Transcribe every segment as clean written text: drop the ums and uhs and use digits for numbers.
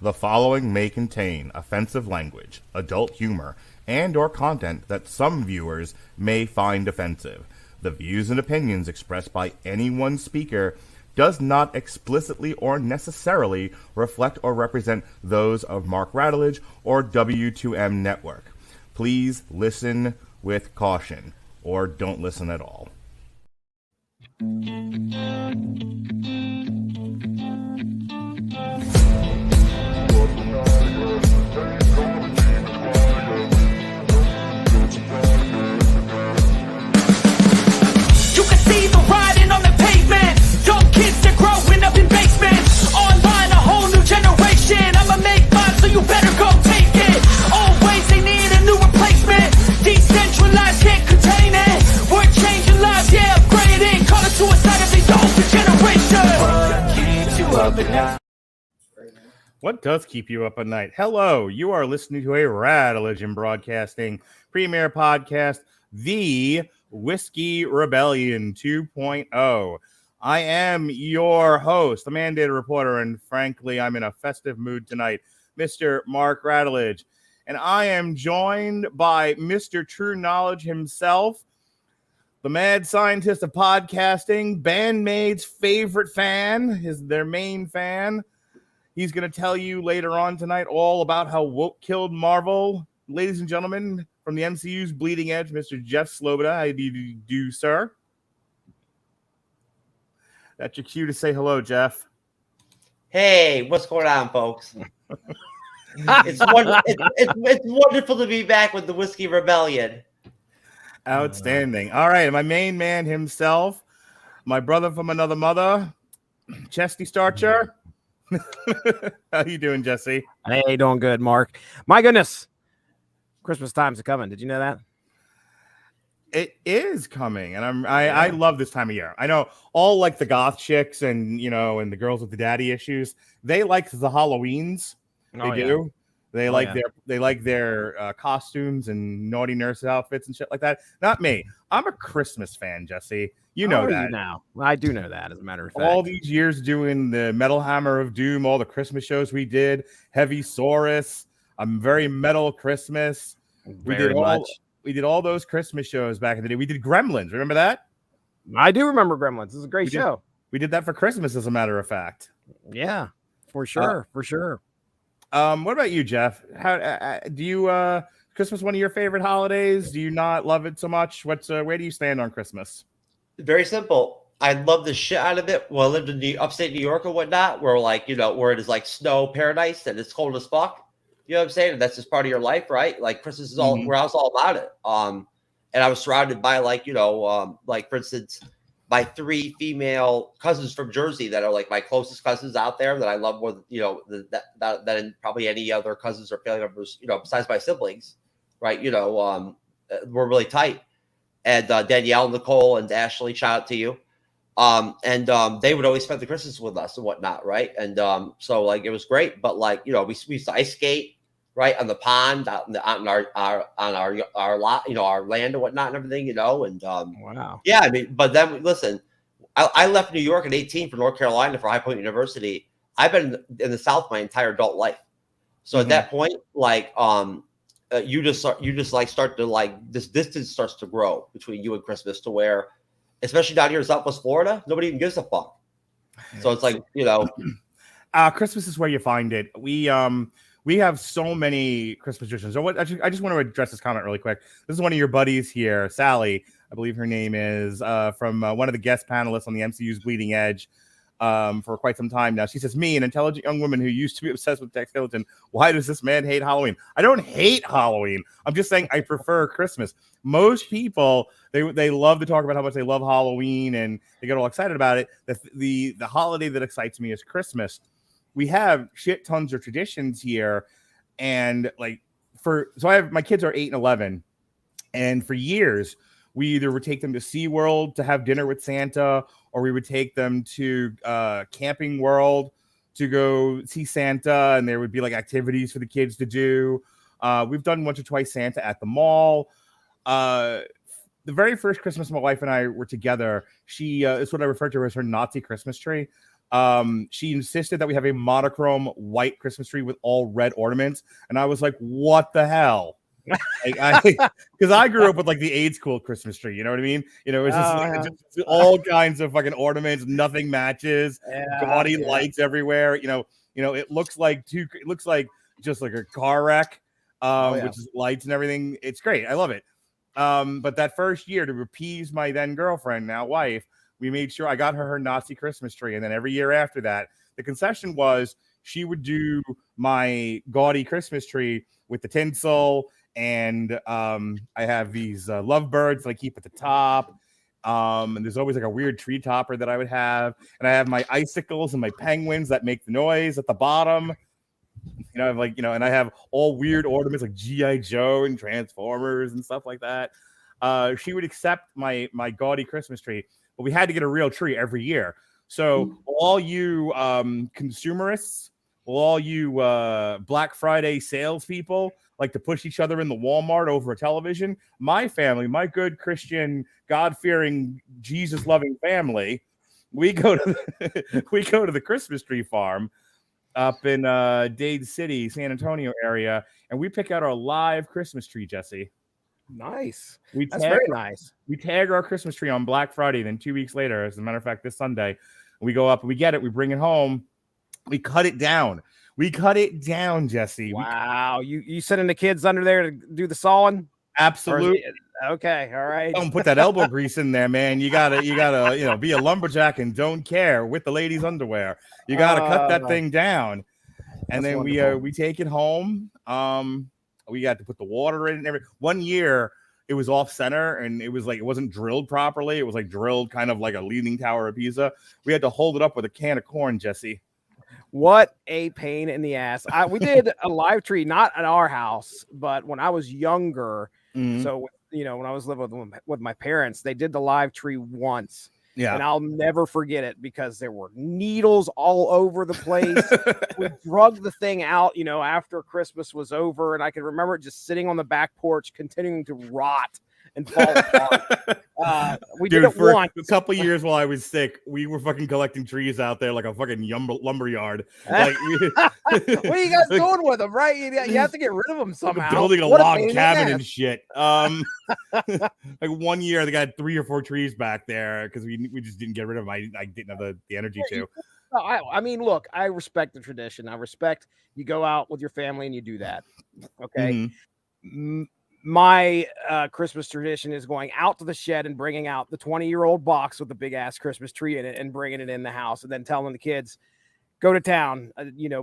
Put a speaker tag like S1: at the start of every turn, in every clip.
S1: The following may contain offensive language, adult humor, and or content that some viewers may find offensive. The views and opinions expressed by any one speaker does not explicitly or necessarily reflect or represent those of Mark Radulich or W2M Network. Please listen with caution, or don't listen at all.
S2: Kids, they're growing up in basements. Online, a whole new generation. I'ma make mine, so you better go take it. Always, they need a new replacement. Decentralized, can't contain it. We're changing lives, yeah, upgrading. Call it suicide of the older generation. What keeps you up at night?
S1: What does keep you up at night? Hello, you are listening to a Radulich Broadcasting premier podcast, The Whiskey Rebellion 2.0. I am your host, the mandated reporter, and frankly, I'm in a festive mood tonight, Mr. Mark Radulich. And I am joined by Mr. True Knowledge himself, the mad scientist of podcasting, Bandmaid's favorite fan, their main fan. He's going to tell you later on tonight all about how woke killed Marvel. Ladies and gentlemen, from the MCU's bleeding edge, Mr. Jeff Sloboda. How do you do, sir? That's your cue to say hello, Jeff.
S3: Hey, what's going on, folks? It's wonderful to be back with the Whiskey Rebellion.
S1: Outstanding. All right, my main man himself, my brother from another mother, Chesty Starcher. How you doing, Jesse?
S4: Hey, doing good, Mark. My goodness, Christmas time's coming. Did you know that?
S1: It is coming, and I love this time of year. I know all like the goth chicks and and the girls with the daddy issues. They like the Halloweens. They do. They like their costumes and naughty nurse outfits and shit like that. Not me. I'm a Christmas fan, Jesse. You know that
S4: now. I do know that, as a matter of fact.
S1: All these years doing the Metal Hammer of Doom, all the Christmas shows we did, Heavy Saurus, very metal Christmas. We did all those Christmas shows back in the day. We did Gremlins. Remember that?
S4: I do remember Gremlins. This is a great show.
S1: We did that for Christmas, as a matter of fact.
S4: Yeah, for sure. For sure.
S1: What about you, Jeff? How do you Christmas one of your favorite holidays? Do you not love it so much? Where do you stand on Christmas?
S3: Very simple. I love the shit out of it. Well, I lived in the upstate New York or whatnot, where where it is like snow paradise and it's cold as fuck. You know what I'm saying? And that's just part of your life, right? Like Christmas is all where I was all about it. And I was surrounded by for instance, my 3 female cousins from Jersey that are like my closest cousins out there that I love more than probably any other cousins or family members, besides my siblings, right? We're really tight. And Danielle, Nicole, and Ashley, shout out to you. They would always spend the Christmas with us and whatnot, right? And so it was great. But we used to ice skate right on the pond on our lot, our land and whatnot and everything,
S4: wow.
S3: Yeah, I mean, but then listen, I left New York at 18 for North Carolina for High Point University. I've been in the South my entire adult life. So at that point, you just start to this distance starts to grow between you and Christmas to where, especially down here in Southwest Florida, nobody even gives a fuck. So it's
S1: Christmas is where you find it. We have so many Christmas traditions. I just want to address this comment really quick. This is one of your buddies here, Sally, I believe her name is, from one of the guest panelists on the MCU's Bleeding Edge for quite some time now. She says, me, an intelligent young woman who used to be obsessed with Jack Skellington, why does this man hate Halloween? I don't hate Halloween. I'm just saying I prefer Christmas. Most people, they love to talk about how much they love Halloween and they get all excited about it. The holiday that excites me is Christmas. We have shit tons of traditions here. And my kids are 8 and 11. And for years, we either would take them to SeaWorld to have dinner with Santa, or we would take them to Camping World to go see Santa. And there would be activities for the kids to do. We've done once or twice Santa at the mall. The very first Christmas my wife and I were together, she is what I refer to as her Nazi Christmas tree. She insisted that we have a monochrome white Christmas tree with all red ornaments, and I was like, "What the hell?" Because I grew up with like the AIDS cool Christmas tree. You know what I mean? You know, it's just all kinds of fucking ornaments. Nothing matches. Gaudy lights everywhere. You know, it looks like just like a car wreck. Which is lights and everything. It's great. I love it. But that first year, to appease my then girlfriend, now wife, we made sure I got her Nazi Christmas tree. And then every year after that, the concession was she would do my gaudy Christmas tree with the tinsel. And I have these lovebirds that I keep at the top. And there's always like a weird tree topper that I would have. And I have my icicles and my penguins that make the noise at the bottom. You know, and I have all weird ornaments like G.I. Joe and Transformers and stuff like that. She would accept my gaudy Christmas tree, but we had to get a real tree every year. So all you consumerists, all you Black Friday salespeople like to push each other in the Walmart over a television. My family, my good Christian, God-fearing, Jesus-loving family, we go to the Christmas tree farm up in Dade City, San Antonio area, and we pick out our live Christmas tree, Jesse.
S4: Nice. That's very nice.
S1: We tag our Christmas tree on Black Friday. Then 2 weeks later, as a matter of fact, this Sunday, we go up and we get it. We bring it home. We cut it down. Jesse.
S4: Wow. You sending the kids under there to do the sawing?
S1: Absolutely.
S4: Okay. All right.
S1: Don't put that elbow grease in there, man. You gotta, be a lumberjack and don't care with the ladies' underwear. You gotta cut that thing down, and then we take it home. We got to put the water in and everything. One year it was off center and it was like it wasn't drilled properly. It was like drilled kind of like a Leaning Tower of Pisa. We had to hold it up with a can of corn, Jesse.
S4: What a pain in the ass. We did a live tree, not at our house, but when I was younger. Mm-hmm. So, when I was living with my parents, they did the live tree once. Yeah. And I'll never forget it because there were needles all over the place. We drug the thing out, after Christmas was over. And I can remember it just sitting on the back porch, continuing to rot and fall apart. We did it once.
S1: A couple years while I was sick, we were fucking collecting trees out there like a fucking lumber yard. Like,
S4: what are you guys doing with them, right? You have to get rid of them somehow.
S1: Building a log cabin and shit. Like 1 year, they got 3 or 4 trees back there because we just didn't get rid of them. I didn't have the energy to.
S4: I mean, look, I respect the tradition. I respect you go out with your family and you do that. Okay. Mm-hmm. My Christmas tradition is going out to the shed and bringing out the 20-year-old box with the big ass Christmas tree in it and bringing it in the house and then telling the kids, go to town,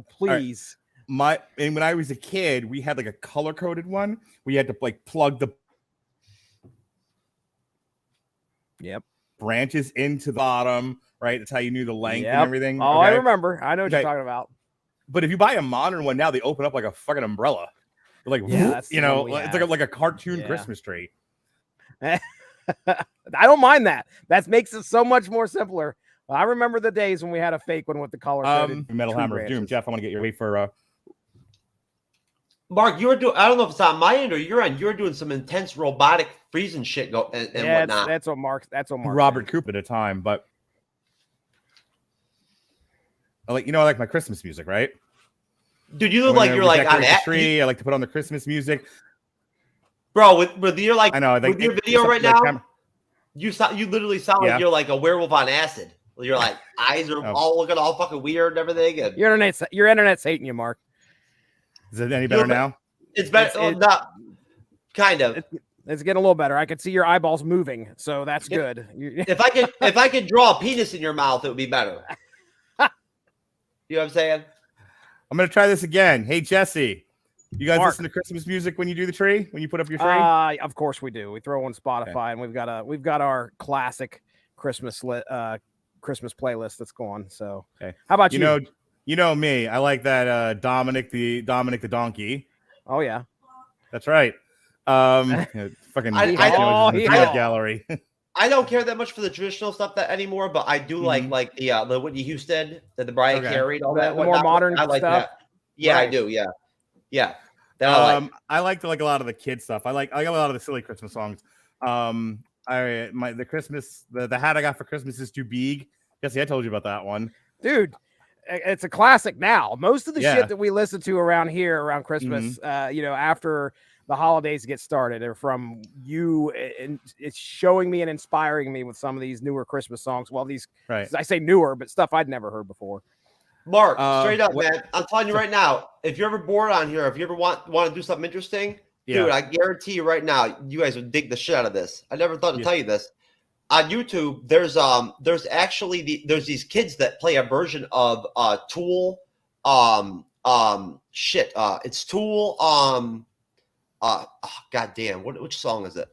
S4: please.
S1: Right. And when I was a kid, we had like a color coded one. We had to like plug the branches into the bottom, right? That's how you knew the length and everything.
S4: Oh, okay? I remember. I know what you're talking about.
S1: But if you buy a modern one now, they open up like a fucking umbrella. Like, it's like a cartoon Christmas tree.
S4: I don't mind that. That makes it so much more simpler. I remember the days when we had a fake one with the color
S1: Metal Hammer of Doom. Jeff, I want to get your way for
S3: Mark, you were doing, I don't know if it's on my end or your end, you were doing some intense robotic freezing shit and whatnot.
S4: That's what Mark
S1: Robert Cooper at a time, but I like my Christmas music, right?
S3: Dude, you look like you're like on that
S1: tree. I like to put on the Christmas music,
S3: bro. With your like,
S1: I know,
S3: with your video right now, you literally sound like you're like a werewolf on acid. Your like eyes are all looking all fucking weird and everything. And
S4: your internet's hating you, Mark.
S1: Is it any better now?
S3: It's better. Not kind of.
S4: It's getting a little better. I could see your eyeballs moving, so that's good.
S3: If I could draw a penis in your mouth, it would be better. You know what I'm saying?
S1: I'm gonna try this again. Hey Jesse, you guys listen to Christmas music when you do the tree? When you put up your tree?
S4: Of course we do. We throw on Spotify, and we've got our classic Christmas Christmas playlist that's going. So, how about you?
S1: You know me. I like that Dominic the Donkey.
S4: Oh yeah,
S1: that's right. Fucking gallery.
S3: I don't care that much for the traditional stuff anymore, but I do like the Whitney Houston, the Mariah Carey, all that.
S4: The more modern
S3: I like
S4: stuff.
S3: That. Yeah, right. I do. Yeah.
S1: I like a lot of the kid stuff. I like a lot of the silly Christmas songs. The hat I got for Christmas is too big. Jesse, I told you about that one.
S4: dude. It's a classic now. Most of the
S1: Yeah.
S4: shit that we listen to around here around Christmas, after the holidays get started, are from you, and it's showing me and inspiring me with some of these newer Christmas songs. Well, these,
S1: Right.
S4: I say newer, but stuff I'd never heard before.
S3: Mark, straight up,
S1: what-
S3: man. I'm telling you right now, if you're ever bored on here, if you ever want to do something interesting,
S1: Yeah.
S3: dude, I guarantee you right now, you guys would dig the shit out of this. I never thought to tell you this. On YouTube, there's actually there's these kids that play a version of Tool, it's Tool, goddamn, which song is it?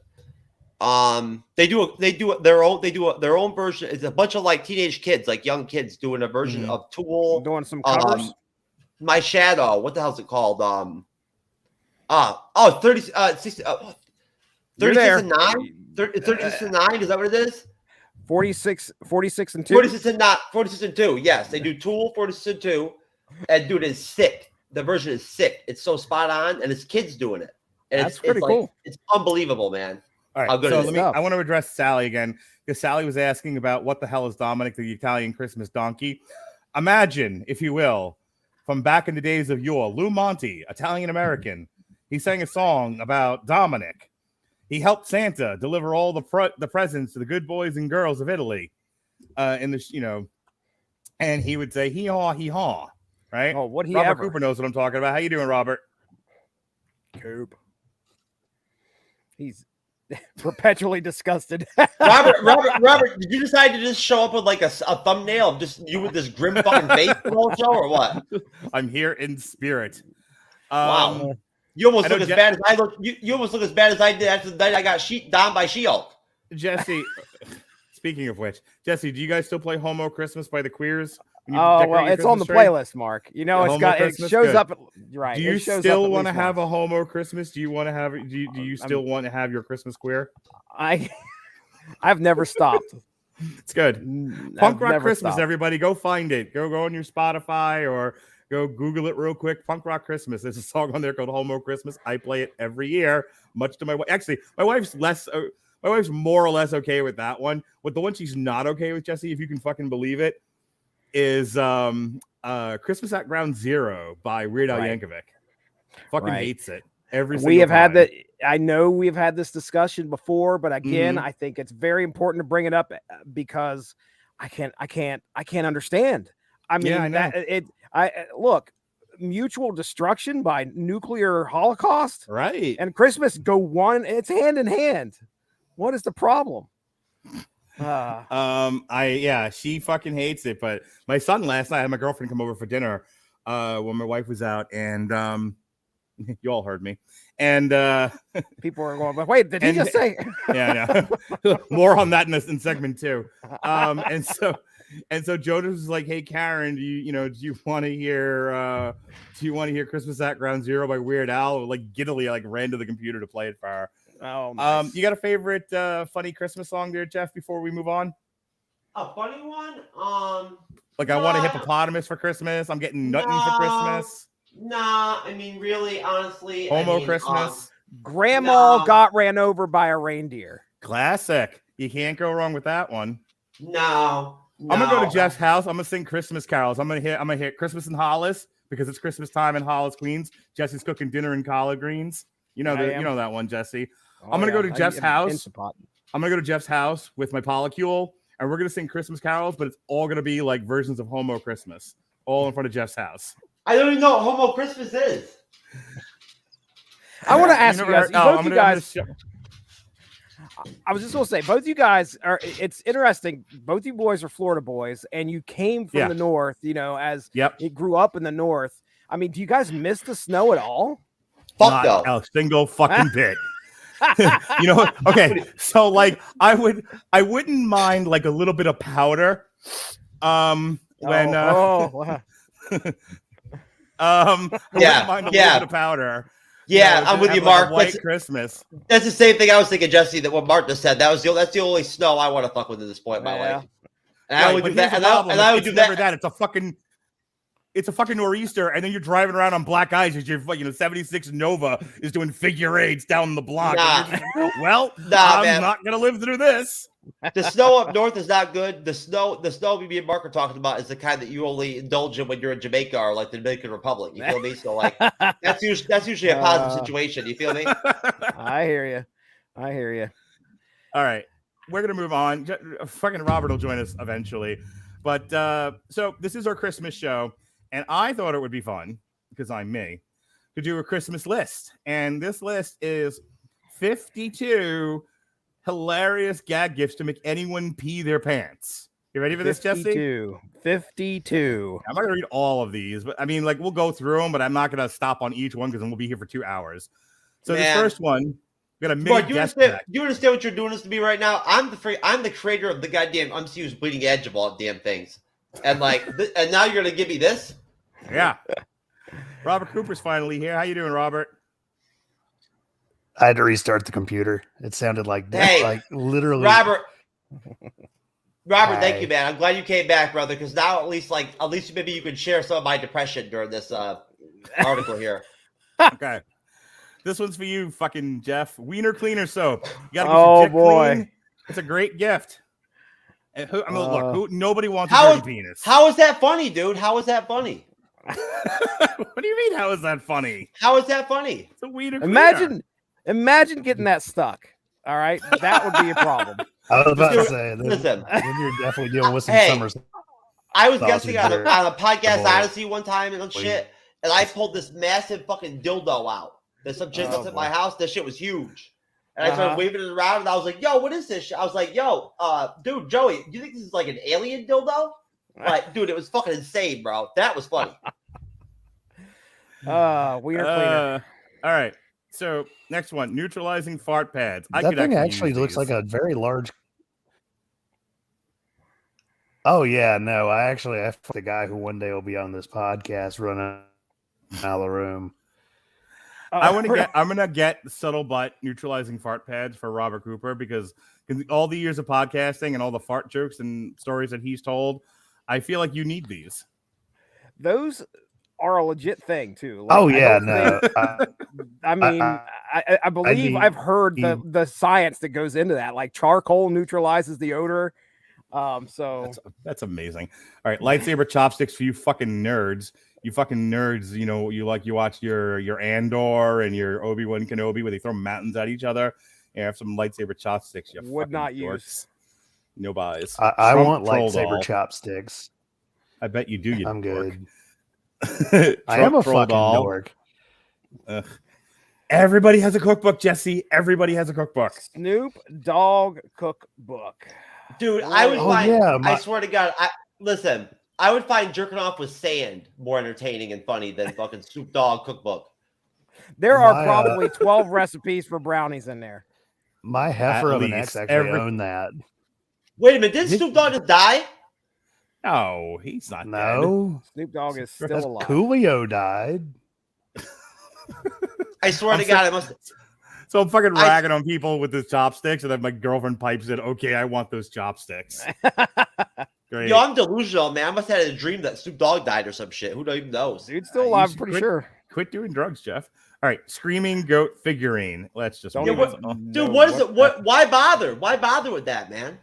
S3: They do their own version. It's a bunch of like teenage kids, like young kids, doing a version of Tool,
S4: Doing some covers.
S3: My Shadow. What the hell is it called? 36 and 9. 36 and 9. Is that what it is?
S4: 46 and 2.
S3: 46 and 2. Yes, they do Tool 46 and 2, and dude, it's sick. The version is sick. It's so spot on, and it's kids doing it. And
S4: That's pretty cool.
S3: It's unbelievable, man.
S1: All right,
S3: How good
S1: so
S3: it is.
S1: I want to address Sally again, because Sally was asking about what the hell is Dominic, the Italian Christmas donkey. Imagine, if you will, from back in the days of yore, Lou Monte, Italian American. He sang a song about Dominic. He helped Santa deliver all the presents to the good boys and girls of Italy. And he would say hee haw, right?
S4: Oh, what he
S1: Robert
S4: ever.
S1: Cooper knows what I'm talking about. How you doing, Robert?
S4: Coop. He's perpetually disgusted.
S3: Robert, did you decide to just show up with like a thumbnail of just you with this grim fucking face the whole show, or what?
S1: I'm here in spirit.
S3: Wow. You almost look as bad as I look. You almost look as bad as I did after the night I got down by She-Hulk.
S1: Jesse, speaking of which, Jesse, do you guys still play Homo Christmas by the Queers?
S4: Oh, well, it's on the playlist, Mark. You know, it shows up. Right.
S1: Do you still want to have a Homo Christmas? Do you want to have? Do you still want to have your Christmas queer?
S4: I've never stopped.
S1: It's good. Punk Rock Christmas,
S4: stopped.
S1: everybody, go find it. Go on your Spotify or go Google it real quick. Punk Rock Christmas. There's a song on there called Homo Christmas. I play it every year, much to my wife. Actually, my wife's more or less okay with that one. But the one she's not okay with, Jesse, if you can fucking believe it, is Christmas at Ground Zero by Weird Al Yankovic. Fucking hates it.
S4: We have had that. I know we've had this discussion before, but again, I think it's very important to bring it up because I can't understand. I mean, look, mutual destruction by nuclear holocaust,
S1: right?
S4: And Christmas go one. It's hand in hand. What is the problem?
S1: She fucking hates it. But my son last night, I had my girlfriend come over for dinner when my wife was out, and you all heard me. And
S4: people are going, wait, did he just say?
S1: Yeah, no. More on that in segment 2. And so Jonas was like, "Hey, Karen, do you want to hear Christmas at Ground Zero by Weird Al?" Like giddily, ran to the computer to play it for her.
S4: Oh, nice.
S1: You got a favorite funny Christmas song there, Jeff? Before we move on,
S3: a funny one.
S1: I want a hippopotamus for Christmas. I'm getting nuttin' for Christmas.
S3: Nah, I mean, really, honestly,
S1: Homo Christmas.
S4: Grandma got ran over by a reindeer.
S1: Classic. You can't go wrong with that one.
S3: No.
S1: I'm gonna go to Jeff's house. I'm gonna sing Christmas carols. I'm gonna hit Christmas in Hollis because it's Christmas time in Hollis, Queens. Jesse's cooking dinner in collard greens. You know that one, Jesse. I'm gonna go to Jeff's house. I'm gonna go to Jeff's house with my polycule, and we're gonna sing Christmas carols, but it's all gonna be like versions of Homo Christmas, all in front of Jeff's house.
S3: I don't even know what Homo Christmas is.
S4: I want to ask you guys. I was just going to say, both you guys are. It's interesting. Both you boys are Florida boys, and you came from the north. As you grew up in the north. I mean, do you guys miss the snow at all?
S3: Fuck no,
S1: a single fucking bit. Okay. So I wouldn't mind a little bit of powder. Mind a little bit of powder.
S3: Yeah, I'm with you, Mark.
S1: White Christmas.
S3: That's the same thing I was thinking, Jesse. That what Mark just said. That's the only snow I want to fuck with at this point in my life. And I would do that. And I would do that. It's a fucking nor'easter, and then you're driving around on black ice as your 76 Nova is doing figure eights down the block. I'm not gonna live through this. The snow up north is not good. The snow me and Mark are talking about is the kind that you only indulge in when you're in Jamaica or like the Dominican Republic. You feel me? So like that's usually a positive situation. You feel me?
S4: I hear you.
S1: All right, we're gonna move on. Fucking Robert will join us eventually, but so this is our Christmas show, and I thought it would be fun because I'm me to do a Christmas list, and this list is 52 hilarious gag gifts to make anyone pee their pants. You ready for this, Jesse?
S4: 52.
S1: I'm not gonna read all of these, but I mean, like, we'll go through them, but I'm not gonna stop on each one because then we'll be here for 2 hours. So the first one. Got a mini guest pack.
S3: You understand what you're doing this to me right now? I'm the creator of the goddamn MCU's bleeding edge of all damn things, and like, and now you're gonna give me this?
S1: Yeah. Robert Cooper's finally here. How you doing, Robert?
S5: I had to restart the computer. It sounded like literally.
S3: Robert, thank you, man. I'm glad you came back, brother. Because now at least maybe you can share some of my depression during this article here.
S1: Okay. This one's for you, fucking Jeff. Wiener cleaner soap. You gotta get your dick clean. It's a great gift. And look, nobody wants a dirty penis.
S3: How is that funny, dude? How is that funny?
S1: What do you mean? How is that funny?
S3: How is that funny?
S1: It's a wiener cleaner.
S4: Imagine getting that stuck. All right, that would be a problem.
S5: I was about to say,
S3: listen,
S5: then you're definitely dealing with some summers.
S3: I was guessing on a podcast Odyssey one time and shit, and I pulled this massive fucking dildo out. There's some chick that's at my house. That shit was huge. And I started waving it around, and I was like, yo, what is this shit? I was like, yo, dude, Joey, do you think this is like an alien dildo? Like, dude, it was fucking insane, bro. That was funny.
S4: Wiener cleaner.
S1: All right. So, next one, neutralizing fart pads.
S5: That thing actually looks like a very large. Oh, yeah, no. I fucked the guy who one day will be on this podcast running out of the room.
S1: I'm gonna get subtle butt neutralizing fart pads for Robert Cooper because all the years of podcasting and all the fart jokes and stories that he's told, I feel like you need these.
S4: Those are a legit thing too.
S5: Like, no.
S4: I mean, I believe I've heard the science that goes into that. Like charcoal neutralizes the odor. So
S1: that's amazing. All right, lightsaber chopsticks for you fucking nerds. You fucking nerds, you know, you watch your Andor and your Obi-Wan Kenobi where they throw mountains at each other and have some lightsaber chopsticks. You
S4: would not
S1: dorks.
S4: use.
S1: No buys.
S5: I want lightsaber chopsticks.
S1: I bet you do.
S5: I'm
S1: dork.
S5: Good. I am a fucking dork.
S1: Everybody has a cookbook, Jesse. Everybody has a cookbook.
S4: Snoop Dogg cookbook.
S3: Dude, I would find. I swear to God, listen. I would find jerking off with sand more entertaining and funny than fucking Snoop Dogg cookbook.
S4: There are probably 12 recipes for brownies in there.
S5: My heifer of an ex actually owned that.
S3: Wait a minute, did Snoop Dogg just die?
S1: No, he's not
S5: dead.
S4: Snoop Dogg is still alive.
S5: Coolio died.
S3: I swear to God, I must.
S1: So I'm fucking ragging on people with the chopsticks, and then my girlfriend pipes in, okay, I want those chopsticks. Great.
S3: Yo, I'm delusional, man. I must have had a dream that Snoop Dogg died or some shit. Who even knows?
S4: Dude's still alive, I'm pretty sure.
S1: Quit doing drugs, Jeff. All right, screaming goat figurine. Let's just
S3: dude, what is it? Why bother? Why bother with that, man?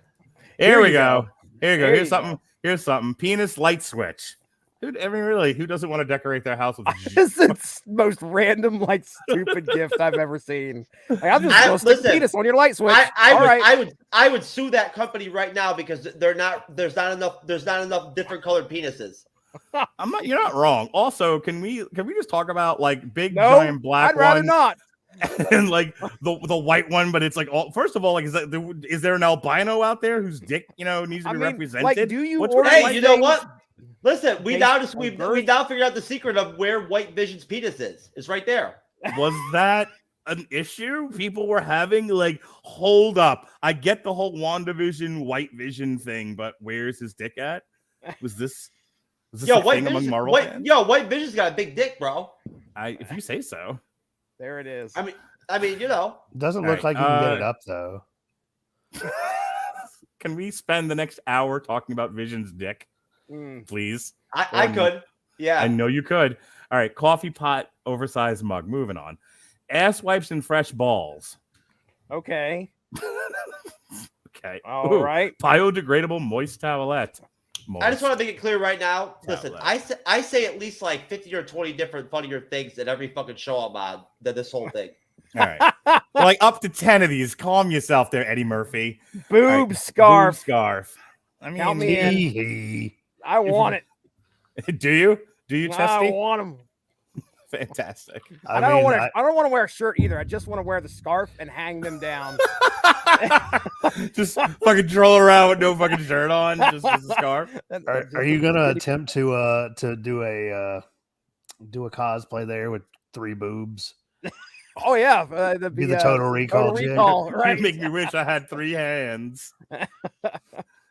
S1: Here we go. Here's something. Penis light switch. Dude, I mean, really, who doesn't want to decorate their house with
S4: this is the most random, like, stupid gift I've ever seen. Like, I'm just supposed to stick penis on your light switch.
S3: I would sue that company right now because there's not enough different colored penises.
S1: You're not wrong. Also, can we just talk about like big giant black
S4: I'd rather not.
S1: And like the white one, but it's like first of all, like is there an albino out there whose dick needs to be represented?
S4: Like, do you?
S3: Hey, you know what? Listen, we now figured out the secret of where White Vision's penis is. It's right there.
S1: Was that an issue people were having? Like, hold up. I get the whole WandaVision, White Vision thing, but where's his dick at? Was this
S3: White Vision, among Marvel fans? White Vision's got a big dick, bro.
S1: If you say so.
S4: There it is.
S3: I mean,
S5: Doesn't look like you can get it up though.
S1: Can we spend the next hour talking about Vision's dick? Please.
S3: I could. Yeah.
S1: I know you could. All right. Coffee pot, oversized mug. Moving on. Ass wipes and fresh balls.
S4: Okay.
S1: Okay.
S4: All right.
S1: Biodegradable moist towelette.
S3: I just want to make it clear right now. Listen,
S1: Towelette.
S3: I say at least like 15 or 20 different funnier things at every fucking show I'm on than this whole thing.
S1: All right. Like up to 10 of these. Calm yourself there, Eddie Murphy.
S4: Boob
S1: Right.
S4: scarf.
S1: Boob scarf. I mean,
S4: Count me in. I want it.
S1: Do you? Do you,
S4: I
S1: Chesty?
S4: want them.
S1: Fantastic.
S4: I don't want to wear a shirt either. I just want to wear the scarf and hang them down.
S1: Just fucking troll around with no fucking shirt on, just a scarf.
S5: Are you gonna attempt to do a cosplay there with 3 boobs?
S4: Oh yeah,
S5: Be the Total Recall.
S4: Total Recall, right?
S1: You make me wish I had 3 hands. All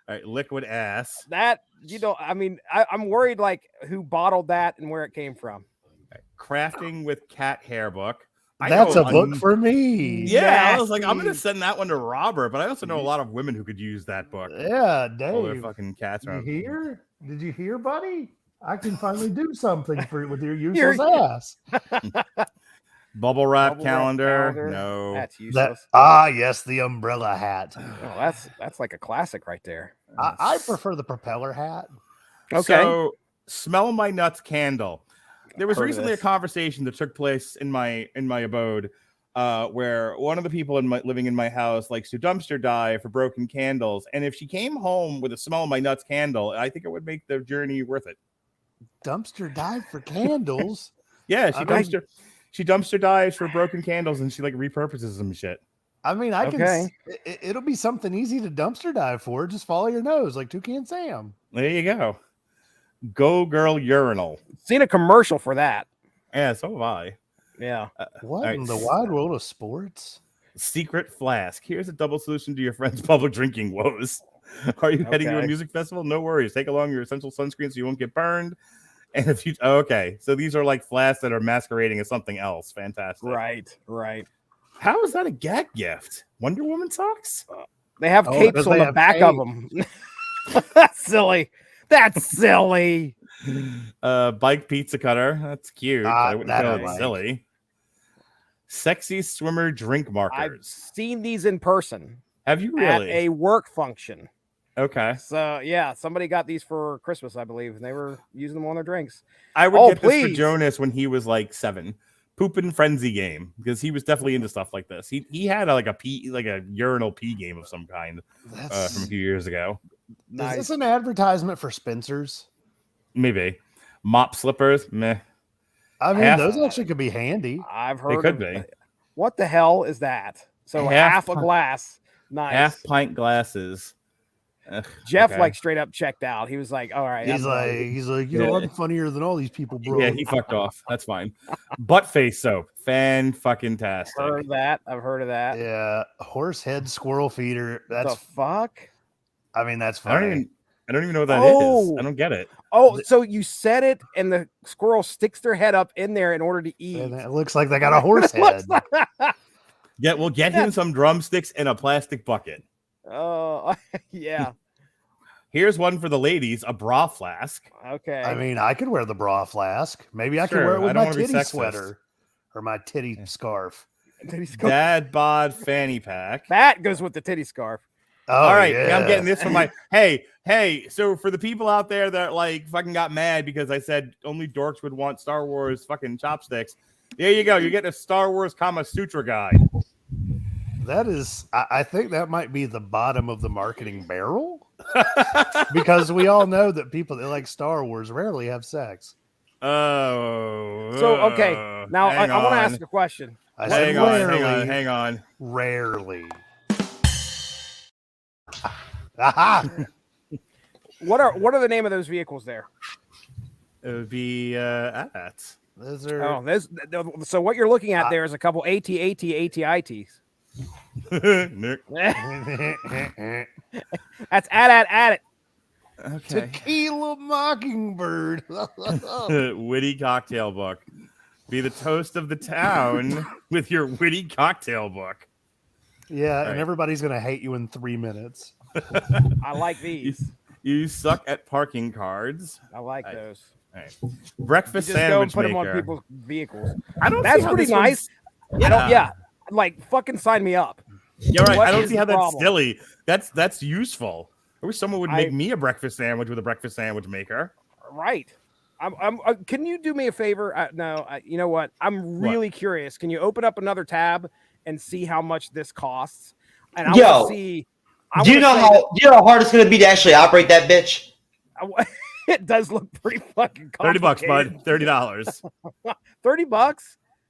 S1: right, liquid ass.
S4: That I mean, I'm worried like who bottled that and where it came from.
S1: Right. Crafting with cat hair book.
S5: That's a book for me.
S1: Yeah, I was like, I'm gonna send that one to Robert, but I also know a lot of women who could use that book.
S5: Yeah,
S1: All their
S5: Dave.
S1: fucking cats are.
S5: Did you hear, buddy? I can finally do something with your useless ass.
S1: Bubble wrap calendar. No,
S4: that's useless.
S5: Yes, the umbrella hat.
S4: Oh, that's like a classic right there.
S5: I prefer the propeller hat.
S4: Okay.
S1: So, smell my nuts candle. There was
S4: Heard of
S1: recently a
S4: this.
S1: conversation that took place in my abode, where one of the people living in my house likes to dumpster dive for broken candles, and if she came home with a smell my nuts candle, I think it would make the journey worth it.
S5: Dumpster dive for candles.
S1: Yeah, she dumpster dives for broken candles, and she like repurposes them shit.
S5: I mean, it'll be something easy to dumpster dive for. Just follow your nose like Toucan Sam.
S1: There you go. Go Girl Urinal.
S4: Seen a commercial for that.
S1: Yeah, so have I.
S4: Yeah.
S5: What in the wide world of sports?
S1: Secret flask. Here's a double solution to your friend's public drinking woes. Are you heading to a music festival? No worries. Take along your essential sunscreen so you won't get burned. And if you so these are like flasks that are masquerading as something else. Fantastic.
S4: Right.
S1: How is that a gag gift? Wonder Woman socks?
S4: They have capes on the back of them. That's silly.
S1: Bike pizza cutter. That's cute. I wouldn't call it silly. Sexy swimmer drink markers.
S4: I've seen these in person.
S1: Have you really?
S4: At a work function.
S1: Okay.
S4: So yeah, somebody got these for Christmas, I believe, and they were using them on their drinks.
S1: I would get this for Jonas when he was like 7. Poopin' frenzy game, because he was definitely into stuff like this. He had like a urinal pee game of some kind from a few years ago.
S5: Nice. Is this an advertisement for Spencer's?
S1: Maybe. Mop slippers, meh.
S5: I mean, those actually could be handy.
S4: I've heard.
S1: They could be.
S4: What the hell is that? So half a glass. Nice.
S1: Half pint glasses. Ugh,
S4: Jeff like straight up checked out. He was like, "All right."
S5: He's like, you know, I'm funnier than all these people, bro.
S1: Yeah, he fucked off. That's fine. Butt face soap, fan-fucking-tastic.
S4: I've heard of that.
S5: Yeah, horse head squirrel feeder. That's
S4: the fuck.
S5: I mean, that's funny.
S1: I don't even know what that is. I don't get it.
S4: Oh, so you set it, and the squirrel sticks their head up in there in order to eat.
S5: And it looks like they got a horse head.
S1: Yeah, we'll get him some drumsticks and a plastic bucket.
S4: Oh, yeah.
S1: Here's one for the ladies, a bra flask.
S4: Okay.
S5: I mean, I could wear the bra flask. Maybe I could wear it with my titty sweater or my titty scarf.
S1: Dad bod fanny pack.
S4: That goes with the titty scarf.
S5: Oh,
S1: all right.
S5: yeah.
S1: I'm getting this from my hey. So for the people out there that like fucking got mad because I said only dorks would want Star Wars fucking chopsticks, there you go. You're getting a Star Wars Kama Sutra guide.
S5: That is, I think that might be the bottom of the marketing barrel, because we all know that people that like Star Wars rarely have sex.
S1: Oh,
S4: so okay. Now I want to ask a question.
S1: Hang on.
S5: Rarely. Aha.
S4: What are the name of those vehicles there?
S1: It would be AT-ATs.
S5: Those are.
S4: So what you're looking at there is a couple AT-AT-AT-ITs.
S1: Nick.
S4: That's at it.
S1: Okay.
S5: Tequila Mockingbird.
S1: Witty cocktail book. Be the toast of the town with your witty cocktail book.
S5: Yeah, and everybody's gonna hate you in 3 minutes.
S4: I like these.
S1: You suck at parking cards.
S4: I like those.
S1: All right. Breakfast
S4: just
S1: sandwich
S4: go and put
S1: maker.
S4: them on people's vehicles.
S1: I don't.
S4: That's pretty nice.
S1: Yeah.
S4: Like fucking sign me up.
S1: You're right.
S4: What
S1: I don't
S4: is
S1: see how
S4: the
S1: that's
S4: problem?
S1: silly. That's useful. I wish someone would make me a breakfast sandwich with a breakfast sandwich maker.
S4: Right. Can you do me a favor? No, you know what? I'm really curious. Can you open up another tab and see how much this costs? And I want to see.
S3: Do you know how hard it's going to be to actually operate that bitch?
S4: It does look pretty fucking
S1: $30,
S4: complicated.
S1: bud. $30.
S4: $30?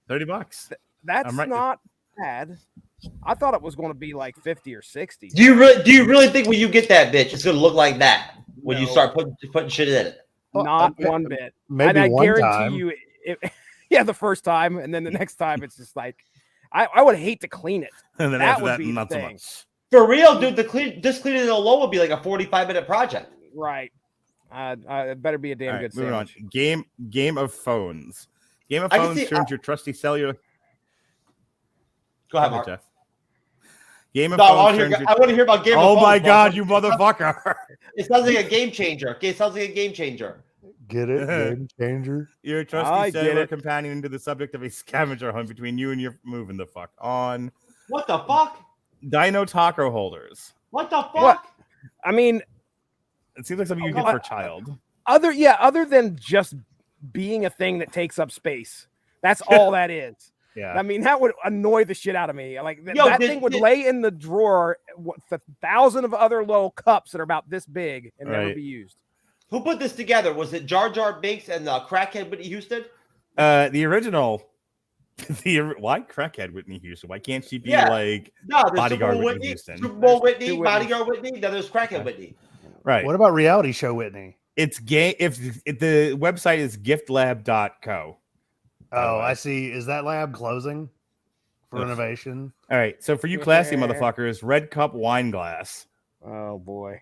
S1: $30.
S4: That's not bad. I thought it was going to be like 50 or 60.
S3: Do you really think when you get that bitch, it's going to look like that when you start putting shit in it?
S4: Not one bit.
S5: Maybe
S4: and I
S5: one
S4: guarantee
S5: time.
S4: you, yeah, the first time, and then the next time, it's just like I would hate to clean it.
S1: And then
S4: that
S1: after
S4: would
S1: that,
S4: be
S1: not
S4: the
S1: so
S4: thing.
S1: much.
S3: For real, dude, just cleaning it alone would be like a 45-minute project.
S4: Right. It better be a damn good
S1: moving
S4: sandwich.
S1: on. Game of Phones. Game of Phones turns your trusty cellular.
S3: Go ahead, Mark.
S1: Jeff. Game of
S3: No,
S1: Phones.
S3: I want to hear about Game of Phones.
S1: Oh my God, you motherfucker!
S3: It sounds like a game changer. Okay, it sounds like a game changer.
S5: Get it? Game changer.
S1: Your trusty cellular companion into the subject of a scavenger hunt between you and your moving the fuck on.
S3: What the fuck?
S1: Dino taco holders.
S3: What the fuck?
S4: What? I mean,
S1: it seems like something you get for a child.
S4: Other than just being a thing that takes up space. That's all that is.
S1: Yeah.
S4: I mean, that would annoy the shit out of me. Like that thing would lay in the drawer with 1,000 of other little cups that are about this big and never be used.
S3: Who put this together? Was it Jar Jar Binks and crackhead Whitney Houston?
S1: The original. Why crackhead Whitney Houston? Why can't she be like bodyguard Whitney Houston?
S3: Super Bowl Whitney, bodyguard Whitney. Then there's crackhead Whitney.
S1: Right.
S5: What about reality show Whitney?
S1: It's gay. If the website is giftlab.co.
S5: Oh, I see. Is that lab closing for renovation?
S1: All right. So for you classy motherfuckers, red cup wine glass.
S4: Oh boy.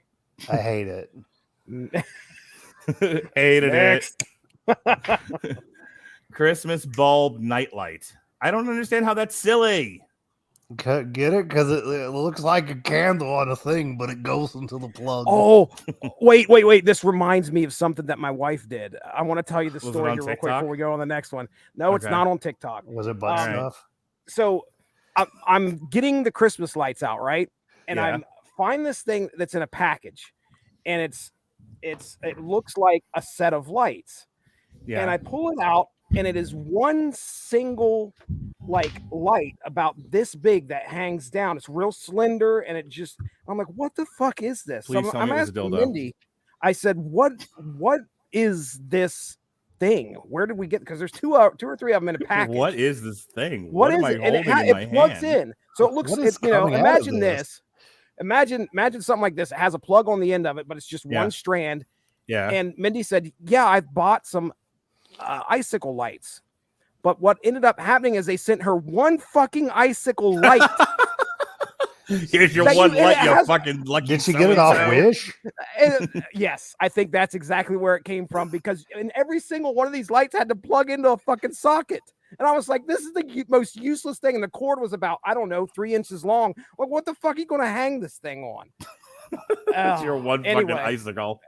S5: I hate it.
S1: Hated it. Christmas bulb nightlight. I don't understand how that's silly.
S5: Get it? Because it looks like a candle on a thing, but it goes into the plug.
S4: Oh, wait. This reminds me of something that my wife did. I want to tell you the story here real quick before we go on the next one. No, it's not on TikTok.
S5: Was it butt stuff?
S4: So I'm getting the Christmas lights out, right? And I find this thing that's in a package, and it looks like a set of lights. Yeah. And I pull it out, and it is one single light about this big that hangs down. It's real slender, and I'm like, what the fuck is this?
S1: Please
S4: So I'm asking Mindy. I said, what is this thing? Where did we get? Because there's two or three of them in a package.
S1: What is this thing?
S4: What
S1: am
S4: is
S1: I
S4: it?
S1: holding
S4: And
S1: in my
S4: it plugs
S1: hand?
S4: in. So it looks, imagine this. Imagine something like this. It has a plug on the end of it, but it's just one strand.
S1: Yeah.
S4: And Mindy said, yeah, I bought some icicle lights. But what ended up happening is they sent her one fucking icicle light.
S1: Here's your one light, you fucking lucky.
S5: Did she get it off Wish?
S4: Yes, I think that's exactly where it came from, because in every single one of these lights had to plug into a fucking socket. And I was like, this is the most useless thing. And the cord was about, 3 inches long. Like, what the fuck are you going to hang this thing on?
S1: It's your one fucking icicle.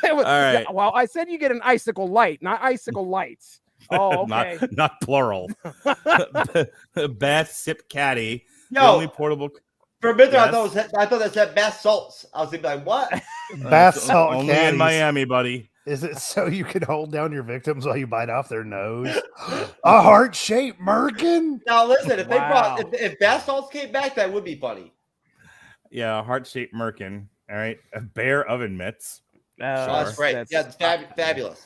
S4: All
S1: right.
S4: Well, I said you get an icicle light, not icicle lights. Oh, okay.
S1: not plural. Bath sip caddy.
S3: Yo,
S1: the only portable.
S3: For a minute, I thought that said bath salts. I was like, what?
S5: Bath salt
S1: only
S5: caddies.
S1: in Miami, buddy.
S5: Is it so you can hold down your victims while you bite off their nose? A heart-shaped merkin?
S3: Now listen, if bath salts came back, that would be funny.
S1: Yeah, heart-shaped merkin. All right, a bear oven mitts.
S3: That's great. It's fabulous.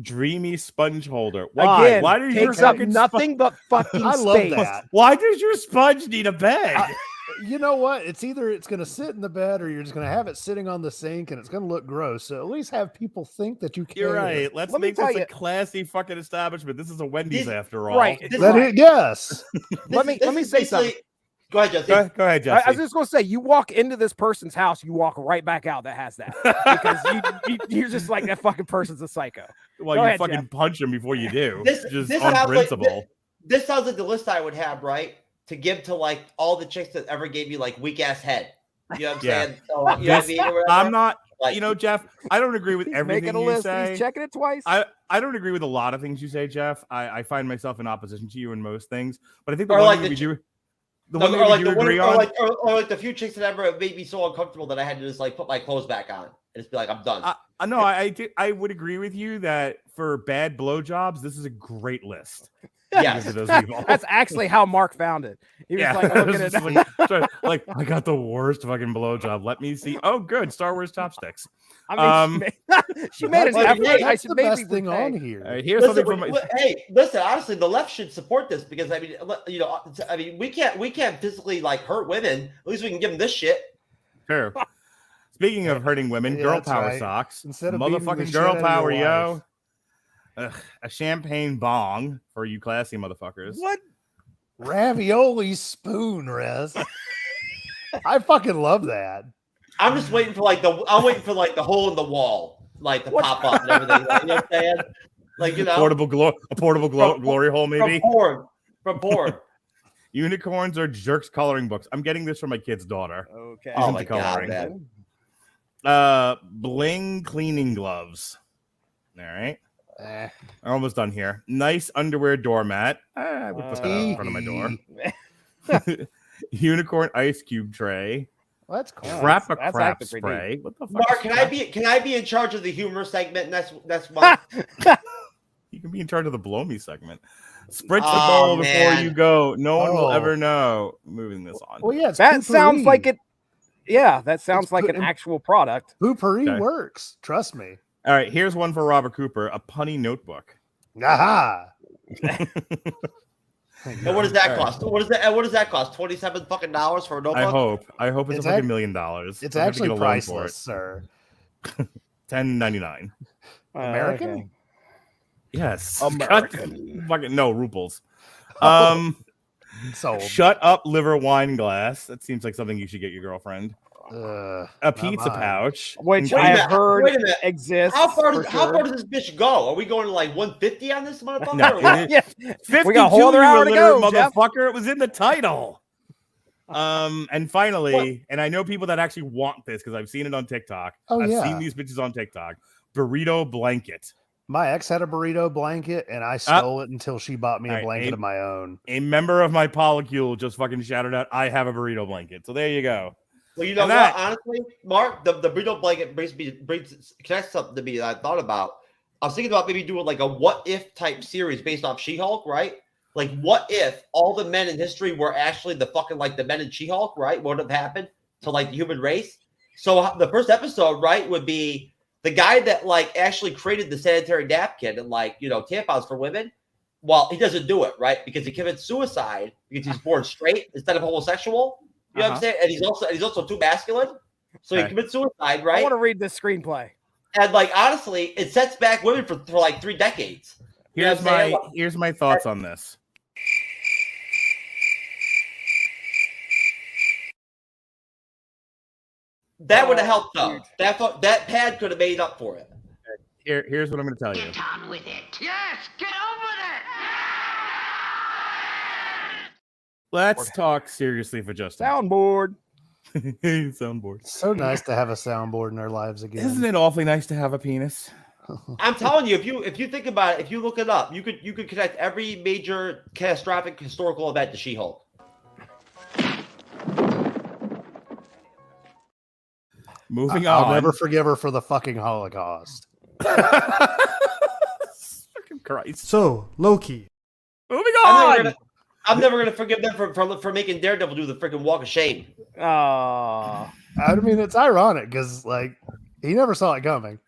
S1: Dreamy sponge holder. Why?
S4: Again,
S1: why does your
S4: up nothing but fucking
S5: I
S4: space?
S5: love that.
S1: Why does your sponge need a bed?
S5: You know what? It's either it's going to sit in the bed or you're just going to have it sitting on the sink and it's going to look gross. So at least have people think that you care.
S1: You're right. Let's make this a classy fucking establishment. This is a Wendy's after all.
S4: Right.
S5: Yes.
S4: Let me say something.
S3: Go ahead, Jesse.
S1: Go ahead, Jesse.
S4: I was just going to say, you walk into this person's house, you walk right back out that has that. Because you're just like, that fucking person's a psycho.
S1: Well, you fucking punch him before you do. Just
S3: this
S1: on principle.
S3: This sounds like the list I would have, right? To give to like all the chicks that ever gave me like weak ass head. You know what I'm saying? So, you know what I mean?
S1: I'm not, Jeff, I don't agree with everything
S4: making a
S1: you
S4: list.
S1: say.
S4: He's checking it twice.
S1: I don't agree with a lot of things you say, Jeff. I find myself in opposition to you in most things. But I think the one thing we do. The
S3: No,
S1: one
S3: or
S1: that
S3: like
S1: you
S3: the one,
S1: agree
S3: or
S1: on.
S3: like the few chicks that ever made me so uncomfortable that I had to just like put my clothes back on and just be like, I'm done.
S1: No, I would agree with you that for bad blowjobs, this is a great list.
S3: Yes.
S1: To those people.
S4: That's actually how Mark found it. He was like looking at it.
S1: like I got the worst fucking blowjob. Let me see. Oh, good. Star Wars chopsticks.
S4: I mean, she made an
S5: That's-
S4: effort. I
S5: That's
S4: should
S5: the
S4: maybe
S5: best thing
S4: repay.
S5: on here.
S1: Here's
S3: Listen,
S1: something from my.
S3: hey, listen. Honestly, the left should support this because I mean, you know, I mean, we can't physically like hurt women. At least we can give them this shit.
S1: Sure. Speaking of hurting women,
S5: Yeah,
S1: girl
S5: that's
S1: power
S5: right.
S1: socks.
S5: Instead of beating the
S1: motherfucking
S5: shit
S1: girl
S5: out of your
S1: power, yo.
S5: wife.
S1: A champagne bong for you classy motherfuckers.
S4: What?
S5: Ravioli spoon, Rez. I fucking love that.
S3: I'm just waiting for like the hole in the wall, like to pop up and everything. Like, you know what I'm saying? Like, you know,
S1: A portable glory hole, maybe.
S3: From porn.
S1: Unicorns are jerks coloring books. I'm getting this from my kid's daughter.
S4: Okay.
S3: Oh
S1: into
S3: my god,
S1: coloring.
S3: man.
S1: Bling cleaning gloves. All right. I'm almost done here. Nice underwear doormat. I would put that out in front of my door. Unicorn ice cube tray.
S5: Well, that's cool.
S1: Trap a
S4: that's
S1: crap
S4: actually pretty
S1: spray. What the fuck?
S3: Mark, can I be in charge of the humor segment next month?
S1: You can be in charge of the blow me segment. Spritz the
S3: Oh,
S1: bowl before
S3: man.
S1: you go. No one will
S5: Oh.
S1: ever know. Moving this on.
S5: Well, yeah, it's
S4: That sounds
S5: poopery.
S4: like it. Yeah, that sounds
S5: It's
S4: like
S5: put
S4: an
S5: in-
S4: actual product.
S5: Poopery
S1: Okay.
S5: works. Trust me.
S1: All right, here's one for Robert Cooper, a punny notebook.
S5: Aha.
S3: And what does that cost? What does that cost? $27 fucking for a notebook?
S1: I hope it's
S5: It's
S1: a fucking
S5: ac-
S1: $1 million.
S5: It's
S1: I'll have to
S5: actually
S1: get a loan for
S5: priceless, sir.
S1: it. $10.99.
S5: American?
S4: Okay.
S1: Yes.
S4: American.
S1: Fucking no ruples.
S5: Sold.
S1: Shut up, liver wine glass. That seems like something you should get your girlfriend. A
S5: not
S1: pizza
S5: mine.
S1: pouch,
S4: Which
S3: Wait a
S4: I have
S3: minute,
S4: heard
S3: wait a minute.
S4: exists.
S3: How far
S4: for
S3: does this bitch go? Are we going to like 150 on this motherfucker?
S1: No,
S3: or what?
S1: it-
S4: Yeah.
S1: 52,
S4: We got a whole other
S1: you
S4: hour to
S1: illiterate
S4: go, Jeff.
S1: motherfucker. It was in the title. And finally, and I know people that actually want this because I've seen it on TikTok.
S5: Oh,
S1: I've
S5: yeah.
S1: seen these bitches on TikTok. Burrito blanket.
S5: My ex had a burrito blanket, and I stole it until she bought me a
S1: All right,
S5: blanket of my own.
S1: A member of my polycule just fucking shouted out, I have a burrito blanket. So there you go.
S3: Well, you know
S1: And
S3: what?
S1: that-
S3: Honestly, Mark, the burrito blanket connects something to me that I thought about. I was thinking about maybe doing like a what if type series based off She-Hulk, right? Like, what if all the men in history were actually the fucking like the men in She-Hulk, right? What would have happened to like the human race? So the first episode, right, would be the guy that like actually created the sanitary napkin and like, you know, tampons for women. Well, he doesn't do it, right? Because he commits suicide because he's born straight instead of homosexual. You know what I'm saying? And he's also too masculine. So he
S1: Okay.
S3: commits suicide,
S4: I
S3: right?
S4: want to read this screenplay.
S3: And like honestly, it sets back women for like 3 decades. You know what I'm saying?
S1: Here's my thoughts on this.
S3: That would have helped though. That pad could have made up for it.
S1: Here's what I'm going to tell you.
S6: Get on with it. Yes, get on with it.
S1: Let's talk seriously for just a
S4: Soundboard.
S1: minute. Soundboard.
S5: So nice to have a soundboard in our lives again.
S1: Isn't it awfully nice to have a penis?
S3: I'm telling you, if you think about it, if you look it up, you could connect every major catastrophic historical event to She-Hulk.
S1: Moving on.
S5: I'll never forgive her for the fucking Holocaust.
S1: Fucking Christ.
S7: So, Loki.
S1: Moving on.
S3: I'm never gonna forgive them for making Daredevil do the freaking walk of shame.
S4: Oh.
S5: I mean, it's ironic because, like, he never saw it coming.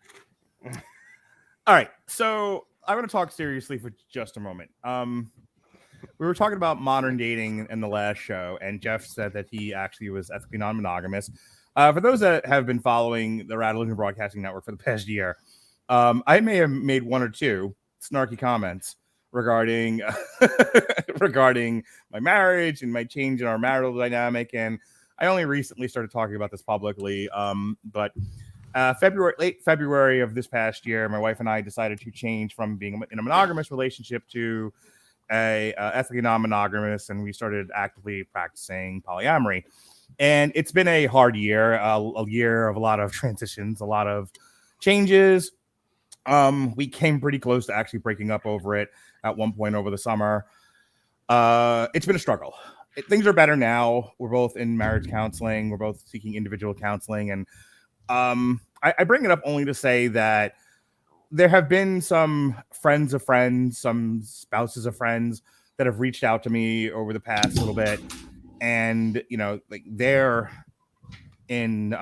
S1: All right, so I'm going to talk seriously for just a moment. We were talking about modern dating in the last show, and Jeff said that he actually was ethically non-monogamous. For those that have been following the Radulich Broadcasting Network for the past year, I may have made 1 or 2 snarky comments regarding regarding my marriage and my change in our marital dynamic, and I only recently started talking about this publicly. But late February of this past year, my wife and I decided to change from being in a monogamous relationship to a ethically non-monogamous, and we started actively practicing polyamory. And it's been a hard year, a year of a lot of transitions, a lot of changes. We came pretty close to actually breaking up over it at one point over the summer. It's been a struggle. things are better now. We're both in marriage counseling. We're both seeking individual counseling. And I bring it up only to say that there have been some friends of friends, some spouses of friends that have reached out to me over the past little bit. And, like they're in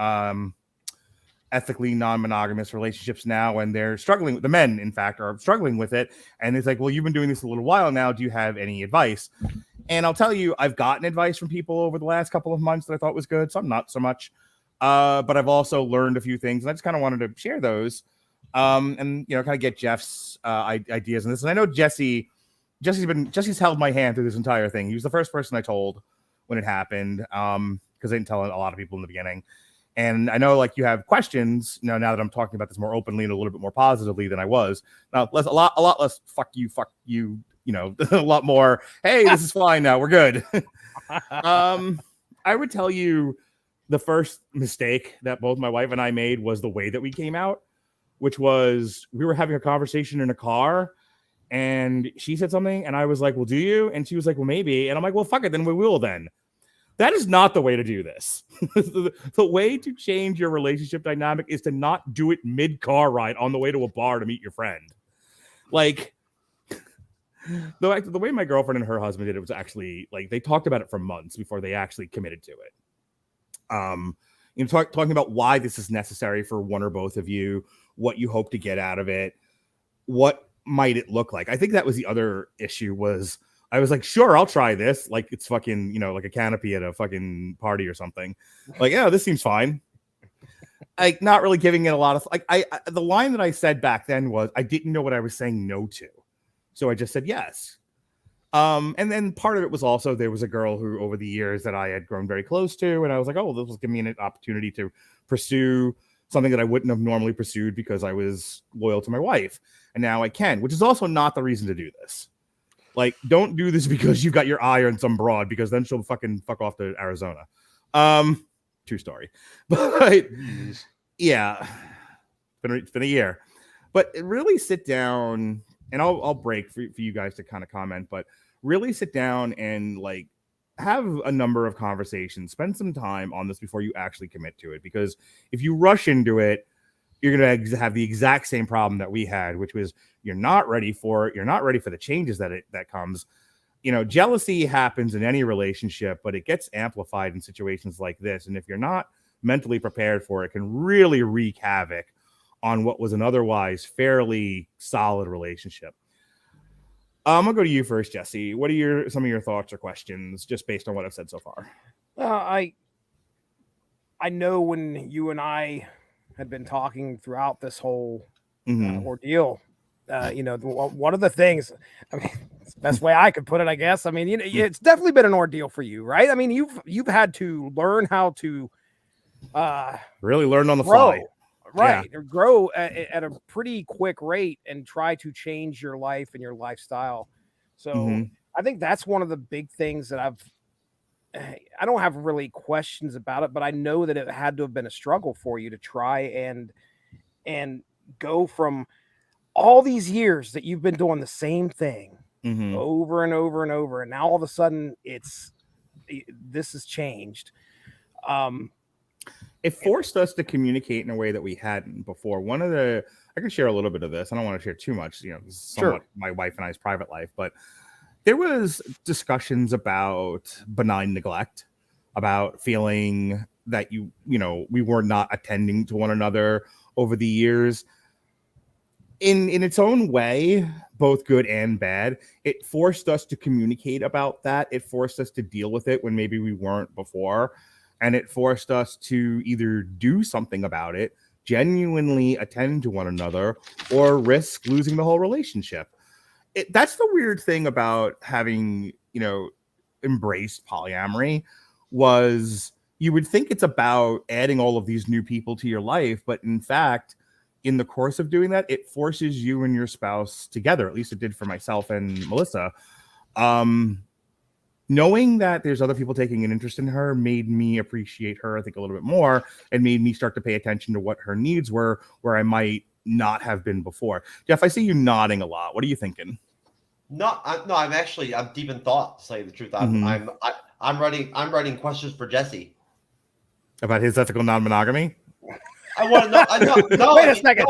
S1: ethically non-monogamous relationships now, and they're struggling with, the men in fact are struggling with it, and it's like, well, you've been doing this a little while now, do you have any advice? And I'll tell you, I've gotten advice from people over the last couple of months that I thought was good, some not so much, but I've also learned a few things, and I just kind of wanted to share those, and kind of get Jeff's ideas on this. And I know Jesse's held my hand through this entire thing. He was the first person I told when it happened, because I didn't tell a lot of people in the beginning. And I know, like, you have questions, now that I'm talking about this more openly and a little bit more positively than I was. Now, a lot less fuck you, a lot more, hey, this is fine now, we're good. I would tell you the first mistake that both my wife and I made was the way that we came out, which was we were having a conversation in a car, and she said something, and I was like, well, do you? And she was like, well, maybe. And I'm like, well, fuck it, then we will then. That is not the way to do this. The way to change your relationship dynamic is to not do it mid-car ride on the way to a bar to meet your friend. Like, the way my girlfriend and her husband did it was actually, like, they talked about it for months before they actually committed to it. Talking about why this is necessary for one or both of you, what you hope to get out of it, what might it look like. I think that was the other issue was, I was like, sure, I'll try this. Like, it's fucking, like a canopy at a fucking party or something. Like, yeah, this seems fine. Like, not really giving it a lot of, like, the line that I said back then was, I didn't know what I was saying no to. So I just said yes. And then part of it was also, there was a girl who over the years that I had grown very close to. And I was like, oh, well, this will give me an opportunity to pursue something that I wouldn't have normally pursued because I was loyal to my wife. And now I can, which is also not the reason to do this. Like, don't do this because you got your eye on some broad, because then she'll fuck off to Arizona. True story. But yeah, it's been a year. But really sit down, and I'll break for you guys to kind of comment, but really sit down and, like, have a number of conversations, spend some time on this before you actually commit to it. Because if you rush into it, you're going to have the exact same problem that we had, which was you're not ready for it. You're not ready for the changes that comes. Jealousy happens in any relationship, but it gets amplified in situations like this. And if you're not mentally prepared for it, it can really wreak havoc on what was an otherwise fairly solid relationship. I'm going to go to you first, Jesse. What are some of your thoughts or questions just based on what I've said so far?
S4: I know when you and I had been talking throughout this whole ordeal, one of the things, I mean, it's the best way I could put it, I guess. I mean, it's definitely been an ordeal for you, right? I mean, you've had to learn how to
S1: really learn on the fly,
S4: right? Yeah. Or grow at a pretty quick rate and try to change your life and your lifestyle. So I think that's one of the big things that I don't have really questions about it, but I know that it had to have been a struggle for you to try and go from all these years that you've been doing the same thing over and over and over. And now all of a sudden this has changed.
S1: It forced us to communicate in a way that we hadn't before. I can share a little bit of this. I don't want to share too much, this is somewhat my wife and I's private life, but there was discussions about benign neglect, about feeling that we were not attending to one another over the years. In its own way, both good and bad, it forced us to communicate about that. It forced us to deal with it when maybe we weren't before. And it forced us to either do something about it, genuinely attend to one another, or risk losing the whole relationship. That's the weird thing about having, embraced polyamory, was you would think it's about adding all of these new people to your life. But in fact, in the course of doing that, it forces you and your spouse together. At least it did for myself and Melissa. Knowing that there's other people taking an interest in her made me appreciate her, I think, a little bit more, and made me start to pay attention to what her needs were, where I might not have been before. Jeff, I see you nodding a lot. What are you thinking?
S3: I'm deep in thought, to tell you the truth. I'm I'm writing questions for Jesse
S1: about his ethical non-monogamy.
S3: I want to know. No,
S4: Wait a second.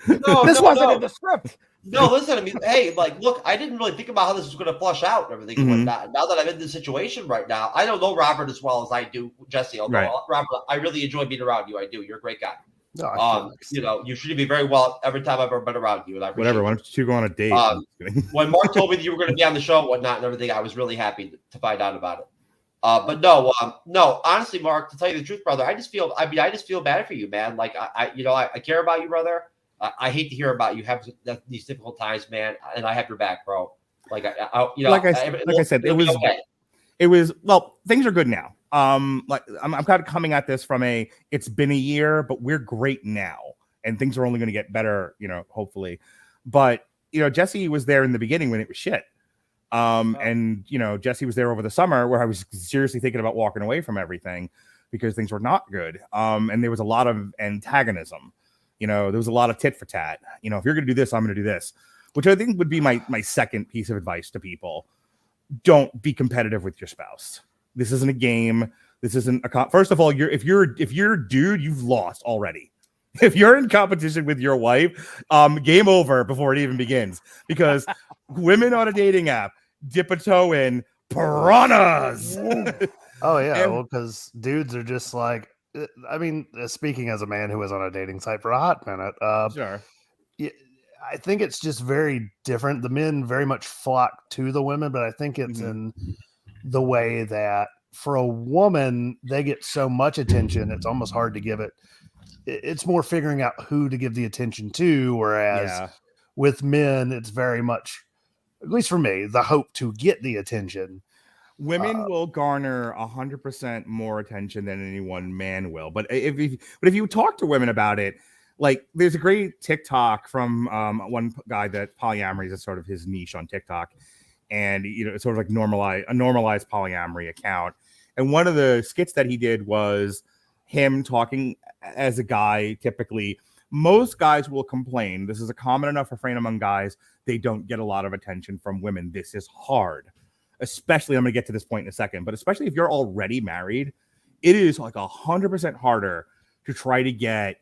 S4: This wasn't in the script.
S3: No, listen. I mean, hey, like, look, I didn't really think about how this was going to flush out and everything.
S1: Mhm.
S3: Now that I'm in this situation right now, I don't know Robert as well as I do Jesse. Although,
S1: Right.
S3: Robert, I really enjoy being around you. I do. You're a great guy.
S5: No, I feel like
S3: You know, you treated me very well every time I've ever been around you. And I appreciate
S1: Whatever.
S3: it.
S1: Why don't you two go on a date?
S3: When Mark told me that you were going to be on the show and whatnot and everything, I was really happy to find out about it. But no, honestly, Mark, to tell you the truth, brother, I just feel bad for you, man. Like I care about you, brother. I hate to hear about you have these difficult times, man. And I have your back, bro. Like
S1: like I said, it was well, things are good now. Like I'm kind of coming at this from it's been a year, but we're great now, and things are only going to get better, hopefully. But Jesse was there in the beginning when it was shit. And Jesse was there over the summer where I was seriously thinking about walking away from everything because things were not good. And there was a lot of antagonism. There was a lot of tit for tat. If you're going to do this, I'm going to do this, which I think would be my second piece of advice to people. Don't be competitive with your spouse. This isn't a game. This isn't first of all, if you're a dude, you've lost already. If you're in competition with your wife, game over before it even begins, because women on a dating app dip a toe in piranhas.
S5: Oh yeah, well, because dudes are just like, I mean, speaking as a man who was on a dating site for a hot minute,
S1: Sure.
S5: I think it's just very different. The men very much flock to the women, but I think it's in the way that for a woman, they get so much attention, it's almost hard to give it. It's more figuring out who to give the attention to, whereas with men, it's very much, at least for me, the hope to get the attention.
S1: Women will garner 100% more attention than any one man will. But if you talk to women about it, like there's a great TikTok from one guy that polyamory is sort of his niche on TikTok, and it's sort of like a normalized polyamory account. And one of the skits that he did was him talking as a guy. Typically, most guys will complain. This is a common enough refrain among guys. They don't get a lot of attention from women. This is hard. Especially, I'm going to get to this point in a second, but especially if you're already married, it is like 100% harder to try to get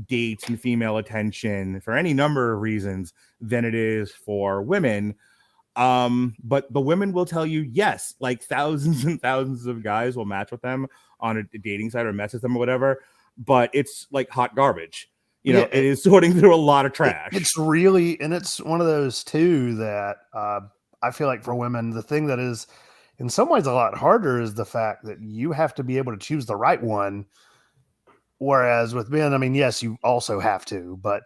S1: dates and female attention for any number of reasons than it is for women. But the women will tell you, yes, like thousands and thousands of guys will match with them on a dating site or message them or whatever, but it's like hot garbage. It is sorting through a lot of trash.
S5: It's really, and it's one of those too that I feel like for women, the thing that is in some ways a lot harder is the fact that you have to be able to choose the right one. Whereas with men, I mean, yes, you also have to, but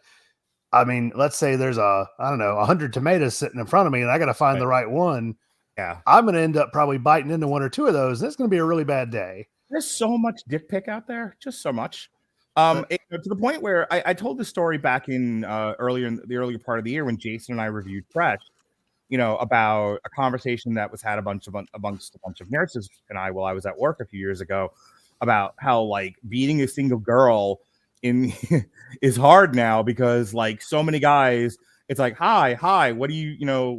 S5: I mean, let's say there's 100 tomatoes sitting in front of me and I got to find the right one.
S1: Yeah.
S5: I'm going to end up probably biting into one or two of those. That's going to be a really bad day.
S1: There's so much dick pic out there, just so much. To the point where I told this story back in the earlier part of the year when Jason and I reviewed Fresh, about a conversation that was had amongst a bunch of nurses and I while I was at work a few years ago about how like beating a single girl is hard now because like so many guys, it's like, hi, what do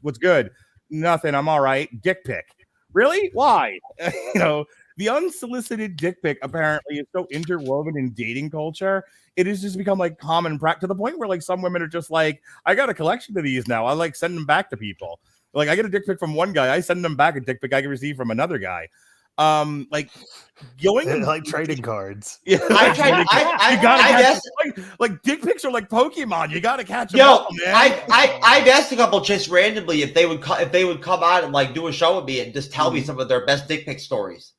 S1: what's good? Nothing, I'm all right. Dick pic. Really? Why? The unsolicited dick pic apparently is so interwoven in dating culture. It has just become like common practice to the point where like some women are just like, I got a collection of these now. I like send them back to people. Like I get a dick pic from one guy, I send them back a dick pic I can receive from another guy. Like going
S5: like trading cards.
S1: Yeah, like dick pics are like Pokemon. You gotta catch them all, man.
S3: I've asked a couple just randomly if they would come out and like do a show with me and just tell me some of their best dick pic stories.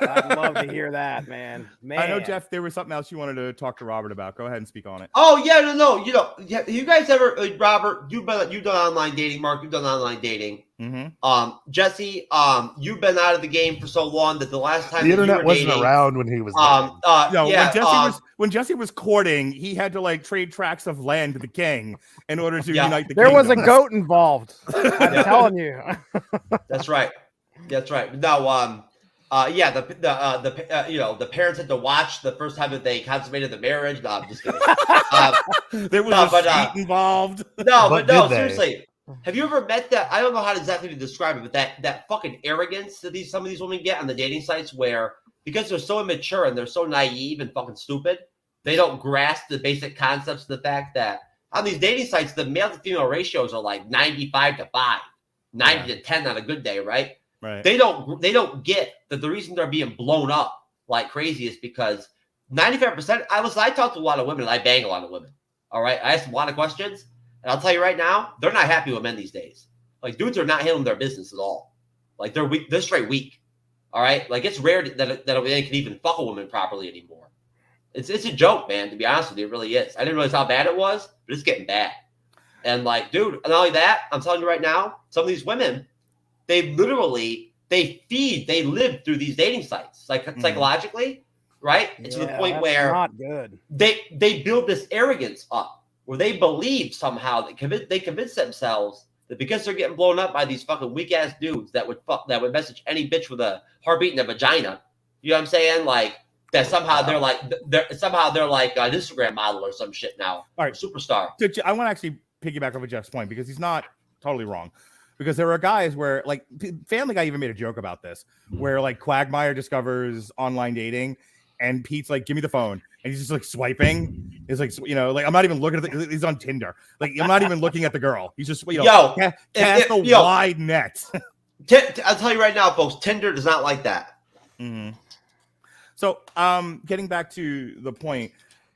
S4: I'd love to hear that, man.
S1: I know, Jeff, there was something else you wanted to talk to Robert about. Go ahead and speak on it.
S3: Oh yeah, no. You guys ever, Robert? You've done online dating. Mark, you've done online dating.
S1: Mm-hmm.
S3: Jesse, you've been out of the game for so long that the last time
S5: the internet wasn't around when he was.
S1: When Jesse was courting, he had to like trade tracts of land to the king in order to unite the.
S4: There
S1: kingdom.
S4: was a goat involved. I'm telling you.
S3: That's right. No, the parents had to watch the first time that they consummated the marriage. No, I'm just kidding.
S1: There was a cheat involved.
S3: No, seriously. Have you ever met that? I don't know how exactly to describe it, but that fucking arrogance that some of these women get on the dating sites, where because they're so immature and they're so naive and fucking stupid, they don't grasp the basic concepts of the fact that on these dating sites, the male to female ratios are like 95-5, 90 to 10 on a good day, right?
S1: Right.
S3: They don't get that the reason they're being blown up like crazy is because 95%. I talk to a lot of women and I bang a lot of women. All right. I ask them a lot of questions. And I'll tell you right now, they're not happy with men these days. Like, dudes are not handling their business at all. Like, they're weak. They're straight weak. All right. Like, it's rare that a man can even fuck a woman properly anymore. It's a joke, man, to be honest with you. It really is. I didn't realize how bad it was, but it's getting bad. And, like, dude, not only that, I'm telling you right now, some of these women, they live through these dating sites, like psychologically, right? It's to the point where
S4: not good.
S3: They build this arrogance up where they believe somehow that they convince themselves that because they're getting blown up by these fucking weak ass dudes that would message any bitch with a heartbeat and a vagina. You know what I'm saying? Like that somehow they're like an Instagram model or some shit now.
S1: All right,
S3: superstar.
S1: So I want to actually piggyback off of Jeff's point because he's not totally wrong. Because there are guys where, like, Family Guy even made a joke about this, where like Quagmire discovers online dating, and Pete's like, "Give me the phone," and he's just like swiping. It's like, you know, like I'm not even looking at he's on Tinder. Like I'm not even looking at the girl. He's just, you know, cast a wide net.
S3: I'll tell you right now, folks, Tinder does not like that.
S1: Mm-hmm. So, getting back to the point,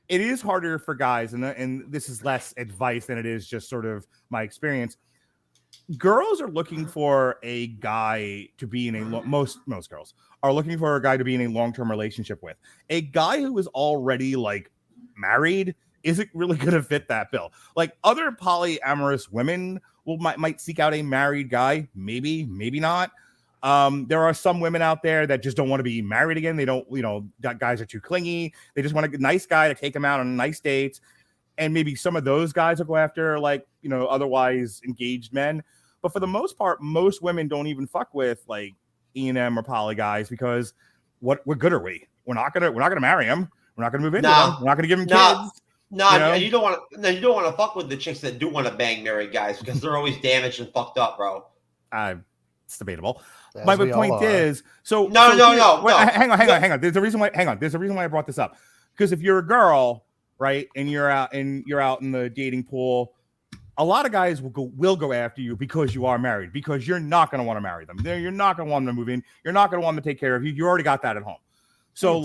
S1: it is harder for guys, and this is less advice than it is just sort of my experience. Girls are looking for a guy to be in most girls are looking for a guy to be in a long-term relationship with. A guy who is already like married isn't really going to fit that bill. Like other polyamorous women might seek out a married guy, maybe not. There are some women out there that just don't want to be married again. They don't, that guys are too clingy. They just want a nice guy to take them out on nice dates. And maybe some of those guys will go after otherwise engaged men. But for the most part, most women don't even fuck with like E&M or poly guys because what good are we? We're not gonna marry them. We're not gonna move into them. We're not gonna give them kids.
S3: No, you don't want to fuck with the chicks that do want to bang married guys because they're always damaged and fucked up, bro.
S1: It's debatable. My point is,
S3: no.
S1: Hang on. There's a reason why. There's a reason why I brought this up. Because if you're a girl, right, and you're out in the dating pool, a lot of guys will go after you because you are married, because you're not going to want to marry them. You're not going to want them to move in. You're not going to want them to take care of you. You already got that at home. So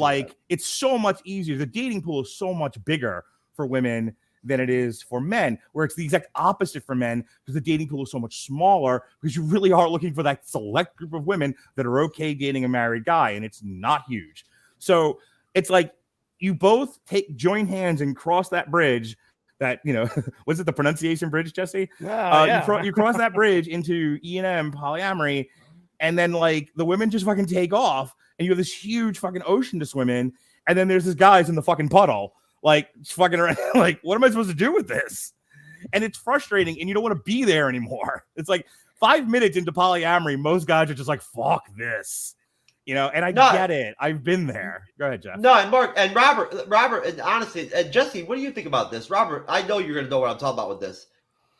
S1: it's so much easier. The dating pool is so much bigger for women than it is for men, where it's the exact opposite for men because the dating pool is so much smaller because you really are looking for that select group of women that are okay dating a married guy, and it's not huge. So it's like you both join hands and cross that bridge. That, was it the pronunciation bridge, Jesse?
S4: Yeah.
S1: You cross that bridge into E&M polyamory, and then like the women just fucking take off, and you have this huge fucking ocean to swim in, and then there's this guys in the fucking puddle, like fucking around, like what am I supposed to do with this? And it's frustrating, and you don't want to be there anymore. It's like 5 minutes into polyamory, most guys are just like, fuck this. And I get it. I've been there. Go ahead, Jeff.
S3: No, and Mark and Robert, and honestly, and Jesse, what do you think about this? Robert, I know you're going to know what I'm talking about with this.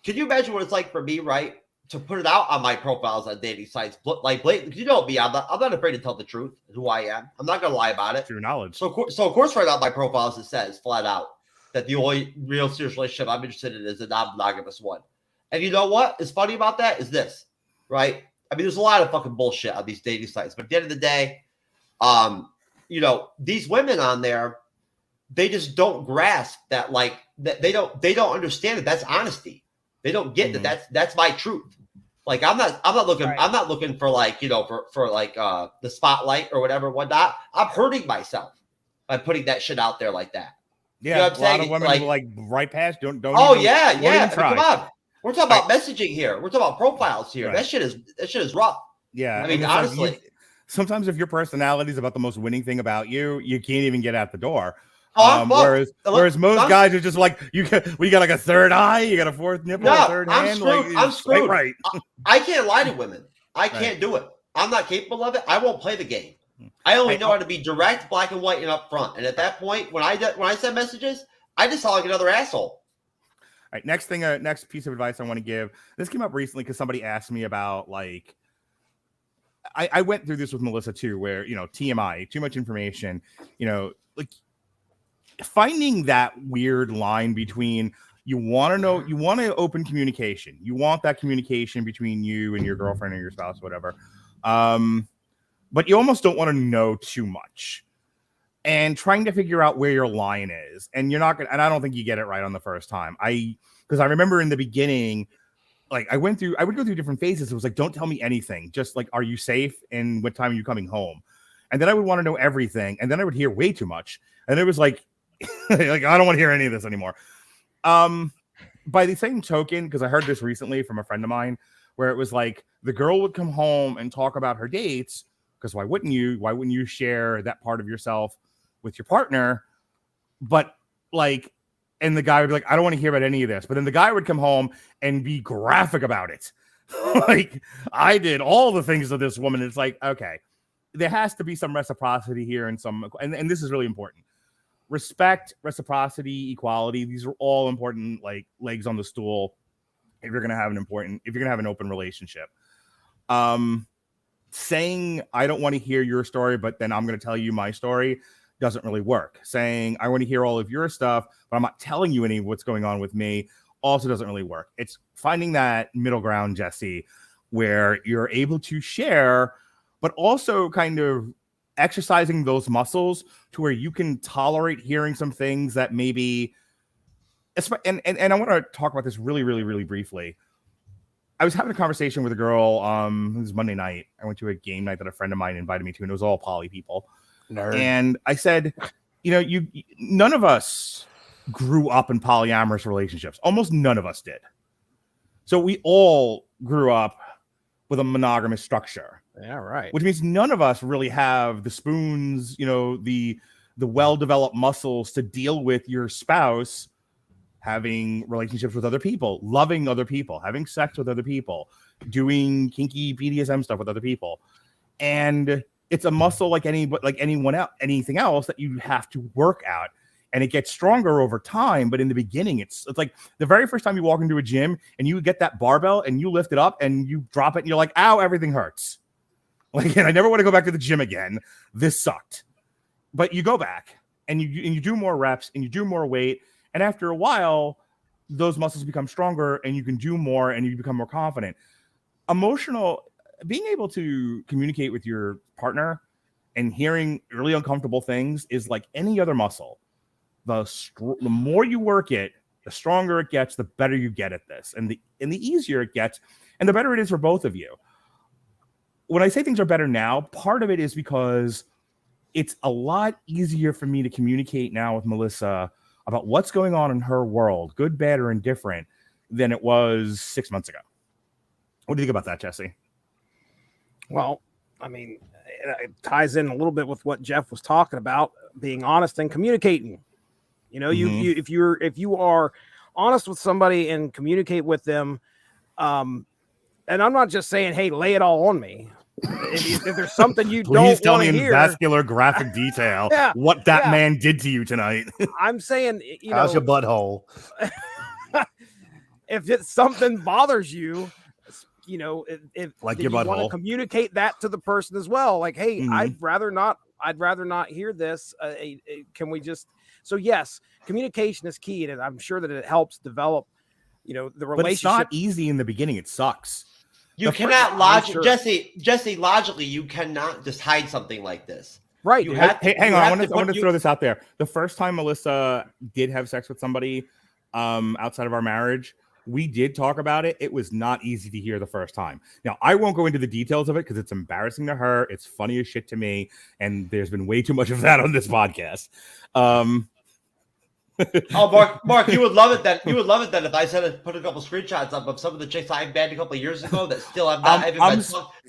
S3: Can you imagine what it's like for me, right, to put it out on my profiles on dating sites, like blatant? You know me, I'm not afraid to tell the truth, who I am. I'm not going to lie about it.
S1: True knowledge.
S3: So of course, right on my profiles, it says flat out that the only real serious relationship I'm interested in is a non-monogamous one. And you know what is funny about that is this, right? I mean, there's a lot of fucking bullshit on these dating sites, but at the end of the day, these women on there, they just don't grasp that, like, that they don't understand that that's honesty. They don't get that that's my truth. Like, I'm not looking for like, for like the spotlight or whatnot. I'm hurting myself by putting that shit out there like that.
S1: Yeah,
S3: you know what I'm saying?
S1: lot of women will like right past. Don't.
S3: Oh
S1: even,
S3: yeah.
S1: Even try.
S3: Come on. We're talking about messaging here. We're talking about profiles here.
S1: Right.
S3: That shit is rough.
S1: Yeah.
S3: I mean, honestly.
S1: Sometimes if your personality is about the most winning thing about you, you can't even get out the door. Whereas most guys are just like, you got like a third eye, you got a fourth nipple, a third hand.
S3: I'm screwed.
S1: Right.
S3: I can't lie to women. I can't do it. I'm not capable of it. I won't play the game. I only know how to be direct, black and white, and up front. And at that point, when I send messages, I just sound like another asshole.
S1: right, next thing, next piece of advice I want to give. This came up recently because somebody asked me about like. I went through this with Melissa too, where TMI, too much information. Like finding that weird line between you want to open communication, you want that communication between you and your girlfriend or your spouse, whatever. But you almost don't want to know too much. And trying to figure out where your line is, and you're not gonna, and I don't think you get it right on the first time. Because I remember in the beginning, like I would go through different phases. It was like, don't tell me anything. Just like, are you safe? And what time are you coming home? And then I would want to know everything. And then I would hear way too much. And it was like, like, I don't want to hear any of this anymore. By the same token, because I heard this recently from a friend of mine, where it was like the girl would come home and talk about her dates. Because why wouldn't you? Why wouldn't you share that part of yourself with your partner? But like, and the guy would be like, I don't want to hear about any of this. But then the guy would come home and be graphic about it. Like, I did all the things to this woman. It's like, okay, there has to be some reciprocity here and and this is really important. Respect, reciprocity, equality. These are all important, like legs on the stool. If you're going to have an open relationship. Saying, I don't want to hear your story, but then I'm going to tell you my story doesn't really work. Saying, I want to hear all of your stuff, but I'm not telling you any of what's going on with me also doesn't really work. It's finding that middle ground, Jesse, where you're able to share, but also kind of exercising those muscles to where you can tolerate hearing some things that maybe, and I want to talk about this really, really, really briefly. I was having a conversation with a girl. It was Monday night. I went to a game night that a friend of mine invited me to, and it was all poly people. Nerd. And I said, none of us grew up in polyamorous relationships. Almost none of us did. So we all grew up with a monogamous structure.
S4: Yeah, right.
S1: Which means none of us really have the spoons, the well-developed muscles to deal with your spouse having relationships with other people, loving other people, having sex with other people, doing kinky BDSM stuff with other people. And it's a muscle like anyone else, anything else that you have to work out. And it gets stronger over time. But in the beginning, it's like the very first time you walk into a gym and you get that barbell and you lift it up and you drop it and you're like, ow, everything hurts. Like, and I never want to go back to the gym again. This sucked. But you go back and you do more reps and you do more weight. And after a while, those muscles become stronger and you can do more and you become more confident. Being able to communicate with your partner and hearing really uncomfortable things is like any other muscle. The more you work it, the stronger it gets, the better you get at this. And the easier it gets, and the better it is for both of you. When I say things are better now, part of it is because it's a lot easier for me to communicate now with Melissa about what's going on in her world, good, bad, or indifferent, than it was 6 months ago. What do you think about that, Jesse?
S4: Well, I mean, it ties in a little bit with what Jeff was talking about, being honest and communicating. If you are honest with somebody and communicate with them, and I'm not just saying, hey, lay it all on me. If there's something you don't want to hear, please tell me in vascular
S1: graphic detail what that man did to you tonight.
S4: I'm saying,
S5: how's your butthole?
S4: If it's something bothers you, if
S1: like
S4: your butthole, want to communicate that to the person as well. Like, hey, I'd rather not hear this. Can we just? So yes, communication is key, and I'm sure that it helps develop, the relationship.
S1: But it's not easy in the beginning. It sucks.
S3: You cannot Jesse, logically, you cannot just hide something like this.
S4: Right.
S1: Hang on. I want to throw this out there. The first time Melissa did have sex with somebody outside of our marriage, we did talk about it. It was not easy to hear the first time. Now, I won't go into the details of it because it's embarrassing to her. It's funny as shit to me. And there's been way too much of that on this podcast.
S3: Oh, Mark, you would love it that if I put a couple screenshots up of some of the chicks I banned a couple of years ago that still have not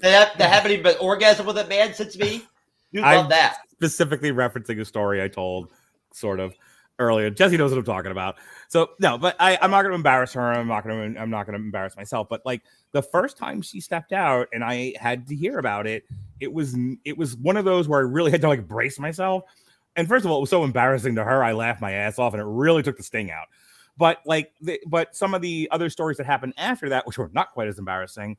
S3: that haven't even been orgasm with a man since me. You'd love that.
S1: Specifically referencing a story I told sort of earlier. Jesse knows what I'm talking about. So no, but I'm not going to embarrass her. I'm not going to embarrass myself. But like the first time she stepped out and I had to hear about it, it was one of those where I really had to like brace myself. And first of all, it was so embarrassing to her. I laughed my ass off and it really took the sting out. But but some of the other stories that happened after that, which were not quite as embarrassing,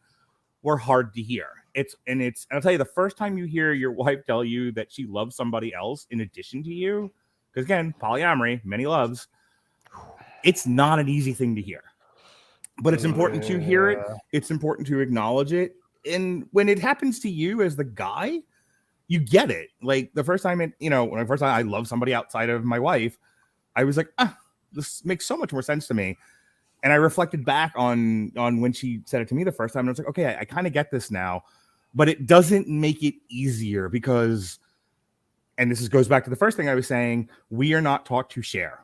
S1: were hard to hear. I'll tell you, the first time you hear your wife tell you that she loves somebody else in addition to you, because again, polyamory, many loves, it's not an easy thing to hear. But it's important to hear it. It's important to acknowledge it. And when it happens to you as the guy, you get it. Like the first time, I love somebody outside of my wife, I was like, this makes so much more sense to me. And I reflected back on when she said it to me the first time. And I was like, okay, I kind of get this now. But it doesn't make it easier because, and goes back to the first thing I was saying, we are not taught to share.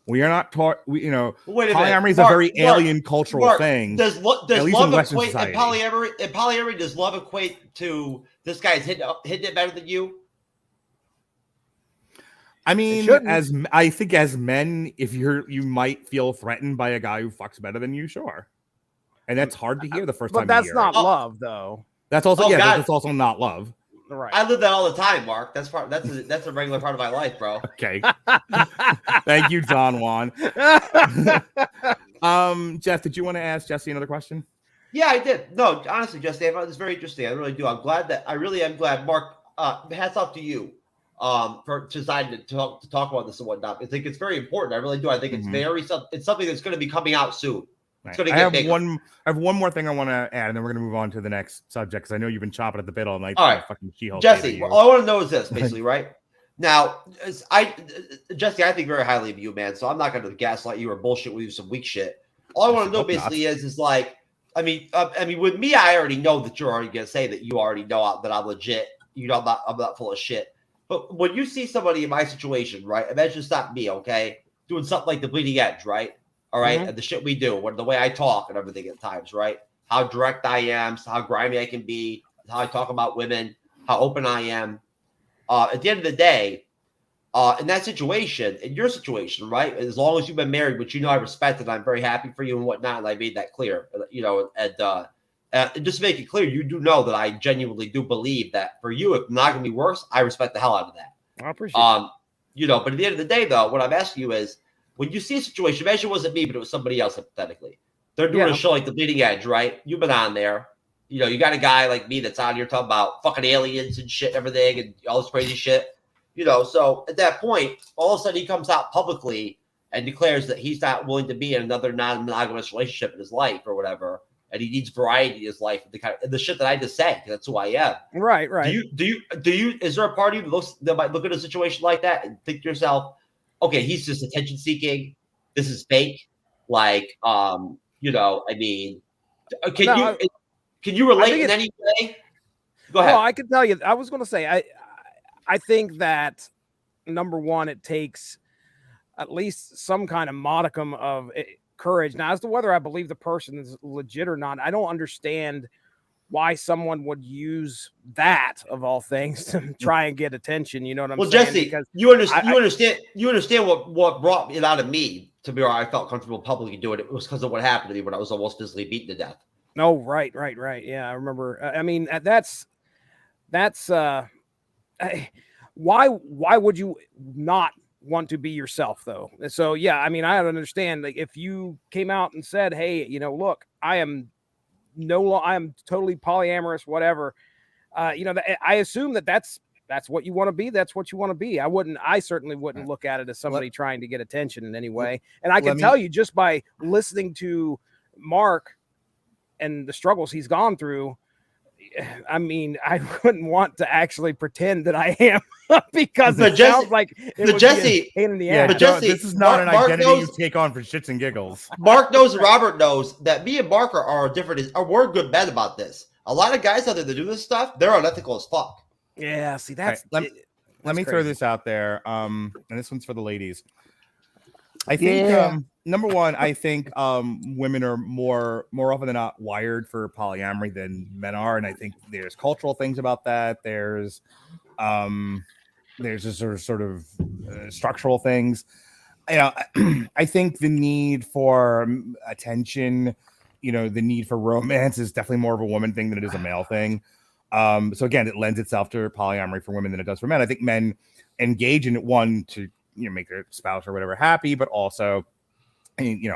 S1: We are not taught, polyamory is a very alien cultural thing.
S3: Does love equate in polyamory? Does love equate to this guy's hitting it better than you?
S1: I mean, I think as men, if you might feel threatened by a guy who fucks better than you, sure. And that's hard to hear the first time.
S4: But that's not love, though.
S1: That's also that's also not love.
S3: Right. I live that all the time, Mark. That's a regular part of my life, bro.
S1: Okay. Thank you, Don Juan. Jeff, did you want to ask Jesse another question?
S3: Yeah, I did. No, honestly, Jesse, I found this very interesting. I really do. I really am glad. Mark, hats off to you for deciding to talk about this and whatnot. I think it's very important. I really do. I think it's it's something that's going to be coming out soon. It's going to get bigger. I
S1: have one more thing I want to add, and then we're going to move on to the next subject because I know you've been chopping at the bit all night.
S3: All right,
S1: fucking She-Hulk
S3: Jesse. All I want to know is this, basically, right? Now, Jesse, I think very highly of you, man. So I'm not going to gaslight you or bullshit with you some weak shit. All I want to know basically is like, I mean, with me, I already know that you're already going to say that you already know that I'm legit. You know, I'm not full of shit. But when you see somebody in my situation, right? Imagine it's not me, okay, doing something like the bleeding edge, right? All right, and the shit we do, the way I talk and everything at times, right? How direct I am, how grimy I can be, how I talk about women, how open I am. At the end of the day, in that situation, in your situation, right? As long as you've been married, which I respect and I'm very happy for you and whatnot, and I made that clear, and just to make it clear, you do know that I genuinely do believe that for you, if monogamy works, I respect the hell out of that.
S4: I appreciate it.
S3: But at the end of the day, though, what I'm asking you is, when you see a situation, imagine it wasn't me, but it was somebody else, hypothetically. They're doing a show like The Bleeding Edge, right? You've been on there. You got a guy like me that's on here talking about fucking aliens and shit and everything and all this crazy shit. So at that point, all of a sudden he comes out publicly and declares that he's not willing to be in another non-monogamous relationship in his life or whatever. And he needs variety in his life. The shit that I just said, because that's who I am.
S4: Right.
S3: Do you, is there a part of you that might look at a situation like that and think to yourself, okay, he's just attention seeking. This is fake. Like, I mean, can you relate in any way? Go ahead.
S4: Well, I can tell you, I was going to say, I think that number one, it takes at least some kind of modicum of courage. Now, as to whether I believe the person is legit or not, I don't understand why someone would use that of all things to try and get attention. You know what I'm saying?
S3: Well, Jesse, you understand what brought it out of me to be where I felt comfortable publicly doing it. It was because of what happened to me when I was almost physically beaten to death.
S4: No, right. Yeah, I remember. I mean, that's why would you not want to be yourself though? So yeah, I mean, I understand, like, if you came out and said, hey, look, I am totally polyamorous, whatever. I assume that's what you want to be. That's what you want to be. I certainly wouldn't look at it as somebody trying to get attention in any way. And I can tell you, just by listening to Mark and the struggles he's gone through, I mean, I wouldn't want to actually pretend that I am because sounds like it would be a pain in the ass.
S1: But Jesse, this is not an identity you take on for shits and giggles.
S3: Mark knows and Robert knows that me and Mark are different. We're good men about this. A lot of guys out there that do this stuff, they're unethical as fuck.
S4: Yeah, see, that's
S1: right, let me throw this out there. And this one's for the ladies. I think number one, I think women are more often than not wired for polyamory than men are, and I think there's cultural things about that. There's just sort of structural things. I think the need for attention, the need for romance is definitely more of a woman thing than it is a male thing. So again, it lends itself to polyamory for women than it does for men. I think men engage in it, one, to make their spouse or whatever happy, but also And,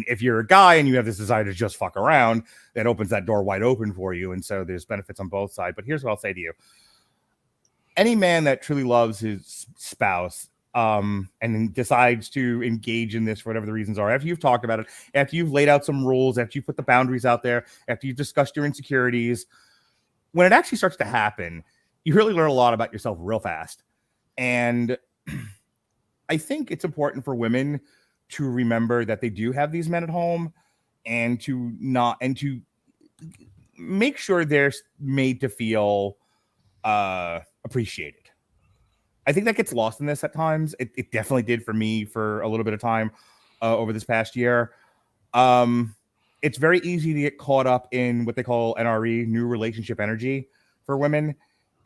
S1: if you're a guy and you have this desire to just fuck around, that opens that door wide open for you. And so there's benefits on both sides. But here's what I'll say to you. Any man that truly loves his spouse and decides to engage in this for whatever the reasons are, after you've talked about it, after you've laid out some rules, after you put the boundaries out there, after you've discussed your insecurities, when it actually starts to happen, you really learn a lot about yourself real fast. And I think it's important for women to remember that they do have these men at home, and to make sure they're made to feel appreciated. I think that gets lost in this at times. It definitely did for me for a little bit of time over this past year. It's very easy to get caught up in what they call NRE, new relationship energy, for women.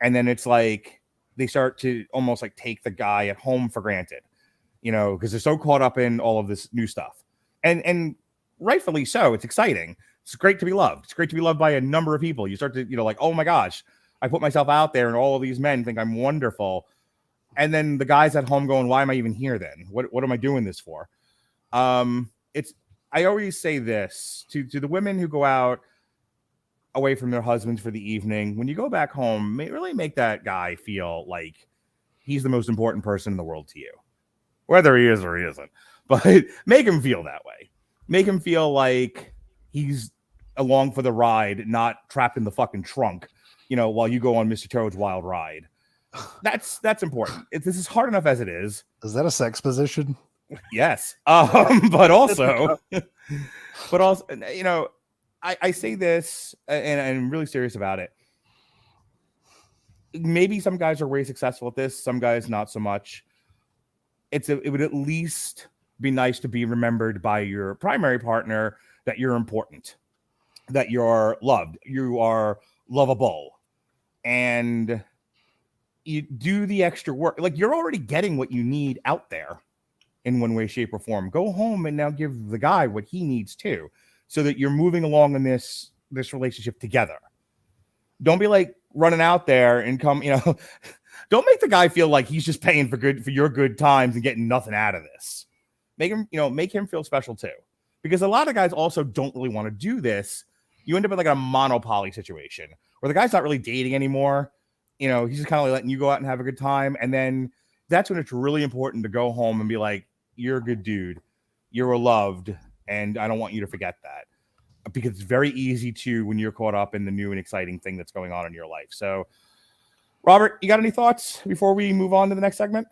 S1: And then it's like they start to almost like take the guy at home for granted, because they're so caught up in all of this new stuff. And rightfully so. It's exciting. It's great to be loved. It's great to be loved by a number of people. You start to, like, oh my gosh, I put myself out there and all of these men think I'm wonderful. And then the guys at home going, why am I even here then? What am I doing this for? I always say this to the women who go out away from their husbands for the evening. When you go back home, really make that guy feel like he's the most important person in the world to you, whether he is or he isn't. But make him feel that way. Make him feel like he's along for the ride, not trapped in the fucking trunk, while you go on Mr. Toad's wild ride. That's important. This is hard enough as it is.
S5: Is that a sex position?
S1: Yes. But also, I say this, and I'm really serious about it. Maybe some guys are way successful at this, some guys not so much. It would at least be nice to be remembered by your primary partner that you're important, that you're loved, you are lovable, and you do the extra work. Like, you're already getting what you need out there in one way, shape, or form. Go home and now give the guy what he needs too, so that you're moving along in this relationship together. Don't be like running out there and don't make the guy feel like he's just paying for your good times and getting nothing out of this. Make him feel special too. Because a lot of guys also don't really want to do this. You end up in like a monopoly situation where the guy's not really dating anymore. He's just kind of like letting you go out and have a good time. And then that's when it's really important to go home and be like, you're a good dude. You're loved. And I don't want you to forget that. Because it's very easy to, when you're caught up in the new and exciting thing that's going on in your life. So, Robert, you got any thoughts before we move on to the next segment?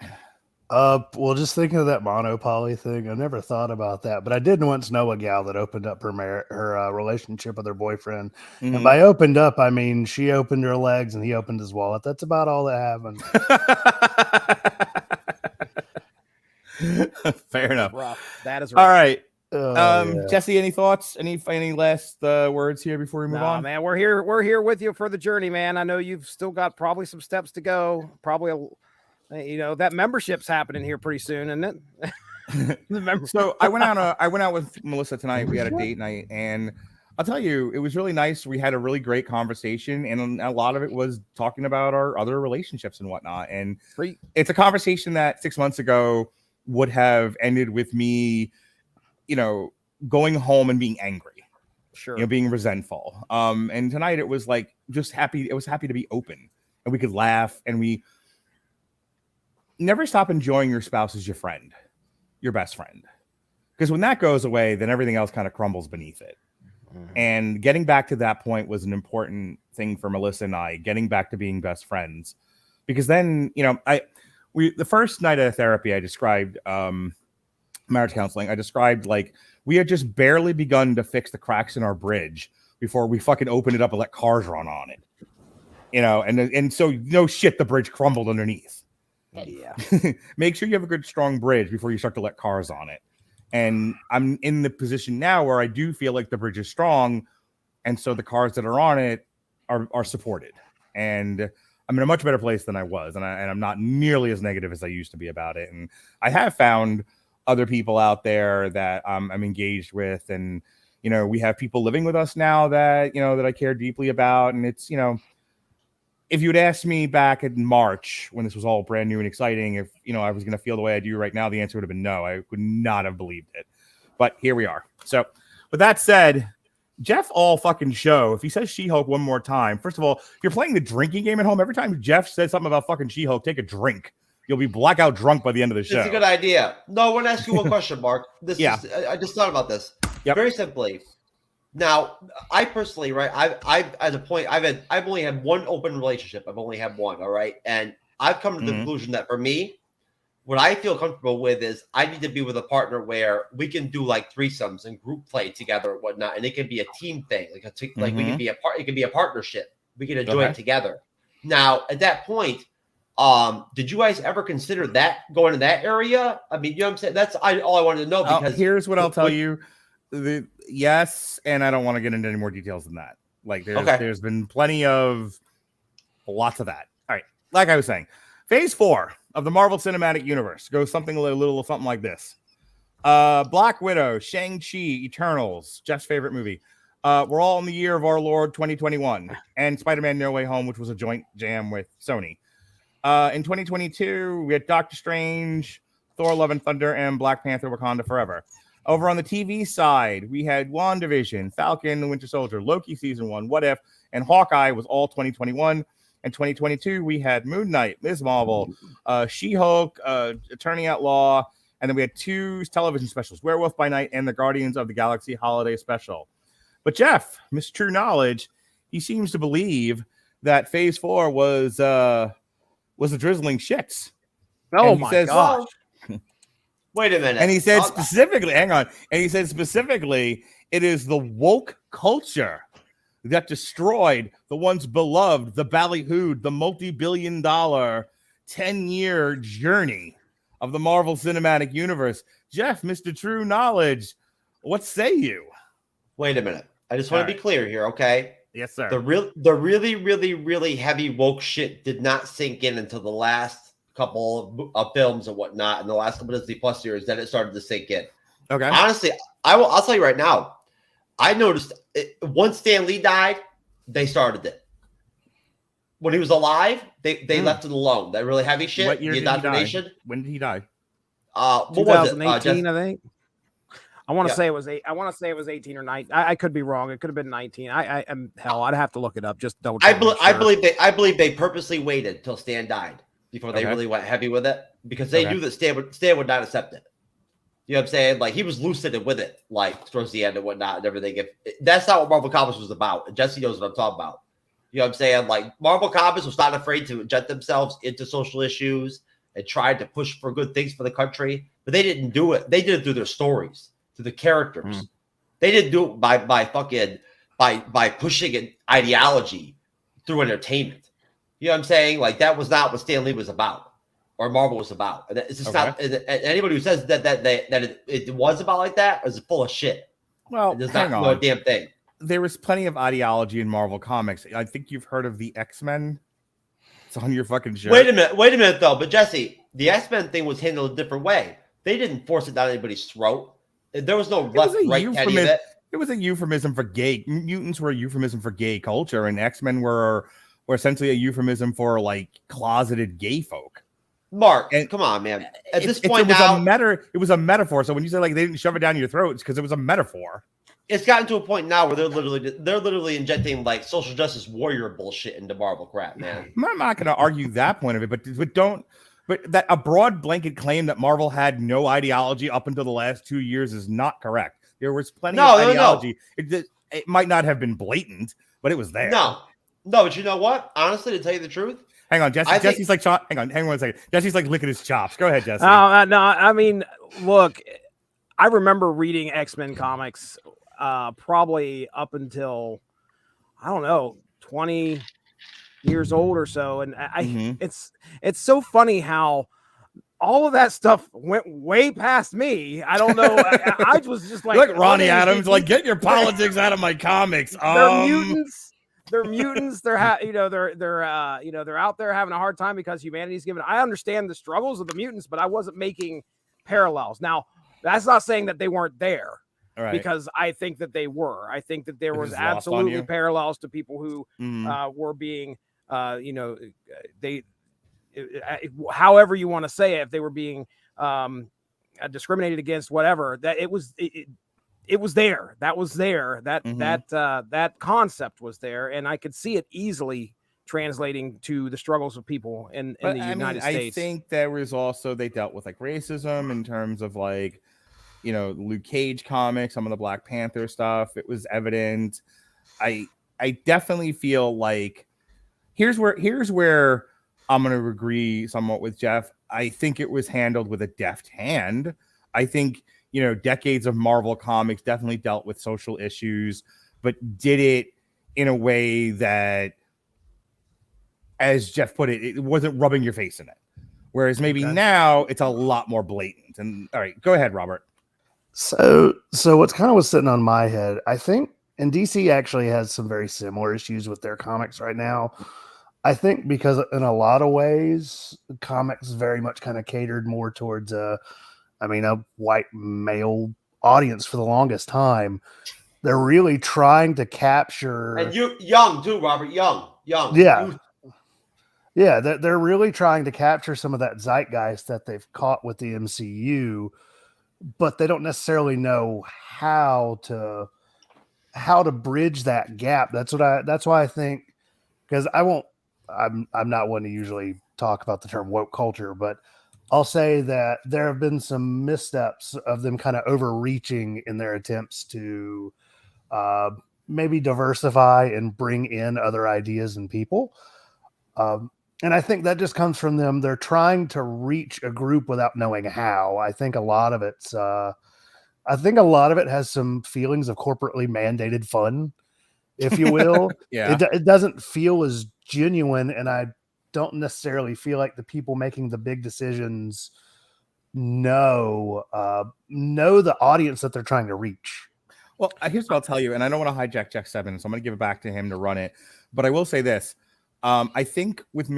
S5: Well, just thinking of that monopoly thing, I never thought about that, but I did once know a gal that opened up her relationship with her boyfriend. Mm-hmm. And by opened up, I mean she opened her legs and he opened his wallet. That's about all that happened.
S1: Fair enough.
S4: Rough. That is rough.
S1: All right.
S5: Yeah.
S1: Jesse, any thoughts? Any last words here before we move on?
S4: Man, we're here with you for the journey, man. I know you've still got probably some steps to go. Probably that membership's happening here pretty soon, isn't it?
S1: So I went out with Melissa tonight. We had a date night, and I'll tell you, it was really nice. We had a really great conversation, and a lot of it was talking about our other relationships and whatnot. And it's a conversation that 6 months ago would have ended with me, going home and being angry,
S4: sure,
S1: being resentful. And tonight it was like just happy. It was happy to be open, and we could laugh, and we never stop enjoying your spouse as your friend, your best friend. Because when that goes away, then everything else kind of crumbles beneath it. Mm-hmm. And getting back to that point was an important thing for Melissa and I, getting back to being best friends. Because then, the first night of therapy, I described marriage counseling. I described like we had just barely begun to fix the cracks in our bridge before we fucking opened it up and let cars run on it. And so no shit, the bridge crumbled underneath.
S4: Yeah.
S1: Make sure you have a good strong bridge before you start to let cars on it. And I'm in the position now where I do feel like the bridge is strong, and so the cars that are on it are supported. And I'm in a much better place than I was, and I'm not nearly as negative as I used to be about it. And I have found other people out there that I'm engaged with, and we have people living with us now that that I care deeply about. And it's if you'd asked me back in March when this was all brand new and exciting, if I was going to feel the way I do right now, the answer would have been no. I would not have believed it, But here we are. So with that said, Jeff all fucking show. If he says She-Hulk one more time, first of all, you're playing the drinking game at home. Every time Jeff says something about fucking She-Hulk, take a drink. You'll be blackout drunk by the end of the show.
S3: It's a good idea. No, I want to ask you one question, Mark. I just thought about this.
S1: Yep.
S3: Very simply. Now, I personally, right, I've at a point, I've only had one open relationship. I've only had one, all right? And I've come to the conclusion that for me, what I feel comfortable with is I need to be with a partner where we can do like threesomes and group play together and whatnot, and it can be a team thing, like we can be it can be a partnership. We can enjoy it together. Now, at that point, did you guys ever consider that going in that area? I mean, you know what I'm saying? That's all I wanted to know, because
S1: here's what I'll tell you. Yes, and I don't want to get into any more details than that. Like there's been plenty of lots of that. All right, like I was saying, Phase 4 of the Marvel Cinematic Universe goes something like this. Black Widow, Shang-Chi, Eternals, Jeff's favorite movie. We're all in the year of our Lord 2021, and Spider-Man No Way Home, which was a joint jam with Sony. In 2022, we had Doctor Strange, Thor: Love and Thunder, and Black Panther: Wakanda Forever. Over on the TV side, we had WandaVision, Falcon, The Winter Soldier, Loki Season 1, What If, and Hawkeye was all 2021. In 2022, we had Moon Knight, Ms. Marvel, She-Hulk, Attorney at Law, and then we had 2 television specials, Werewolf by Night and the Guardians of the Galaxy Holiday Special. But Jeff, Mr. True Knowledge, he seems to believe that Phase 4 was a drizzling shits.
S4: Oh my gosh.
S3: Wait a minute.
S1: And he said specifically, hang on. And he said specifically, it is the woke culture that destroyed the once beloved, the ballyhooed, the multi-billion-dollar 10-year journey of the Marvel Cinematic Universe. Jeff, Mr. True Knowledge, what say you?
S3: Wait a minute. I just want to be clear here, okay?
S1: Yes, sir.
S3: The really, really, really heavy woke shit did not sink in until the last couple of films and whatnot, in the last couple of Disney Plus series, then it started to sink in.
S1: Okay.
S3: Honestly, I'll tell you right now, I noticed once Stan Lee died, they started it. When he was alive, they left it alone. That really heavy shit.
S1: What year
S3: the
S1: did he die?
S3: indoctrination.
S1: When did he die?
S3: What
S4: 2018,
S3: was it?
S4: I think. I want to say it was 8. I want to say it was 18 or 19. I could be wrong. It could have been 19. I am hell. I'd have to look it up. Just don't.
S3: I believe they purposely waited till Stan died before they really went heavy with it, because they knew that Stan would not accept it. You know what I'm saying? Like, he was lucid with it, like towards the end and whatnot and everything. That's not what Marvel Comics was about. And Jesse knows what I'm talking about. You know what I'm saying? Like, Marvel Comics was not afraid to inject themselves into social issues and tried to push for good things for the country, but they didn't do it. They did it through their stories, through the characters. They didn't do it by pushing an ideology through entertainment. You know what I'm saying? Like, that was not what Stan Lee was about, or Marvel was about. And it's just not. And anybody who says that it was about like that is full of shit.
S1: Well,
S3: there's
S1: hang
S3: not
S1: on.
S3: no damn thing.
S1: There was plenty of ideology in Marvel Comics. I think you've heard of the X-Men. It's on your fucking shirt.
S3: Wait a minute though. But Jesse, the X-Men thing was handled a different way. They didn't force it down anybody's throat. There was no left-right any of it.
S1: It was a euphemism for gay. Mutants were a euphemism for gay culture, and X-Men were essentially a euphemism for like closeted gay folk.
S3: Mark, come on, man. At this point now,
S1: it was a metaphor. So when you say like they didn't shove it down your throats, because it was a metaphor.
S3: It's gotten to a point now where they're literally injecting like social justice warrior bullshit into Marvel crap, man.
S1: I'm not going to argue that point of it, but that a broad blanket claim that Marvel had no ideology up until the last 2 years is not correct. There was plenty of ideology.
S3: No.
S1: It might not have been blatant, but it was there.
S3: No, but you know what? Honestly, to tell you the truth,
S1: hang on, Jesse. Jesse's like, hang on 1 second. Jesse's like licking his chops. Go ahead, Jesse.
S4: No, I mean, look, I remember reading X-Men comics probably up until, I don't know, 20 years old or so, and it's so funny how all of that stuff went way past me. I don't know. I was just like,
S1: look, Ronnie Adams, like, get your politics out of my comics.
S4: They're mutants. They're mutants. They're they're out there having a hard time because humanity's given. I understand the struggles of the mutants, but I wasn't making parallels. Now, that's not saying that they weren't there, because I think that they were. I think that there was absolutely parallels to people who were being, however you want to say it, if they were being discriminated against, whatever, that it was there. That was there. That concept was there, and I could see it easily translating to the struggles of people in the United States.
S1: I think there was also, they dealt with like racism in terms of like, you know, Luke Cage comics, some of the Black Panther stuff. It was evident. I definitely feel like here's where I'm going to agree somewhat with Jeff. I think it was handled with a deft hand. I think, you know, decades of Marvel comics definitely dealt with social issues, but did it in a way that, as Jeff put it, it wasn't rubbing your face in it. Whereas maybe now it's a lot more blatant. And all right, go ahead, Robert.
S5: So what's kind of was sitting on my head, I think, and DC actually has some very similar issues with their comics right now. I think because in a lot of ways, comics very much kind of catered more towards a white male audience for the longest time. They're really trying to capture,
S3: and you young too, Robert, young.
S5: Yeah, they're really trying to capture some of that zeitgeist that they've caught with the MCU, but they don't necessarily know how to bridge that gap. That's why I think, because I'm not one to usually talk about the term woke culture, but I'll say that there have been some missteps of them kind of overreaching in their attempts to maybe diversify and bring in other ideas and people. And I think that just comes from them. They're trying to reach a group without knowing how. I think a lot of it has some feelings of corporately mandated fun, if you will.
S1: Yeah.
S5: It doesn't feel as genuine, and I don't necessarily feel like the people making the big decisions know the audience that they're trying to reach.
S1: Well, here's what I'll tell you, and I don't want to hijack Jack 7, so I'm going to give it back to him to run it. But I will say this. I think with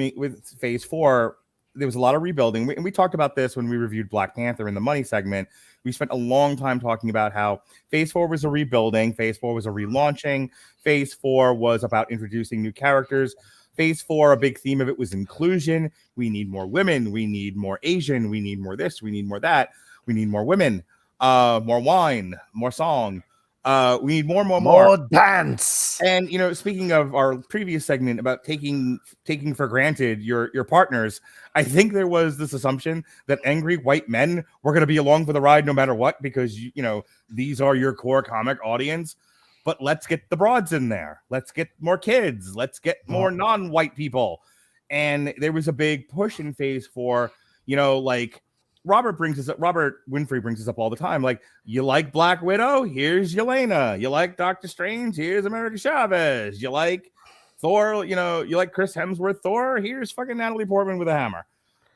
S1: Phase 4, there was a lot of rebuilding. And we talked about this when we reviewed Black Panther in the money segment. We spent a long time talking about how Phase 4 was a rebuilding. Phase 4 was a relaunching. Phase 4 was about introducing new characters. Phase 4, a big theme of it was inclusion. We need more women. We need more Asian. We need more this. We need more that. We need more women, more wine, more song. We need more
S5: dance.
S1: And, you know, speaking of our previous segment about taking for granted your partners, I think there was this assumption that angry white men were going to be along for the ride no matter what, because, you know, these are your core comic audience. But let's get the broads in there. Let's get more kids. Let's get more non-white people. And there was a big push in Phase 4, you know, like Robert Winfrey brings this up all the time. Like, you like Black Widow? Here's Yelena. You like Doctor Strange? Here's America Chavez. You like Thor? You know, you like Chris Hemsworth Thor? Here's fucking Natalie Portman with a hammer.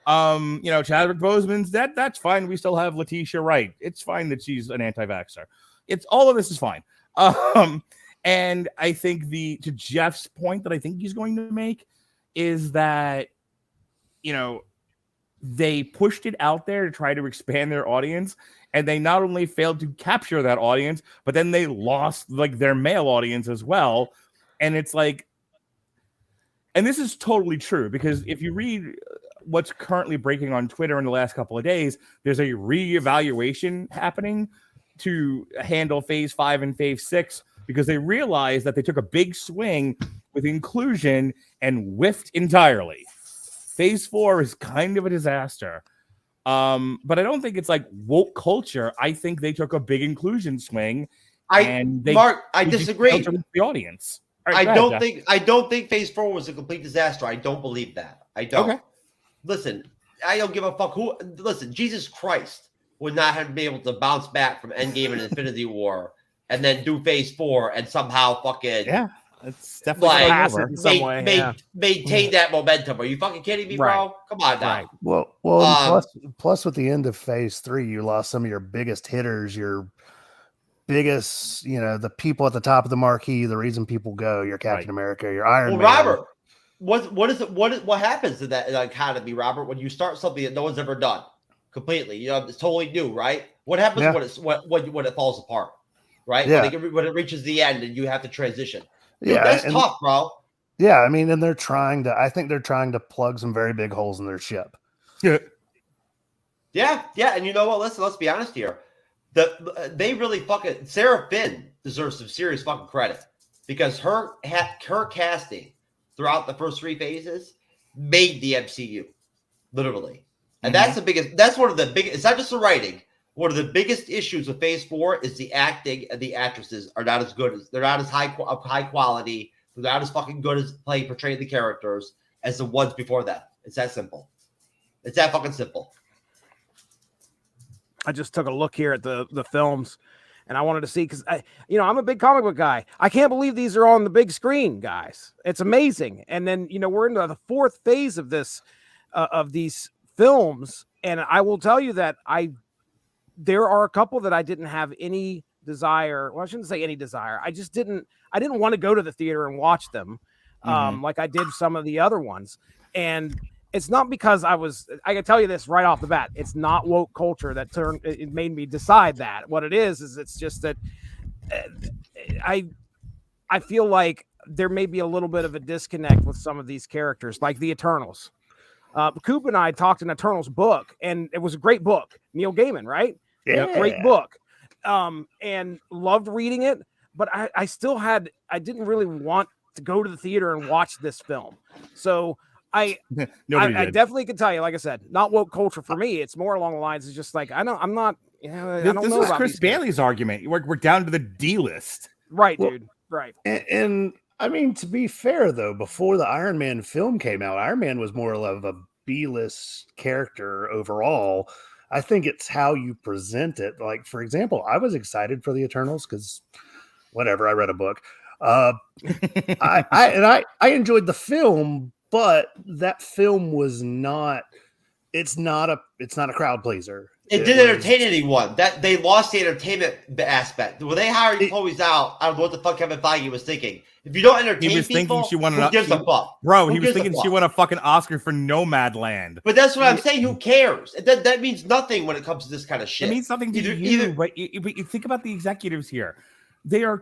S1: You know, Chadwick Boseman's dead. That's fine. We still have Letitia Wright. It's fine that she's an anti-vaxxer. It's all of this is fine. And I think to Jeff's point that I think he's going to make is that, you know, they pushed it out there to try to expand their audience, and they not only failed to capture that audience, but then they lost like their male audience as well. And it's like, and this is totally true, because if you read what's currently breaking on Twitter in the last couple of days, there's a reevaluation happening to handle Phase 5 and Phase 6, because they realized that they took a big swing with inclusion and whiffed entirely. Phase 4 is kind of a disaster. But I don't think it's like woke culture. I think they took a big inclusion swing.
S3: Mark, I disagree.
S1: The audience.
S3: Right, I don't think Phase 4 was a complete disaster. I don't believe that. I don't. Okay. Listen, I don't give a fuck who. Listen, Jesus Christ would not have been able to bounce back from Endgame and Infinity War and then do Phase 4 and somehow fucking
S1: it's definitely
S3: maintain that momentum. Are you fucking kidding me, bro? Come on now.
S5: Right. Well, plus with the end of Phase 3, you lost some of your biggest hitters, your biggest, you know, the people at the top of the marquee, the reason people go, your Captain America, your Iron Man.
S3: Robert, what happens to that economy, Robert, when you start something that no one's ever done completely? You know, it's totally new, right? What happens when it falls apart, right?
S5: Yeah.
S3: When it reaches the end and you have to transition.
S5: Yeah,
S3: that's tough, bro.
S5: Yeah, I mean, and I think they're trying to plug some very big holes in their ship.
S1: Yeah.
S3: Yeah, and you know what? Let's be honest here. They really fucking Sarah Finn deserves some serious fucking credit because her casting throughout the first 3 phases made the MCU literally, and that's the biggest. That's one of the biggest. It's not just the writing. One of the biggest issues with Phase 4 is the acting and the actresses are not as good as they're not as high quality. They're not as fucking good as portraying the characters as the ones before that. It's that simple. It's that fucking simple.
S4: I just took a look here at the films, and I wanted to see because I'm a big comic book guy. I can't believe these are on the big screen, guys. It's amazing. And then we're into the 4th phase of this of these films, and I will tell you that there are a couple that I didn't have any desire. Well, I shouldn't say any desire. I didn't want to go to the theater and watch them like I did some of the other ones. And it's not because I can tell you this right off the bat. It's not woke culture that it made me decide that. What it is it's just that I feel like there may be a little bit of a disconnect with some of these characters, like the Eternals. Coop and I talked an Eternals book, and it was a great book. Neil Gaiman, right?
S5: Yeah.
S4: Great book. And loved reading it, but I didn't really want to go to the theater and watch this film. So I definitely can tell you, like I said, not woke culture for me. It's more along the lines of just like, I don't know
S1: This is
S4: about
S1: Chris Bailey's argument. We're down to the D list.
S4: Right, dude. Right.
S5: And I mean, to be fair, though, before the Iron Man film came out, Iron Man was more of a B-list character overall. I think it's how you present it. Like, for example, I was excited for the Eternals because whatever, I read a book. I enjoyed the film, but that film was not. It's not a crowd pleaser.
S3: It didn't entertain anyone. That they lost the entertainment aspect. When they hired Chloe Zhao, I don't know what the fuck Kevin Feige was thinking. If you don't entertain
S1: he was
S3: people,
S1: thinking she won
S3: who gives a fuck?
S1: Bro, he was thinking she won a fucking Oscar for Nomadland.
S3: But that's what I'm saying. Who cares? That means nothing when it comes to this kind of shit.
S1: It means something to you. But you think about the executives here. They are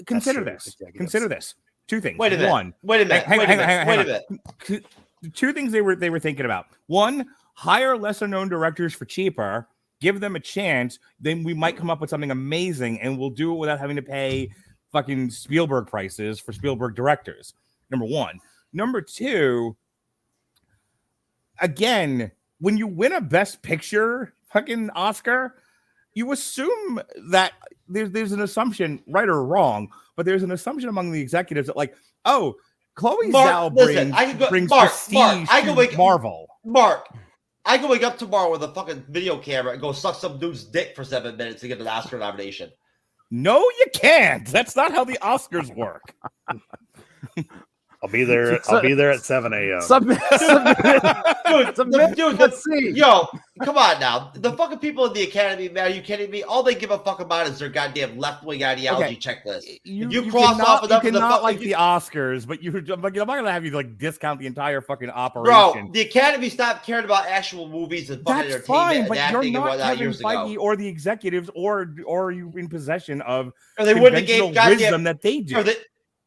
S1: consider this. Consider this. 2 things.
S3: Wait a minute. Wait a minute.
S1: Two things they were thinking about. One, hire lesser known directors for cheaper, give them a chance, then we might come up with something amazing, and we'll do it without having to pay fucking Spielberg prices for Spielberg directors. Number 1. Number 2, again, when you win a Best Picture fucking Oscar, you assume that there's an assumption, right or wrong, but there's an assumption among the executives that, like, oh, Chloe Zhao brings prestige to Marvel.
S3: Mark, I can wake up tomorrow with a fucking video camera and go suck some dude's dick for 7 minutes to get an Oscar nomination.
S1: No, you can't. That's not how the Oscars work.
S5: I'll be there. I'll be there at 7 a.m.
S3: Dude, let's see. Yo, come on now. The fucking people in the Academy, man, are you kidding me? All they give a fuck about is their goddamn left-wing ideology checklist. You cross off enough of the
S1: not like the Oscars, but I'm not gonna have you like discount the entire fucking operation.
S3: Bro, the Academy stopped caring about actual movies and fucking entertainment
S1: fine,
S3: and
S1: but
S3: acting
S1: you're
S3: and
S1: not
S3: whatnot
S1: Kevin
S3: years
S1: Feige
S3: ago.
S1: or the executives or you in possession of
S3: Or they wouldn't have
S1: conventional
S3: gave
S1: wisdom that they do.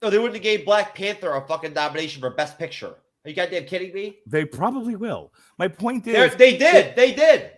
S3: Or they wouldn't have gave Black Panther a fucking nomination for Best Picture. Are you goddamn kidding me?
S1: They probably will. My point is,
S3: they did.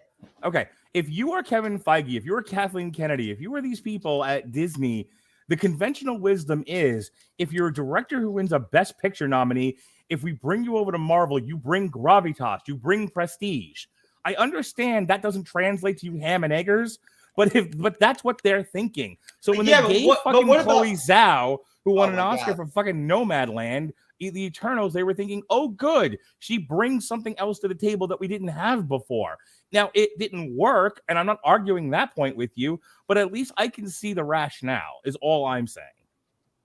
S1: Okay, if you are Kevin Feige, if you are Kathleen Kennedy, if you are these people at Disney, the conventional wisdom is if you're a director who wins a Best Picture nominee, if we bring you over to Marvel, you bring gravitas, you bring prestige. I understand that doesn't translate to you ham and eggers, but that's what they're thinking. So when they gave Chloe Zhao, who won an Oscar for fucking Nomadland, the Eternals, they were thinking, oh, good. She brings something else to the table that we didn't have before. Now, it didn't work, and I'm not arguing that point with you, but at least I can see the rationale, is all I'm saying.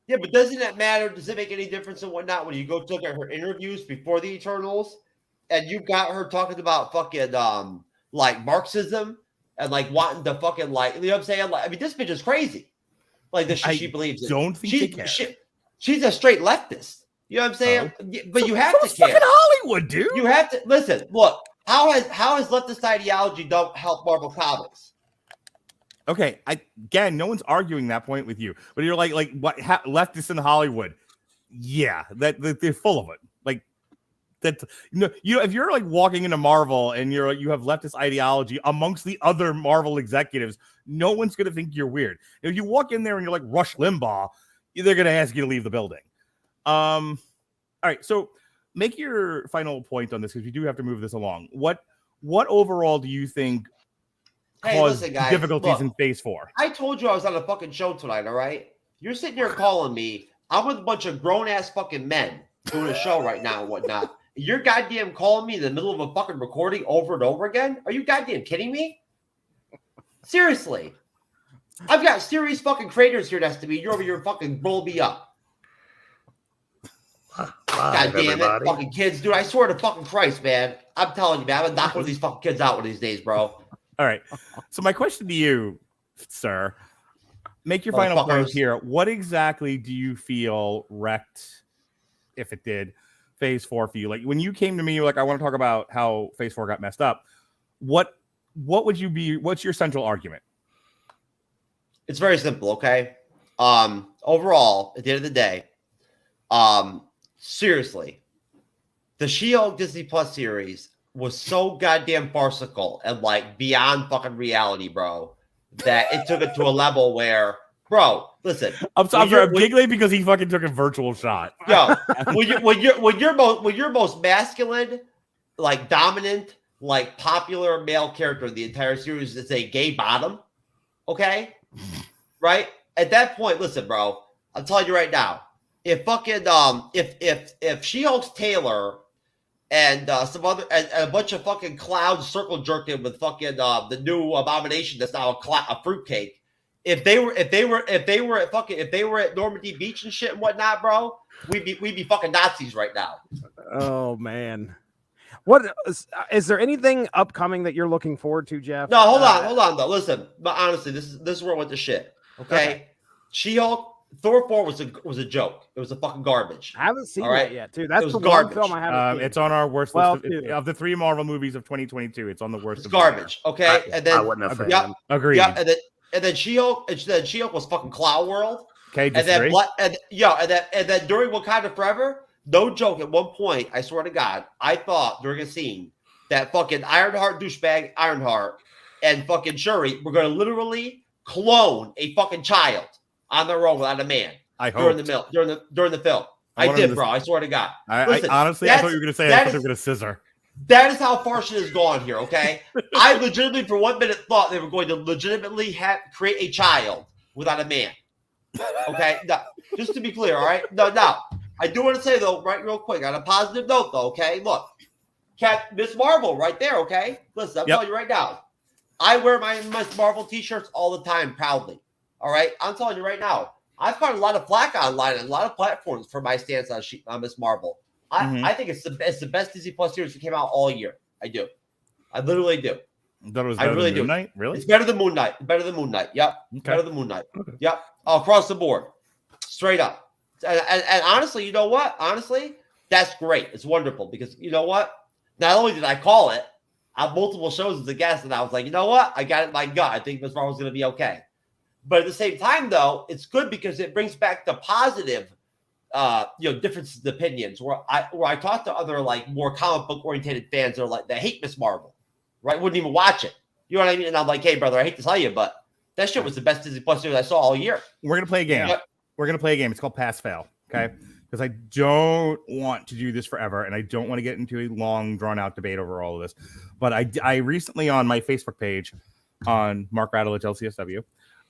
S3: Yeah, but doesn't that matter? Does it make any difference and whatnot when you go look at her interviews before the Eternals and you got her talking about fucking like Marxism and like wanting to fucking like, you know what I'm saying? Like, I mean, this bitch is crazy. Like she believes it.
S1: Don't think they care.
S3: She's a straight leftist. You know what I'm saying? But you have to
S1: care. Fucking Hollywood, dude.
S3: You have to listen. Look, how has leftist ideology don't help Marvel Comics?
S1: Okay, again, no one's arguing that point with you, but you're like what leftists in Hollywood? Yeah, that they're full of it. Like, that if you're like walking into Marvel and you have leftist ideology amongst the other Marvel executives, no one's gonna think you're weird. If you walk in there and you're like Rush Limbaugh, they're gonna ask you to leave the building. All right, so make your final point on this because we do have to move this along. What overall do you think caused
S3: listen, guys,
S1: difficulties
S3: look,
S1: in Phase 4?
S3: I told you I was on a fucking show tonight, all right? You're sitting here calling me. I'm with a bunch of grown-ass fucking men doing a show right now and whatnot. You're goddamn calling me in the middle of a fucking recording over and over again? Are you goddamn kidding me? Seriously. I've got serious fucking creators here next to me. You're over here fucking roll me up. God damn it, fucking kids, dude. I swear to fucking Christ, man. I'm telling you, man. I'm gonna knock one of these fucking kids out one of these days, bro.
S1: All right. So my question to you, sir, make your final point here. What exactly do you feel wrecked, if it did, Phase 4 for you? Like when you came to me, you're like, I want to talk about how Phase 4 got messed up. What's your central argument?
S3: It's very simple, okay? Overall, at the end of the day, seriously, the She-Hulk Disney Plus series was so goddamn farcical and like beyond fucking reality, bro, that it took it to a level where, bro, listen.
S1: I'm giggling because he fucking took a virtual shot.
S3: Yo, when you're most masculine, like dominant, like popular male character in the entire series is a gay bottom, okay? Right? At that point, listen, bro, I'm telling you right now, if fucking if She-Hulk's Taylor and some other and a bunch of fucking clowns circle jerked him with fucking the new abomination that's now a fruitcake. If they were at Normandy Beach and shit and whatnot, bro, we'd be fucking Nazis right now.
S4: Oh man. What is there anything upcoming that you're looking forward to, Jeff?
S3: No, hold on though. Listen, but honestly, this is where I went to shit. Okay. She-Hulk, Thor 4 was a joke. It was a fucking garbage.
S4: I haven't seen that yet, too. That's the
S3: garbage.
S4: one film I haven't seen.
S1: It's on our worst list of the 3 Marvel movies of 2022. It's on the worst.
S3: It's garbage. Okay, and then
S5: I wouldn't have fan.
S1: Agreed.
S3: Yeah, and then She-Hulk was fucking Cloud World.
S1: Okay,
S3: and then and then during Wakanda Forever, no joke. At one point, I swear to God, I thought during a scene that fucking Ironheart douchebag Ironheart and fucking Shuri were going to literally clone a fucking child on their own without a man.
S1: I hope
S3: during the film. I did, bro. I swear to God. Listen,
S1: honestly, I thought you were going to say I thought they were going to scissor.
S3: That is how far shit has gone here, okay? I legitimately, for 1 minute, thought they were going to legitimately create a child without a man. Okay? Now, just to be clear, all right? No, I do want to say, though, right real quick, on a positive note, though, okay? Look, Miss Marvel right there, okay? Listen, I'm telling you right now. I wear my Miss Marvel t-shirts all the time, proudly. All right? I'm telling you right now. I've got a lot of flack online and a lot of platforms for my stance on Miss Marvel. I think it's the best Disney Plus series that came out all year. I do. I literally do.
S1: I really do. Moon Knight? Really?
S3: It's better than Moon Knight. Better than Moon Knight. Yep. Okay. Better than Moon Knight. Okay. Yep. Across the board. Straight up. And honestly, you know what? Honestly, that's great. It's wonderful because you know what? Not only did I call it on multiple shows as a guest, and I was like, you know what? I got it in my gut. I think Miss Marvel's going to be okay. But at the same time, though, it's good because it brings back the positive differences of opinions where I talk to other like more comic book oriented fans that hate Miss Marvel, right? Wouldn't even watch it. You know what I mean? And I'm like, hey, brother, I hate to tell you, but that shit was the best Disney Plus series I saw all year.
S1: We're gonna play a game. We're gonna play a game. It's called Pass Fail. Okay, because I don't want to do this forever, and I don't want to get into a long, drawn out debate over all of this. But I recently on my Facebook page on Mark Radulich LCSW,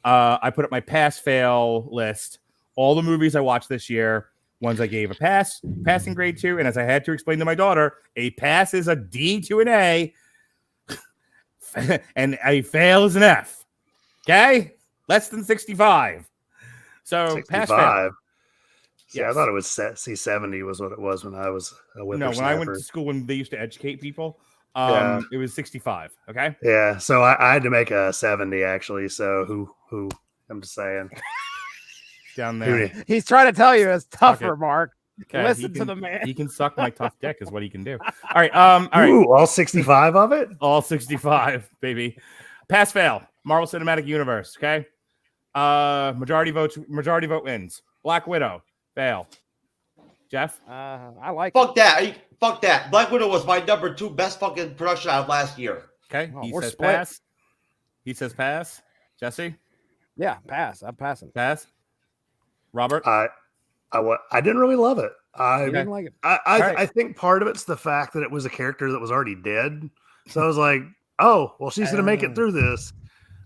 S1: I put up my pass fail list. All the movies I watched this year, ones I gave a passing grade to, and as I had to explain to my daughter, a pass is a D to an A, and a fail is an F. Okay? Less than 65. So 65. Pass fail.
S5: See, yes. I thought it was C70 was what it was when I was a whippersnapper.
S1: No, when I went to school when they used to educate people, it was 65. Okay?
S5: Yeah, so I had to make a 70 actually, so who I'm just saying.
S1: Down there.
S4: He's trying to tell you it's tougher, Mark. Okay, listen to the man.
S1: He can suck my tough dick is what he can do. All right. All right.
S5: Ooh, all 65 of it?
S1: All 65, baby. Pass fail. Marvel Cinematic Universe. Okay. Majority vote wins. Black Widow. Fail. Jeff?
S4: I like
S3: fuck
S4: it.
S3: that. Fuck that. Black Widow was my number 2 best fucking production out of last year.
S1: Okay.
S4: Oh,
S1: He
S4: we're
S1: says
S4: split.
S1: pass. He says pass. Jesse,
S4: Yeah, pass. I'm passing.
S1: pass. Robert.
S5: I didn't really love it.
S4: I didn't like it.
S5: I think part of it's the fact that it was a character that was already dead. So I was like, oh, well, she's gonna make it through this.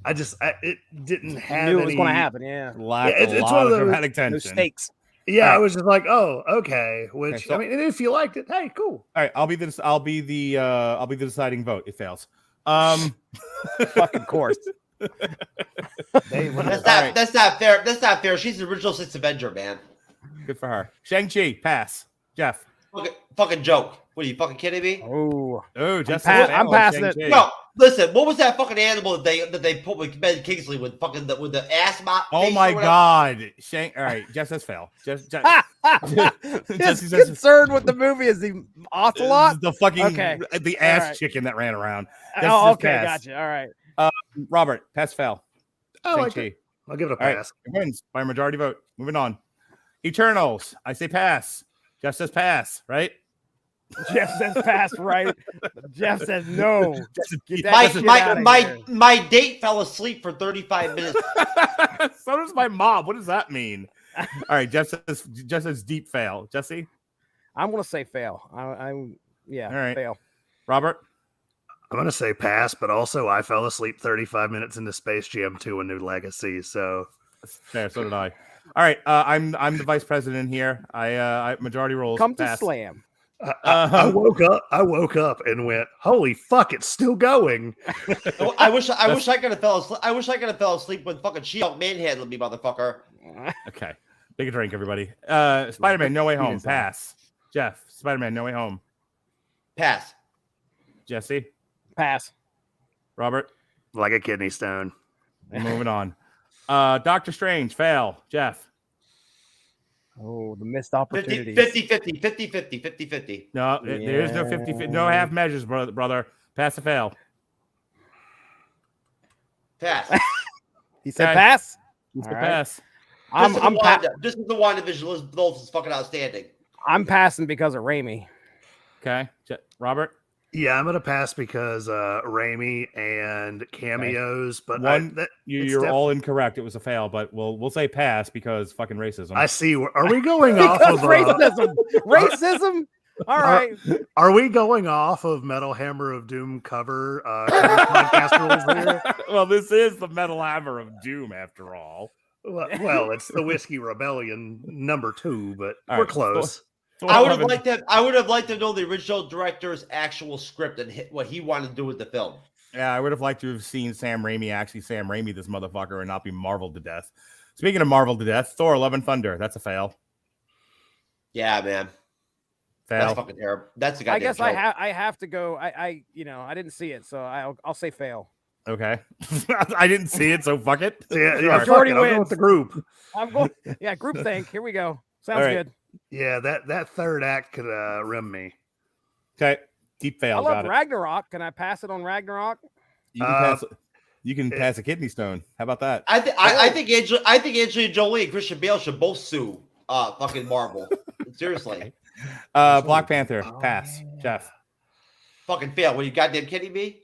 S5: It didn't have
S4: Knew it was
S5: any-
S4: going to happen. Yeah.
S1: A
S5: Yeah,
S1: lot
S5: it's one
S1: of
S5: of those-
S1: dramatic
S4: No
S1: tension.
S4: stakes.
S5: Yeah,
S1: All
S5: I
S1: right.
S5: was just like, oh, okay. Which
S1: Okay, so-
S5: I mean, and if you liked it, hey, cool.
S1: All right, I'll be the deciding vote. It fails.
S4: Fucking course.
S3: That's not fair. That's not fair. She's the original Sixth Avenger, man.
S1: Good for her. Shang-Chi, pass. Jeff.
S3: Fucking joke. What are you fucking kidding me?
S4: Oh,
S1: Oh, Jeff.
S4: I'm passing it.
S3: No, listen. What was that fucking animal that they put with Ben Kingsley with the ass mop?
S1: Oh
S3: face
S1: my
S3: or whatever?
S1: God. All right, Jeff says fail.
S4: his
S1: Jesse says-
S4: concern with the movie is the ocelot.
S1: the fucking
S4: Okay.
S1: the ass
S4: All right.
S1: chicken that ran around. Jesse
S4: Oh,
S1: says
S4: okay,
S1: pass.
S4: gotcha. All right.
S1: Robert, pass fail.
S5: Oh,
S1: Shang-Chi.
S5: I'll give it a
S1: All right,
S5: pass.
S1: it wins by a majority vote. Moving on. Eternals. I say pass. Jeff says pass, right?
S4: Jeff says pass, right? Jeff says no. Get that shit outta here.
S3: My date fell asleep for 35 minutes.
S1: So does my mom. What does that mean? All right, Jeff says deep fail. Jesse,
S4: I'm gonna say fail. I'm
S1: All right.
S4: fail.
S1: Robert.
S5: I'm gonna say pass, but also I fell asleep 35 minutes into Space Jam 2: A New Legacy. So
S1: Fair. So did I. All right, I'm the vice president here. I majority rules.
S4: Come to
S1: pass.
S4: slam.
S5: I woke up and went, holy fuck, it's still going.
S3: I wish I could have fell asleep. I wish I could have fell asleep when fucking She-Hulk manhandled me, motherfucker.
S1: Okay, take a drink, everybody. Spider-Man: No Way Home.
S4: Jesus.
S1: Pass. Jeff. Spider-Man: No Way Home.
S3: Pass.
S1: Jesse.
S4: Pass.
S1: Robert.
S5: Like a kidney stone.
S1: Moving on. Doctor Strange. Fail. Jeff.
S4: Oh, the missed
S3: 50
S4: opportunities.
S3: 50.
S1: No, there is no 50. No half measures, brother. Pass or fail.
S3: Pass.
S4: He said
S1: Okay.
S4: pass.
S1: Let's
S4: All
S1: go
S4: right.
S1: pass.
S4: I'm
S3: This is the WandaVision. Elizabeth Olsen's fucking outstanding.
S4: I'm passing because of Raimi.
S1: Okay. Robert.
S5: Yeah, I'm gonna pass because Raimi and cameos, but
S1: You're all incorrect. It was a fail, but we'll say pass because fucking racism.
S5: I see. Are we going off
S4: Because
S5: of
S4: racism. Racism. All right.
S5: Are we going off of Metal Hammer of Doom cover podcast rules here?
S1: Well, this is the Metal Hammer of Doom, after all.
S5: Well, it's the Whiskey Rebellion #2, but
S1: All
S5: we're
S1: right,
S5: close.
S3: I would have liked to know the original director's actual script and what he wanted to do with the film.
S1: Yeah, I would have liked to have seen Sam Raimi this motherfucker and not be marveled to death. Speaking of marveled to death, Thor: Love and Thunder. That's a fail.
S3: Yeah, man.
S1: Fail.
S3: That's fucking terrible. That's a
S4: I
S3: goddamn
S4: guess
S3: joke.
S4: I have to go. I didn't see it, so I'll say fail.
S1: Okay. I didn't see it, so fuck it.
S5: Yeah,
S1: Sorry.
S5: fuck it, I'll go
S4: wins.
S5: with the group.
S4: I'm going. Yeah, groupthink. Here we go. Sounds
S1: All right.
S4: good.
S5: Yeah, that third act could rim me.
S1: Okay. Deep fail.
S4: I love
S1: Got it.
S4: Ragnarok. Can I pass it on Ragnarok?
S1: You can pass a kidney stone. How about that?
S3: I think Angelina Jolie and Christian Bale should both sue fucking Marvel. Seriously.
S1: Black Panther. Pass. Jeff.
S3: Fucking fail. Were you goddamn kidding me?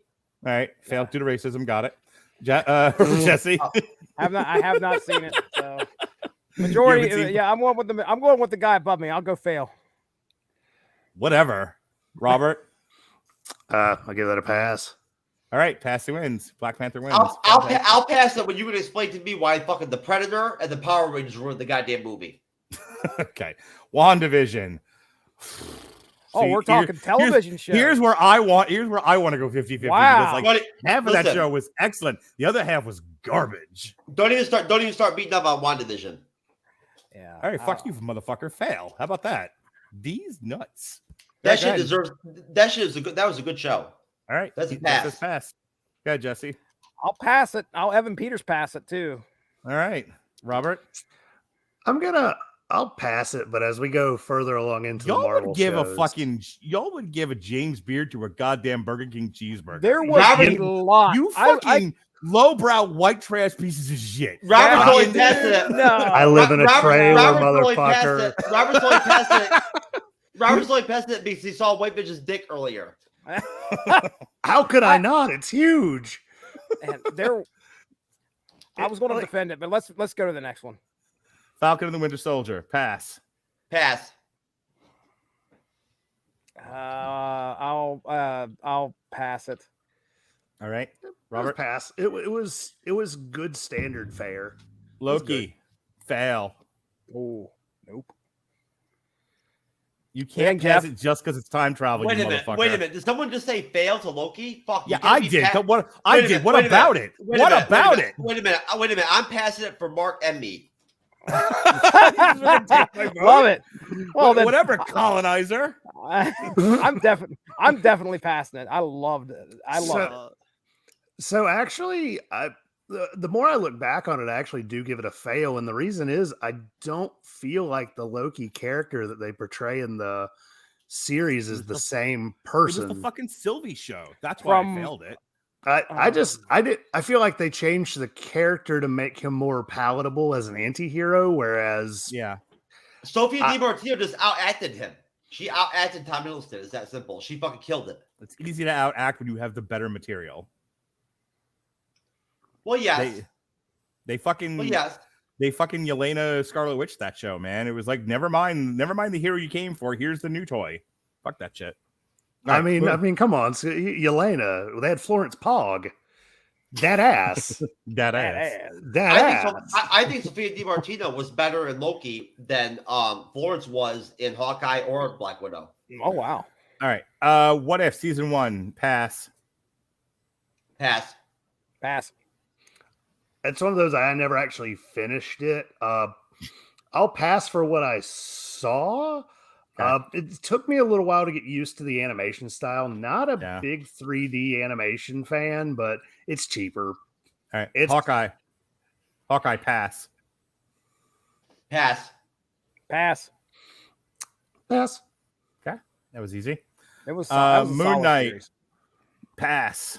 S1: All right. Failed due to racism. Got it. Jesse.
S4: I have not seen it. So majority.
S1: seen-
S4: Yeah, I'm going with the guy above me. I'll go fail.
S1: Whatever. Robert.
S5: I'll give that a pass.
S1: All right. Pass wins. Black Panther wins.
S3: I'll pass it when you can explain to me why fucking the Predator and the Power Rangers ruined the goddamn movie.
S1: Okay. WandaVision.
S4: Oh,
S1: See,
S4: we're talking television show.
S1: Here's where I want to go 50-50.
S4: Wow.
S1: Because,
S3: But
S1: half of that
S3: listen.
S1: show was excellent. The other half was garbage.
S3: Don't even start beating up on WandaVision.
S4: Yeah.
S1: All right, fuck you, motherfucker. Fail. How about that? These nuts.
S3: That
S1: Yeah,
S3: shit deserves. That shit is that was a good show.
S1: All right.
S3: That's a
S1: Jeff says
S3: pass.
S1: pass. Go ahead, Jesse.
S4: I'll pass it. I'll Evan Peters pass it too.
S1: All right. Robert.
S5: I'll pass it, but as we go further along into the
S1: Y'all
S5: Marvel
S1: would give
S5: shows,
S1: y'all would give a James Beard to a goddamn Burger King cheeseburger.
S4: There was
S3: Robert,
S4: a lot.
S1: You fucking lowbrow white trash pieces of shit.
S3: Robert's
S4: Yeah.
S3: only passing it.
S4: No.
S5: I live in a trailer,
S3: Robert's only
S5: motherfucker.
S3: passing it. Robert's only passing it. Robert's only passing it because he saw White Bitch's dick earlier.
S5: How could I not? It's huge.
S4: And I was going to defend it, but let's go to the next one.
S1: Falcon and the Winter Soldier. Pass.
S3: Pass.
S4: I'll pass it.
S1: All right.
S5: Robert,
S1: Robert.
S5: pass. It was good standard fare.
S1: Loki. Fail.
S4: Oh, nope.
S1: You can't
S4: Jeff.
S1: pass it just because it's time travel.
S3: Wait
S1: you
S3: a minute.
S1: motherfucker.
S3: Wait a minute. Did someone just say fail to Loki? Fuck.
S1: Yeah, I did. What
S3: Wait a minute,
S1: What
S3: wait a
S1: about
S3: minute.
S1: it?
S3: Wait a
S1: What
S3: minute,
S1: about it?
S3: Wait a minute. Wait a minute. I'm passing it for Mark and me.
S4: Love it. Well, then,
S1: Whatever, colonizer.
S4: I'm definitely passing it. I loved it. I loved it.
S5: So actually, the more I look back on it, I actually do give it a fail, and the reason is I don't feel like the Loki character that they portray in the series is the same
S1: It
S5: person.
S1: was the fucking Sylvie show. That's why I
S4: From-
S1: failed it.
S5: I feel like they changed the character to make him more palatable as an anti-hero, whereas
S1: Yeah.
S3: Sophia DiMartino just outacted him. She outacted Tom Hiddleston. It's that simple. She fucking killed it.
S1: It's easy to outact when you have the better material.
S3: Well, yes.
S1: They fucking
S3: Well, yes.
S1: they fucking Yelena Scarlet Witch that show, man. It was like never mind the hero you came for. Here's the new toy. Fuck that shit. All
S5: I
S1: right,
S5: mean,
S1: boom.
S5: come on, so Yelena. They had Florence Pog. That ass.
S1: that ass.
S3: I think Sophia DiMartino was better in Loki than Florence was in Hawkeye or Black Widow.
S4: Oh wow.
S1: All right. What if season 1? Pass.
S3: Pass.
S4: Pass.
S5: It's one of those I never actually finished it. I'll pass for what I saw.
S1: Okay.
S5: It took me a little while to get used to the animation style. Not a
S1: Yeah.
S5: big 3D animation fan, but it's cheaper.
S1: All right.
S5: It's-
S1: Hawkeye. Hawkeye. Pass.
S3: Pass.
S4: Pass.
S5: Pass.
S1: Okay. That was easy.
S4: It was, that was a
S1: Moon
S4: solid
S1: Knight.
S4: series.
S1: Pass.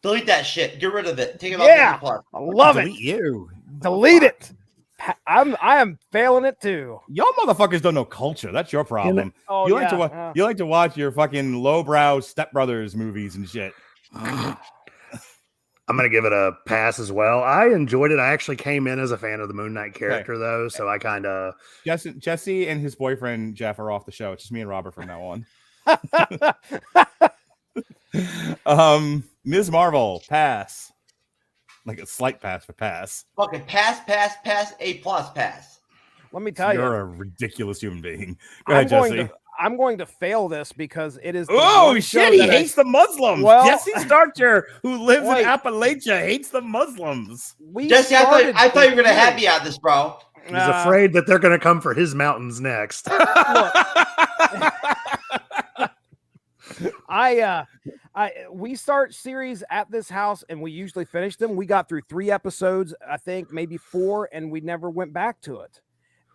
S3: Delete that shit. Get rid of it. Take it
S4: Yeah.
S3: off Disney Plus.
S4: I love it.
S1: Delete you.
S4: Delete it. I am failing it too.
S1: Y'all motherfuckers don't know culture. That's your problem.
S4: Oh,
S1: you like to
S4: yeah,
S1: watch. You like to watch your fucking lowbrow Step Brothers movies and shit.
S5: I'm gonna give it a pass as well. I enjoyed it. I actually came in as a fan of the Moon Knight character though, so I kind of
S1: Jesse and his boyfriend Jeff are off the show. It's just me and Robert from now on. Ms. Marvel, pass. Like a slight pass for pass.
S3: Fucking pass, A plus pass.
S4: Let me tell
S1: You're
S4: you,
S1: a ridiculous human being. Go ahead, Jesse.
S4: I'm going to fail this because it is. the
S1: Oh
S4: one show
S1: shit! He
S4: that I-
S1: hates the Muslims.
S4: Well-
S1: Jesse Starcher, who lives
S4: Wait.
S1: in Appalachia, hates the Muslims.
S4: We
S3: Jesse, I
S4: started
S3: thought you were gonna
S4: this
S3: have me
S4: series.
S3: on this, bro.
S5: he's afraid that they're gonna come for his mountains next.
S4: We start series at this house and we usually finish them. We got through 3 episodes, I think maybe 4, and we never went back to it.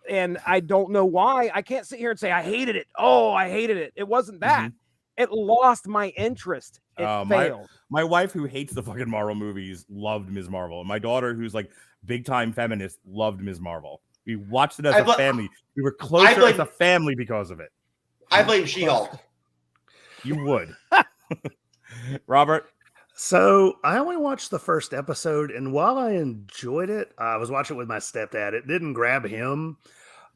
S4: And I don't know why. I can't sit here and say I hated it. Oh, I hated it. It wasn't that. It lost my interest. It failed.
S1: My wife, who hates the fucking Marvel movies, loved Ms. Marvel. And my daughter, who's like big time feminist, loved Ms. Marvel. We watched it as a family. We were closer as a family because of it.
S3: I blame She-Hulk.
S1: You would. Robert.
S5: So I only watched the first episode, and while I enjoyed it, I was watching it with my stepdad. It didn't grab him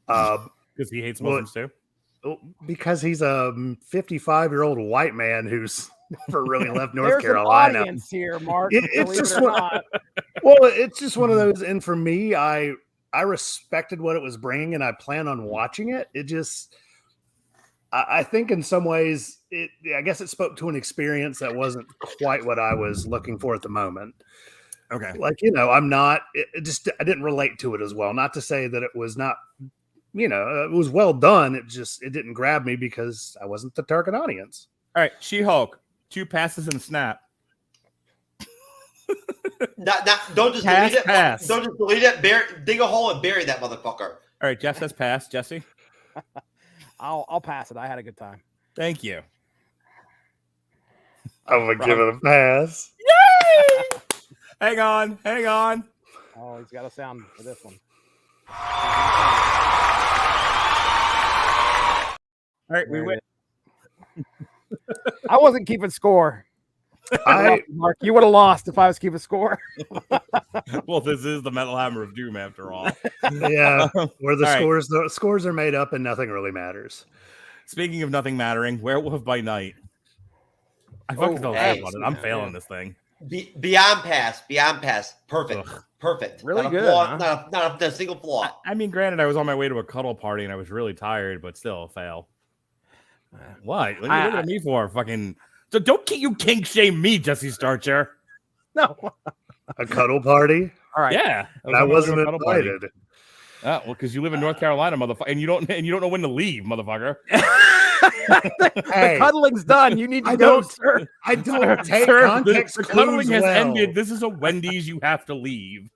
S1: Because he hates Muslims too.
S5: because he's a 55-year-old white man who's never really left North
S4: There's
S5: Carolina.
S4: an audience here, Mark.
S5: It's
S4: believe
S5: just
S4: it or
S5: what-
S4: not.
S5: Well, it's just one of those, and for me, I respected what it was bringing, and I plan on watching it. It just, I think in some ways, I guess it spoke to an experience that wasn't quite what I was looking for at the moment.
S1: Okay.
S5: Like, I didn't relate to it as well. Not to say that it was not, it was well done. It didn't grab me because I wasn't the target audience.
S1: All right. She-Hulk. 2 passes and a snap.
S3: Don't just
S1: Pass,
S3: delete it.
S1: pass.
S3: Don't just delete it. Dig a hole and bury that motherfucker.
S1: All right. Jeff says pass. Jesse.
S4: I'll pass it. I had a good time.
S1: Thank you.
S5: I'm gonna give it a pass.
S1: Hang on.
S4: Oh, he's got a sound for this one.
S1: right, we
S4: There
S1: win.
S4: I wasn't keeping score. Mark, you would have lost if I was keeping score.
S1: Well, this is the Metal Hammer of Doom, after all.
S5: Yeah, where the
S1: All right.
S5: scores are made up and nothing really matters.
S1: Speaking of nothing mattering, Werewolf by Night. I fucking fell asleep on it. I'm failing this thing.
S3: Beyond pass. Perfect.
S1: Ugh.
S3: Perfect.
S4: Really
S3: not
S4: good,
S3: A flaw,
S4: huh?
S3: not a single flaw.
S1: I mean, granted, I was on my way to a cuddle party and I was really tired, but still a fail. What? What are you looking at me for? Fucking. So don't you kink shame me, Jesse Starcher.
S4: No.
S5: A cuddle party?
S4: All right.
S1: Yeah,
S5: I wasn't invited.
S1: Oh, well, because you live in North Carolina, motherfucker, and you don't know when to leave, motherfucker.
S4: The cuddling's done. You need to go, sir.
S5: I don't take
S1: Sir,
S5: context
S1: the
S5: clues
S1: cuddling has
S5: well.
S1: ended. This is a Wendy's. You have to leave.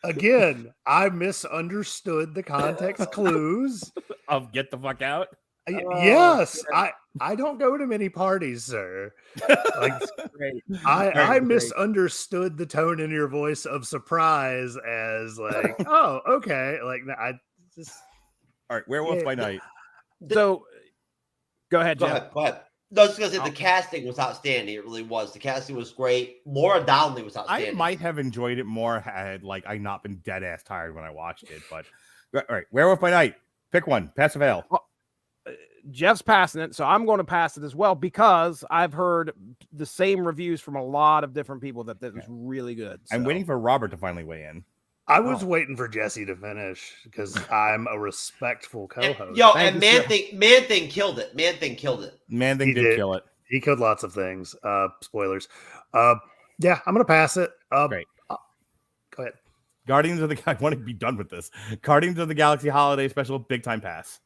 S5: Again, I misunderstood the context clues.
S1: Of get the fuck out.
S5: Yes, I don't go to many parties, sir. Like,
S4: Great.
S5: I misunderstood the tone in your voice of surprise as like, oh, okay. Like I just
S1: All right, Werewolf by Night.
S4: So, go ahead,
S3: Go
S4: Jeff.
S3: ahead. No, I was just gonna say the casting was outstanding. It really was. The casting was great. Laura Donnelly was
S1: I
S3: outstanding.
S1: might have enjoyed it more had like I not been dead ass tired when I watched it. But all right, Werewolf by Night. Pick one. Pass or fail.
S4: Jeff's passing it, so I'm going to pass it as well because I've heard the same reviews from a lot of different people that this was really good.
S1: I'm
S4: so.
S1: waiting for Robert to finally weigh in.
S5: I was waiting for Jesse to finish because I'm a respectful co-host.
S3: And Man Thing killed it. Man Thing killed it.
S1: Man Thing did kill it.
S5: He killed lots of things. Spoilers. Yeah, I'm gonna pass it.
S1: Great.
S5: Go ahead.
S1: Guardians of the I want to be done with this. Guardians of the Galaxy Holiday Special Big Time Pass.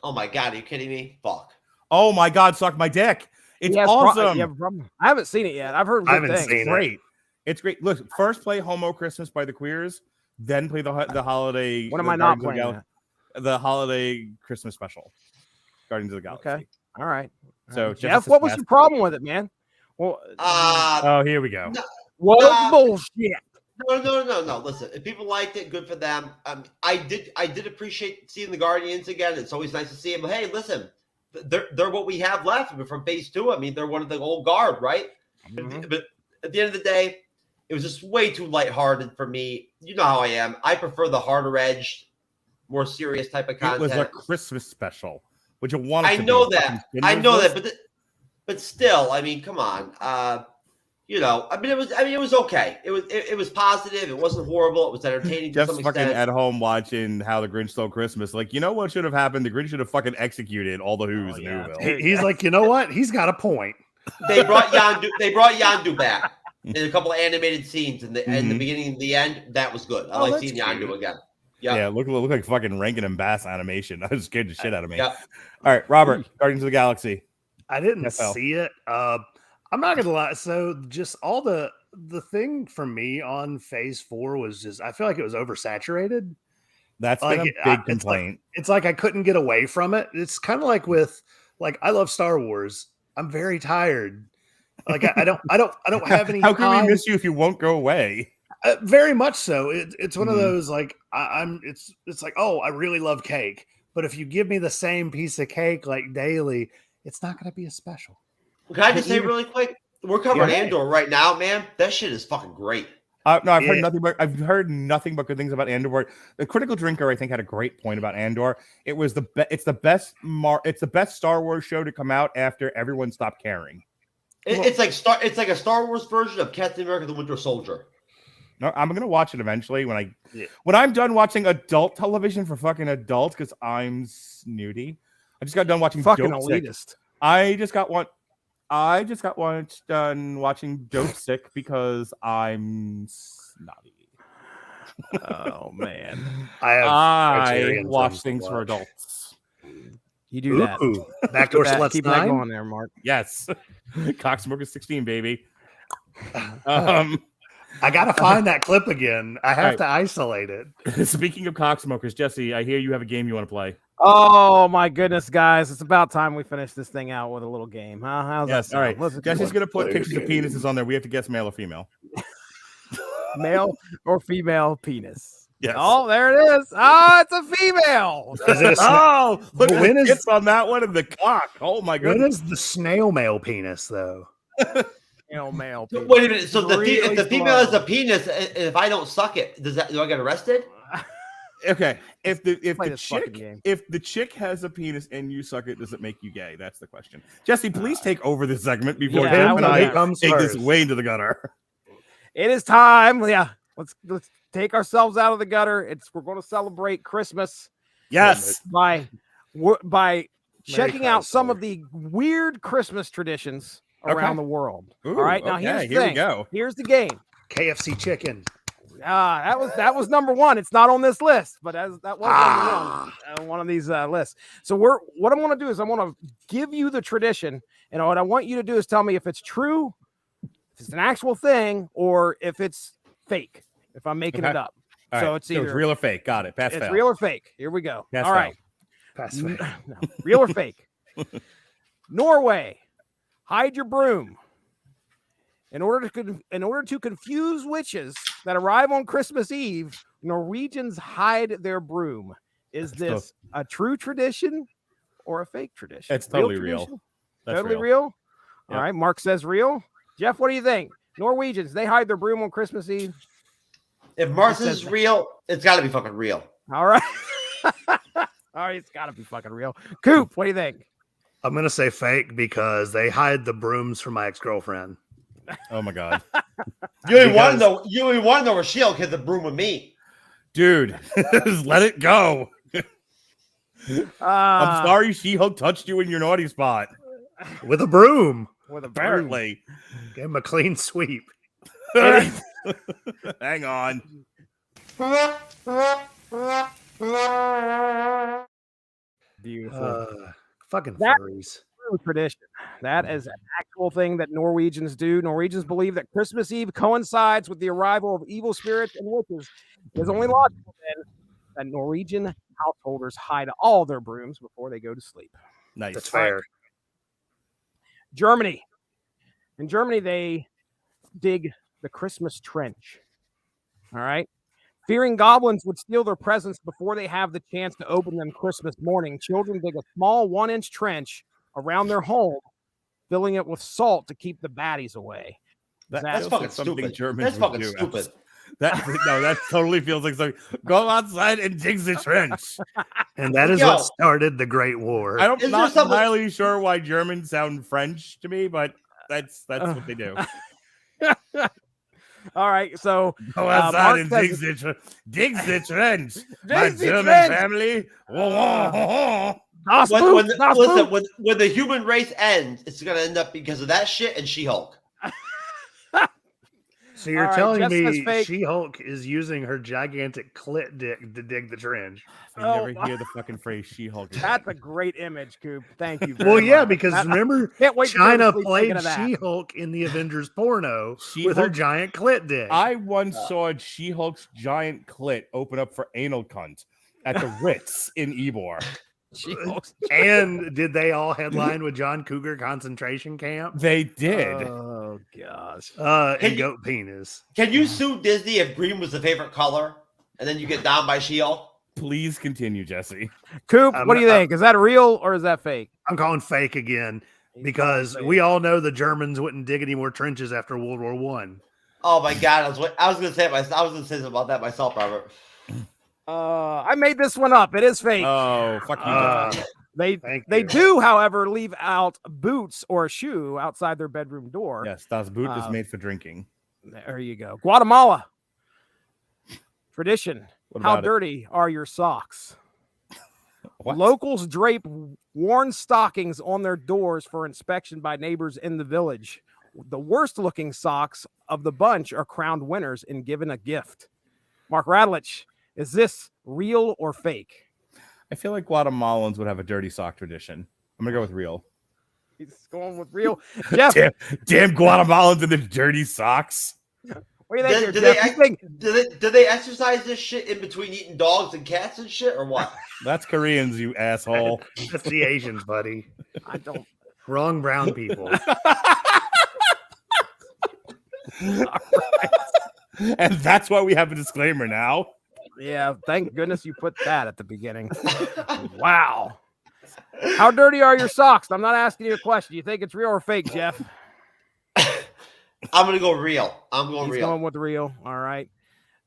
S3: Oh my god, are you kidding me? Fuck.
S1: Oh my god, suck my dick. It's awesome.
S4: I haven't seen it yet. I've heard good things.
S5: Seen
S1: great. It's great. Look, first play Homo Christmas by the Queers, then play the holiday.
S4: When am I not playing
S1: the holiday Christmas special, Guardians of the Galaxy.
S4: Okay. All right.
S1: So
S4: Jeff, what was your problem with it, man? Well,
S1: oh, here we go.
S4: What bullshit?
S3: No. Listen, if people liked it, good for them. I did appreciate seeing the Guardians again. It's always nice to see them. But hey, listen, they're what we have left from Phase 2. I mean, they're one of the old guard, right? Mm-hmm. But at the end of the day, it was just way too lighthearted for me. You know how I am. I prefer the harder edged, more serious type of content.
S1: It was a Christmas special, which you wanted.
S3: I know that, but still, I mean, come on. It was okay. It was positive. It wasn't horrible. It was entertaining.
S1: Jeff's
S3: to some
S1: fucking
S3: extent.
S1: at home watching How the Grinch Stole Christmas. Like, you know what should have happened? The Grinch should have fucking executed all the Who's in Whoville.
S5: He's like, you know what? He's got a point.
S3: They brought Yondu back in a couple of animated scenes in the beginning and the end. That was good. I like seeing Yondu again.
S1: Yeah, look like fucking Rankin and Bass animation. That was scared the shit out of me.
S3: Yeah.
S1: All right, Robert, Guardians of the Galaxy.
S5: I didn't see it. I'm not gonna lie. So just all the thing for me on Phase 4 was just I feel like it was oversaturated.
S1: That's been a big complaint.
S5: It's like I couldn't get away from it. It's kind of like with I love Star Wars. I'm very tired. Like I don't have any.
S1: How can we miss you if you won't go away?
S5: Very much so. It's one of those like it's like, oh, I really love cake, but if you give me the same piece of cake like daily, it's not going to be a special.
S3: Can I just say really quick? We're covering Andor right now, man. That shit is fucking great.
S1: No, I've heard nothing but good things about Andor. The Critical Drinker, I think, had a great point about Andor. It was it's the best Star Wars show to come out after everyone stopped caring.
S3: It's like a Star Wars version of Captain America: The Winter Soldier.
S1: No, I'm gonna watch it eventually when I'm done watching adult television for fucking adults because I'm snooty. I just got done watching
S4: fucking
S1: Dope
S4: elitist.
S1: Sick. I just got done watching Dope Sick because I'm snotty.
S4: Oh man,
S1: I watch things for adults.
S4: You do that.
S5: Backdoor Sluts.
S4: Keep that going there, Mark.
S1: Yes, Cocksmoker 16, baby.
S5: I gotta find that clip again. I have to isolate it.
S1: Speaking of cocksmokers, Jesse, I hear you have a game you want to play.
S4: Oh my goodness, guys! It's about time we finish this thing out with a little game, huh? How's that sound?
S1: All right. Jesse's gonna put pictures of penises on there. We have to guess male or female.
S4: Male or female penis.
S1: Yes.
S4: Oh, there it is. Oh, it's a female.
S5: Is it a
S1: Oh, look at
S5: when
S1: the
S5: is-
S1: tits on that one and the cock. Oh my
S5: When
S1: goodness.
S5: is the snail mail penis though?
S4: Male.
S3: So,
S4: penis.
S3: wait a minute. So if
S4: Really
S3: the female has
S4: slow.
S3: a penis, if I don't suck it, do I get arrested?
S1: Okay. If
S4: Play
S1: the
S4: this fucking game.
S1: chick has a penis and you suck it, does it make you gay? That's the question. Jesse, please take over this segment before
S4: yeah,
S1: Jeff and I
S5: comes
S1: take this
S5: first.
S1: way into the gutter.
S4: It is time. Yeah, let's take ourselves out of the gutter. We're going to celebrate Christmas
S1: Yes.
S4: by checking out
S5: Christ,
S4: some
S5: Lord.
S4: of the weird Christmas traditions around the world.
S1: Ooh,
S4: All right, now
S1: okay,
S4: here's the
S1: here we
S4: thing.
S1: go.
S4: Here's the game.
S5: KFC chicken.
S4: That was number one. It's not on this list, but that was number one of these lists. So what I'm going to do is I'm going to give you the tradition, and what I want you to do is tell me if it's true, if it's an actual thing, or if it's fake. If I'm making it up.
S1: All
S4: So
S1: right.
S4: it's either
S1: real or fake. Got it. Pass
S4: it's
S1: fail.
S4: real or fake. Here we go.
S1: Pass
S4: All right.
S5: Pass fail.
S4: No, real or fake? Norway, hide your broom. In order to confuse witches that arrive on Christmas Eve, Norwegians hide their broom. Is this a true tradition or a fake tradition?
S1: It's totally real.
S4: tradition?
S1: That's
S4: Totally
S1: real.
S4: real.
S1: Yep.
S4: All right. Mark says real. Jeff, what do you think? Norwegians, they hide their broom on Christmas Eve.
S3: If Mars
S4: It says
S3: is
S4: that.
S3: real, it's got to be fucking real.
S4: All right. All right. It's got to be fucking real. Coop, what do you think?
S5: I'm gonna say fake because they hide the brooms from my ex-girlfriend.
S1: Oh my god.
S3: You ain't want to know. You ain't want to know where she'll get the broom with me.
S1: Dude, just let it go. I'm
S4: Uh,
S1: sorry She-Hulk touched you in your naughty spot.
S5: With a broom.
S4: With a broom.
S1: Apparently.
S5: Gave him a clean sweep.
S1: Hang on.
S4: Beautiful.
S5: Fucking
S4: That-
S5: furries.
S4: True tradition. That is an actual thing that Norwegians do. Norwegians believe that Christmas Eve coincides with the arrival of evil spirits and witches. It is only logical then that Norwegian householders hide all their brooms before they go to sleep.
S1: Nice.
S5: That's fair.
S4: Germany. In Germany, they dig the Christmas trench. All right. Fearing goblins would steal their presents before they have the chance to open them Christmas morning, children dig a small 1-inch trench around their home, filling it with salt to keep the baddies away.
S1: That
S3: That's
S1: feels
S3: fucking
S1: like something
S3: stupid.
S1: Germans
S3: That's
S1: would
S3: fucking
S1: do.
S3: stupid.
S1: That totally feels like something. Go outside and dig the trench.
S5: And that is
S3: Yo.
S5: what started the Great War.
S1: I'm
S3: Is there
S1: not
S3: something-
S1: entirely sure why Germans sound French to me, but that's what they do.
S4: All right, so
S1: Go
S4: Mark
S1: outside and
S4: says
S1: dig the trench. My
S4: Dig the
S1: German
S4: trench.
S1: family.
S4: Das
S3: When,
S4: Boot,
S3: when,
S4: Das
S3: listen,
S4: Boot.
S3: when the human race ends, it's gonna end up because of that shit and She-Hulk.
S5: So you're
S4: All right,
S5: telling
S4: Jeff says
S5: me
S4: fake.
S5: She-Hulk is using her gigantic clit dick to dig the trench?
S1: I
S4: Oh.
S1: never hear the fucking phrase She-Hulk.
S4: That's a great image, Coop. Thank you. Very
S5: Well, yeah,
S4: much.
S5: because
S4: That-
S5: remember,
S4: can't wait to go to
S5: China
S4: sleep
S5: played
S4: thinking of that.
S5: She-Hulk in the Avengers porno with her
S1: She-Hulk-
S5: giant clit dick.
S1: I once saw She-Hulk's giant clit open up for anal cunt at the Ritz in Ybor.
S4: She-Hulk's-
S5: And did they all headline with John Cougar concentration camp?
S1: They did.
S4: Oh gosh.
S5: And
S3: Can you-
S5: goat penis.
S3: Can you sue Disney if green was the favorite color, and then you get down by She-Hulk?
S1: Please continue, Jesse.
S4: Coop,
S5: I'm
S4: what do you
S5: not-
S4: think? Is that real or is that fake?
S5: I'm calling fake again because we all know the Germans wouldn't dig any more trenches after World War One.
S3: Oh my god, I was gonna say something about that myself, Robert.
S4: I made this one up. It is fake.
S1: Oh, fuck you.
S5: Uh,
S4: they
S5: thank
S4: they
S5: you.
S4: do, however, leave out boots or a shoe outside their bedroom door.
S1: Yes, Das Boot is
S4: Uh,
S1: made for drinking.
S4: There you go. Guatemala. Tradition.
S1: What
S4: How
S1: about it?
S4: dirty are your socks?
S1: What?
S4: Locals drape worn stockings on their doors for inspection by neighbors in the village. The worst looking socks of the bunch are crowned winners and given a gift. Mark Radulich, is this real or fake?
S1: I feel like Guatemalans would have a dirty sock tradition. I'm gonna go with real.
S4: He's going with real. Jeff,
S1: Damn Guatemalans and their dirty socks.
S4: what do you think? here,
S3: Do
S4: Jeff? You think
S3: do they exercise this shit in between eating dogs and cats and shit, or what?
S1: That's Koreans, you asshole.
S5: That's the Asians, buddy.
S4: I don't.
S5: Wrong brown people.
S1: And that's why we have a disclaimer now.
S4: Yeah, thank goodness you put that at the beginning. Wow. How dirty are your socks? I'm not asking you a question. You think it's real or fake, Jeff?
S3: I'm gonna go real.
S4: He's going with real. All right.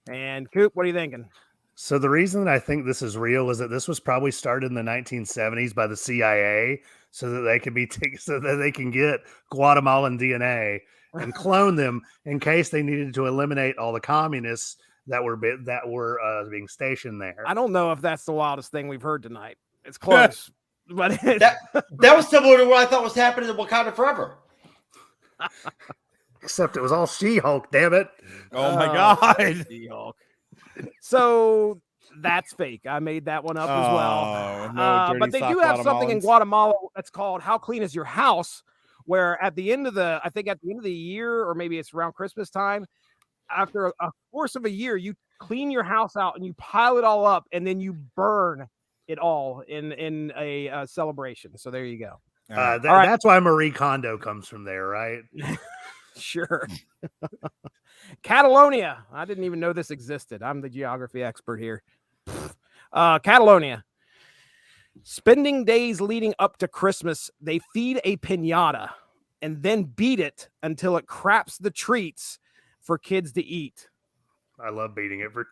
S4: And Coop, what are you thinking?
S5: So the reason I think this is real is that this was probably started in the 1970s by the CIA, so that they could be so that they can get Guatemalan DNA and clone them in case they needed to eliminate all the communists that were being stationed there.
S4: I don't know if that's the wildest thing we've heard tonight. It's close, but
S3: that was similar to what I thought was happening in Wakanda Forever.
S5: Except it was all She-Hulk, damn it.
S1: Oh my God.
S4: She-Hulk. So that's fake. I made that one up as well.
S1: No
S4: but they do have something in Guatemala that's called How Clean Is Your House? Where at the end of the year, or maybe it's around Christmas time, after a course of a year, you clean your house out and you pile it all up, and then you burn it all in a celebration. So there you go.
S5: That's why Marie Kondo comes from there, right?
S4: Sure. Catalonia. I didn't even know this existed. I'm the geography expert here. Catalonia. Spending days leading up to Christmas, they feed a piñata and then beat it until it craps the treats for kids to eat.
S5: I love beating it for.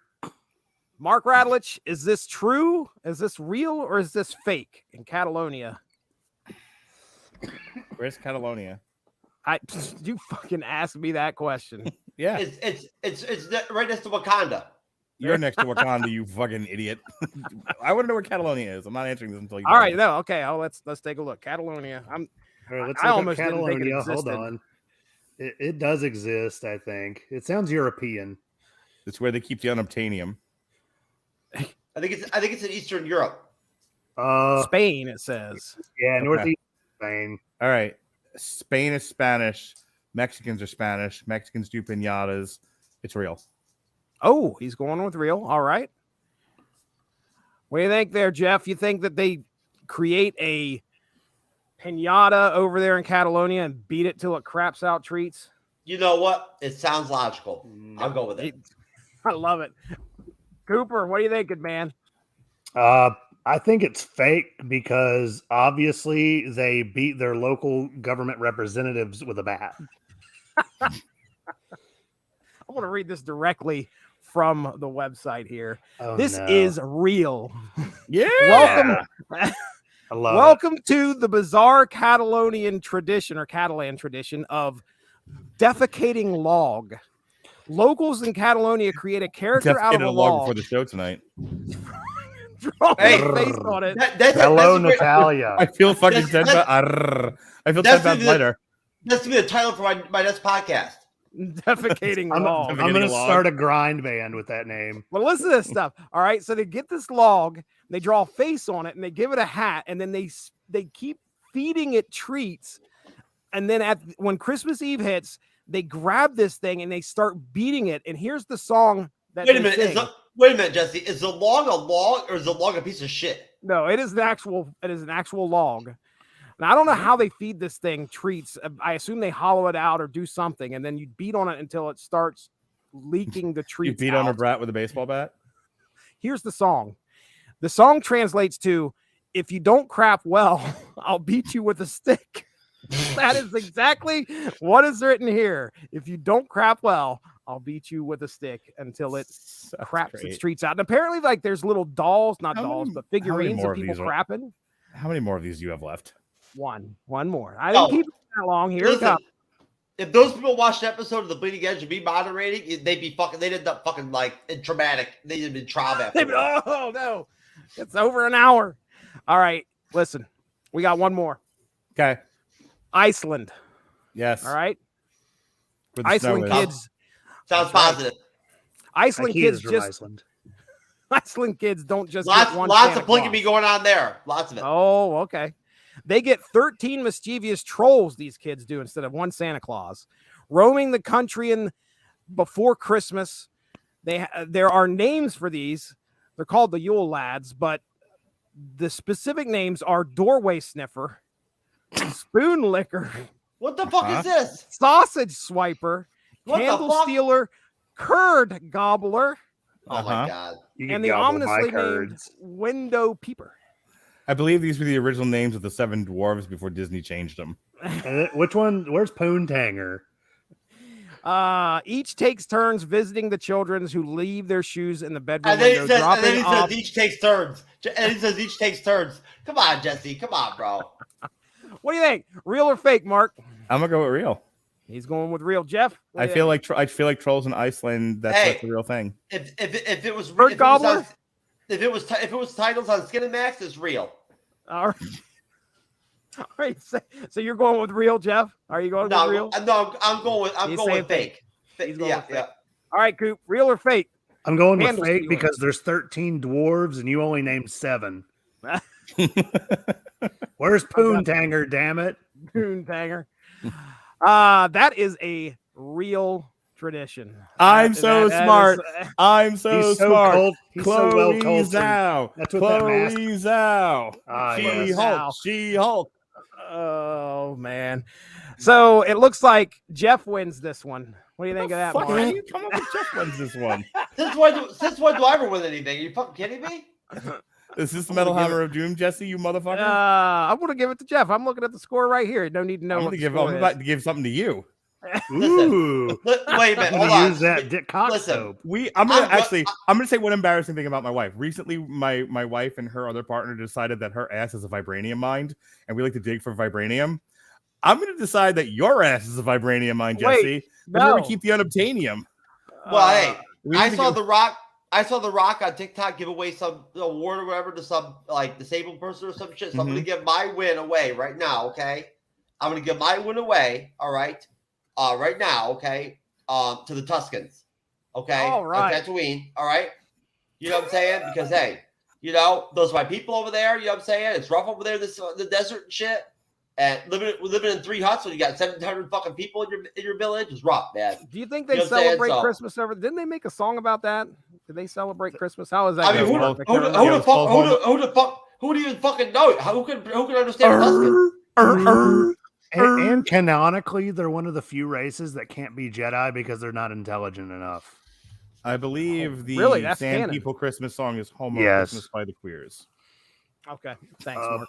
S4: Mark Radulich, is this true? Is this real, or is this fake in Catalonia?
S1: Where's Catalonia?
S4: You fucking asked me that question.
S1: Yeah,
S3: it's right next to Wakanda.
S1: You're next to Wakanda, you fucking idiot. I want to know where Catalonia is. I'm not answering this until you.
S4: All right, no, okay. Let's take a look. Catalonia.
S5: I almost didn't think it existed. Hold on. It does exist. I think it sounds European.
S1: It's where they keep the unobtainium.
S3: I think it's in Eastern Europe.
S4: Spain, it says.
S5: Yeah, northeast Spain.
S1: All right. Spain is Spanish. Mexicans are Spanish. Mexicans do piñatas. It's real.
S4: Oh, he's going with real. All right. What do you think there, Jeff? You think that they create a piñata over there in Catalonia and beat it till it craps out treats?
S3: You know what? It sounds logical. I'll go with it.
S4: I love it. Cooper, what are you thinking, man?
S5: I think it's fake because obviously they beat their local government representatives with a bat.
S4: I want to read this directly from the website here. This is real.
S1: Yeah.
S4: Welcome to the bizarre Catalan tradition of defecating log. Locals in Catalonia create a character out of a log
S1: for the show tonight.
S4: Draw a face on it.
S5: Hello, Natalia.
S1: I feel fucking 10 pounds. I feel 10 pounds lighter.
S3: That's gonna be the title for my next podcast.
S4: Defecating log.
S5: I'm going to start a grind band with that name.
S4: Well, listen to this stuff. All right, so they get this log, they draw a face on it, and they give it a hat, and then they keep feeding it treats, and then when Christmas Eve hits, they grab this thing and they start beating it. And here's the song that
S3: Wait a minute, Jesse. Is the log a log or is the log a piece of shit?
S4: No, it is an actual log. And I don't know how they feed this thing treats. I assume they hollow it out or do something, and then you beat on it until it starts leaking the treats.
S1: You beat on a brat with a baseball bat?
S4: Here's the song. The song translates to, "If you don't crap well, I'll beat you with a stick." That is exactly what is written here. If you don't crap well, I'll beat you with a stick until it craps its treats out. And apparently, like, there's little dolls, not dolls, but figurines of people crapping.
S1: How many more of these do you have left?
S4: One more. I didn't keep it that long. Here it comes.
S3: If those people watched the episode of The Bleeding Edge and be moderating, they'd end up fucking like in traumatic. They'd have been trauma.
S4: Oh no, it's over an hour. All right, listen, we got one more.
S1: Okay.
S4: Iceland.
S1: Yes.
S4: All right. Iceland kids.
S3: Sounds positive.
S4: Iceland kids Iceland kids don't just get one.
S3: Lots of polygamy going on there. Lots of it.
S4: Oh, okay. They get 13 mischievous trolls, these kids do, instead of one Santa Claus. Roaming the country before Christmas. There are names for these. They're called the Yule Lads, but the specific names are Doorway Sniffer, Spoon Licker.
S3: What the fuck is this?
S4: Sausage Swiper, Candle Stealer, Curd Gobbler,
S3: Oh my god.
S5: You can
S4: And the
S5: gobble my
S4: ominously named
S5: curds.
S4: Window Peeper.
S1: I believe these were the original names of the 7 dwarves before Disney changed them.
S5: And which one? Where's Poontanger?
S4: Each takes turns visiting the children who leave their shoes in the bedroom
S3: And then,
S4: window, dropping
S3: he
S4: off.
S3: says each takes turns. And he says each takes turns. Come on, Jesse. Come on, bro.
S4: What do you think? Real or fake, Mark?
S1: I'm gonna go with real.
S4: He's going with real. Jeff?
S1: I feel like trolls in Iceland. That's the real thing.
S3: If it was
S4: Bird Gobbler?
S3: if it was titles on Skin and Max, it's real.
S4: All right. All right. So you're going with real, Jeff? Are you going with real?
S3: No, I'm going with fake.
S4: He's going with fake.
S3: Yeah.
S4: All right, Coop. Real or fake?
S5: I'm going with
S4: Candle
S5: fake
S4: stealer.
S5: because there's 13 dwarves and you only named 7. Where's Poontanger, damn it?
S4: Poontanger. That is a real tradition.
S1: I'm so smart. I'm so
S5: He's so
S1: smart.
S5: cold. He's so well
S1: Chloe
S5: cultured.
S1: Zhao.
S5: That's what that mask.
S1: Chloe Zhao.
S5: Yes.
S1: She-Hulk. She-Hulk.
S4: Oh man. So it looks like Jeff wins this one. What do you think of that,
S1: Fuck,
S4: Mark?
S1: how do you come up with Jeff wins this one?
S3: Since when do I ever win anything? Are you fucking kidding me?
S1: Is this the Metal Hammer of Doom, Jesse? You motherfucker.
S4: I'm gonna give it to Jeff. I'm looking at the score right here. No need to know.
S1: I'm about to give something to you.
S5: Ooh.
S3: Wait a minute.
S5: I'm
S3: Hold
S5: gonna
S3: on.
S5: use that dick cock
S3: Listen.
S5: soap.
S1: I'm gonna say one embarrassing thing about my wife. Recently, my wife and her other partner decided that her ass is a vibranium mind, and we like to dig for vibranium. I'm gonna decide that your ass is a vibranium mind, Jesse. We're gonna keep the unobtainium.
S3: Well, hey, I
S1: need
S3: saw
S1: to
S3: The Rock. I saw The Rock on TikTok give away some award or whatever to some like disabled person or some shit. So I'm gonna give my win away right now. Okay, I'm gonna give my win away. All right, right now. Okay, to the Tuscans. Okay,
S4: all right.
S3: On Tatooine. All right, you know what I'm saying? Because hey, you know those are my people over there. You know what I'm saying? It's rough over there, the desert and shit. And living in 3 huts when you got 700 fucking people in your village is rough, man.
S4: Do you think they celebrate Christmas over? Didn't they make a song about that? Did they celebrate Christmas? How is that?
S3: I mean, who the fuck? Who would even fucking know it? Who can understand Tuscan?
S5: And canonically, they're one of the few races that can't be Jedi because they're not intelligent enough.
S1: I believe the
S4: That's
S1: Sand
S4: canon.
S1: People Christmas song is Homo
S5: Yes.
S1: Christmas by the Queers.
S4: Okay, thanks, Mark.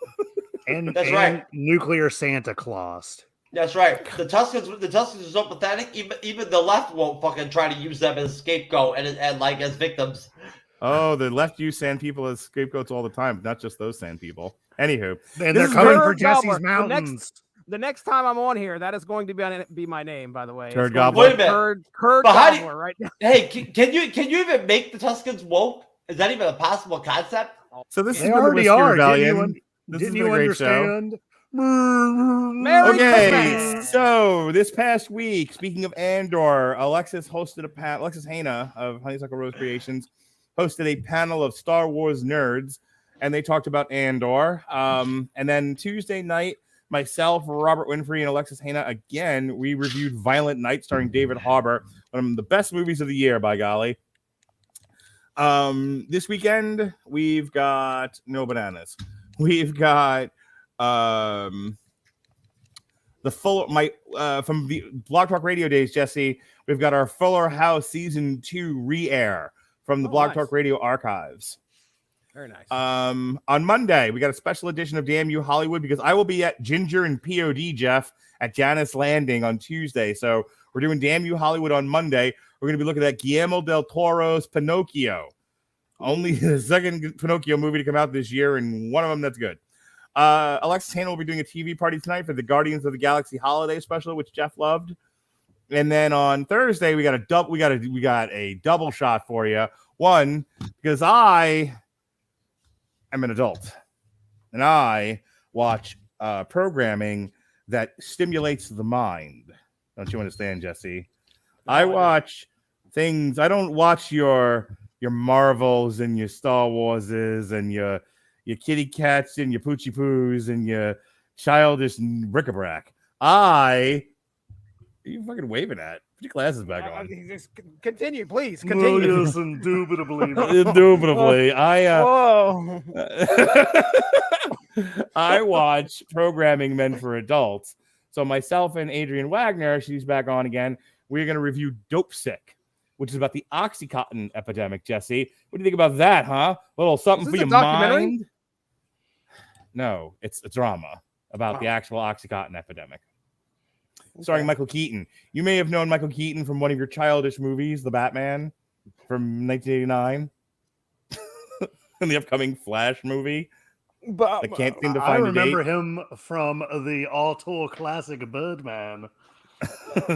S5: And
S3: That's right.
S5: Nuclear Santa Claus.
S3: That's right. The Tuscans are so pathetic. Even the left won't fucking try to use them as scapegoat and like as victims.
S1: Oh, the left use Sand People as scapegoats all the time, not just those Sand People. Anywho,
S5: And they're coming for
S4: Bird Gobbler.
S5: Jesse's Mountains.
S4: The next time I'm on here, that is going to be my name, by the way.
S1: Turd
S4: It's going to
S1: Gobbler?
S4: be
S3: Wait a minute.
S4: Curd
S3: But how do you-
S4: Gobbler, right now.
S3: Hey, can you even make the Tuscans woke? Is that even a possible concept?
S1: so this
S5: They
S1: has been the
S5: already
S1: Whiskey
S5: are.
S1: Rebellion. This has
S5: Didn't
S1: been
S5: you
S1: a great show.
S5: understand?
S4: Merry
S1: Okay,
S4: Christmas.
S1: so this past week, speaking of Andor, Alexis Haina of Honeysuckle Rose Creations hosted a panel of Star Wars nerds, and they talked about Andor. And then Tuesday night, myself, Robert Winfrey, and Alexis Haina again, we reviewed Violent Night starring David Harbour, one of the best movies of the year, by golly. This weekend, we've got no bananas. We've got from the Blog Talk Radio days, Jesse. We've got our Fuller House season 2 re-air from the Blog Talk Radio archives.
S4: Very nice.
S1: On Monday, we got a special edition of Damn You Hollywood because I will be at Ginger and POD, Jeff, at Janice Landing on Tuesday. So we're doing Damn You Hollywood on Monday. We're going to be looking at Guillermo del Toro's Pinocchio. Only the second Pinocchio movie to come out this year, and one of them that's good. Alexis Hanna will be doing a TV party tonight for the Guardians of the Galaxy holiday special, which Jeff loved. And then on Thursday, we got a double shot for you. One, because I am an adult and I watch programming that stimulates the mind. Don't you understand, Jesse? I watch things. I don't watch your Marvels and your Star Warses and your kitty cats and your poochie poos and your childish bric-a-brac. Are you fucking waving at? Put your glasses back on.
S4: Just continue, please. Continue.
S5: Oh, yes, indubitably.
S1: Indubitably.
S4: Whoa.
S1: I watch programming meant for adults. So myself and Adrian Wagner, she's back on again. We're going to review Dope Sick. which is about the Oxycontin epidemic. Jesse, what do you think about that? Huh? A little something for your
S4: documentary?
S1: mind. No, it's a drama about the actual Oxycontin epidemic. Starring Michael Keaton. You may have known Michael Keaton from one of your childish movies, The Batman from 1989, and the upcoming Flash movie.
S4: But
S1: I can't seem to
S5: I
S1: find a date.
S5: remember him from the all-tool classic Birdman.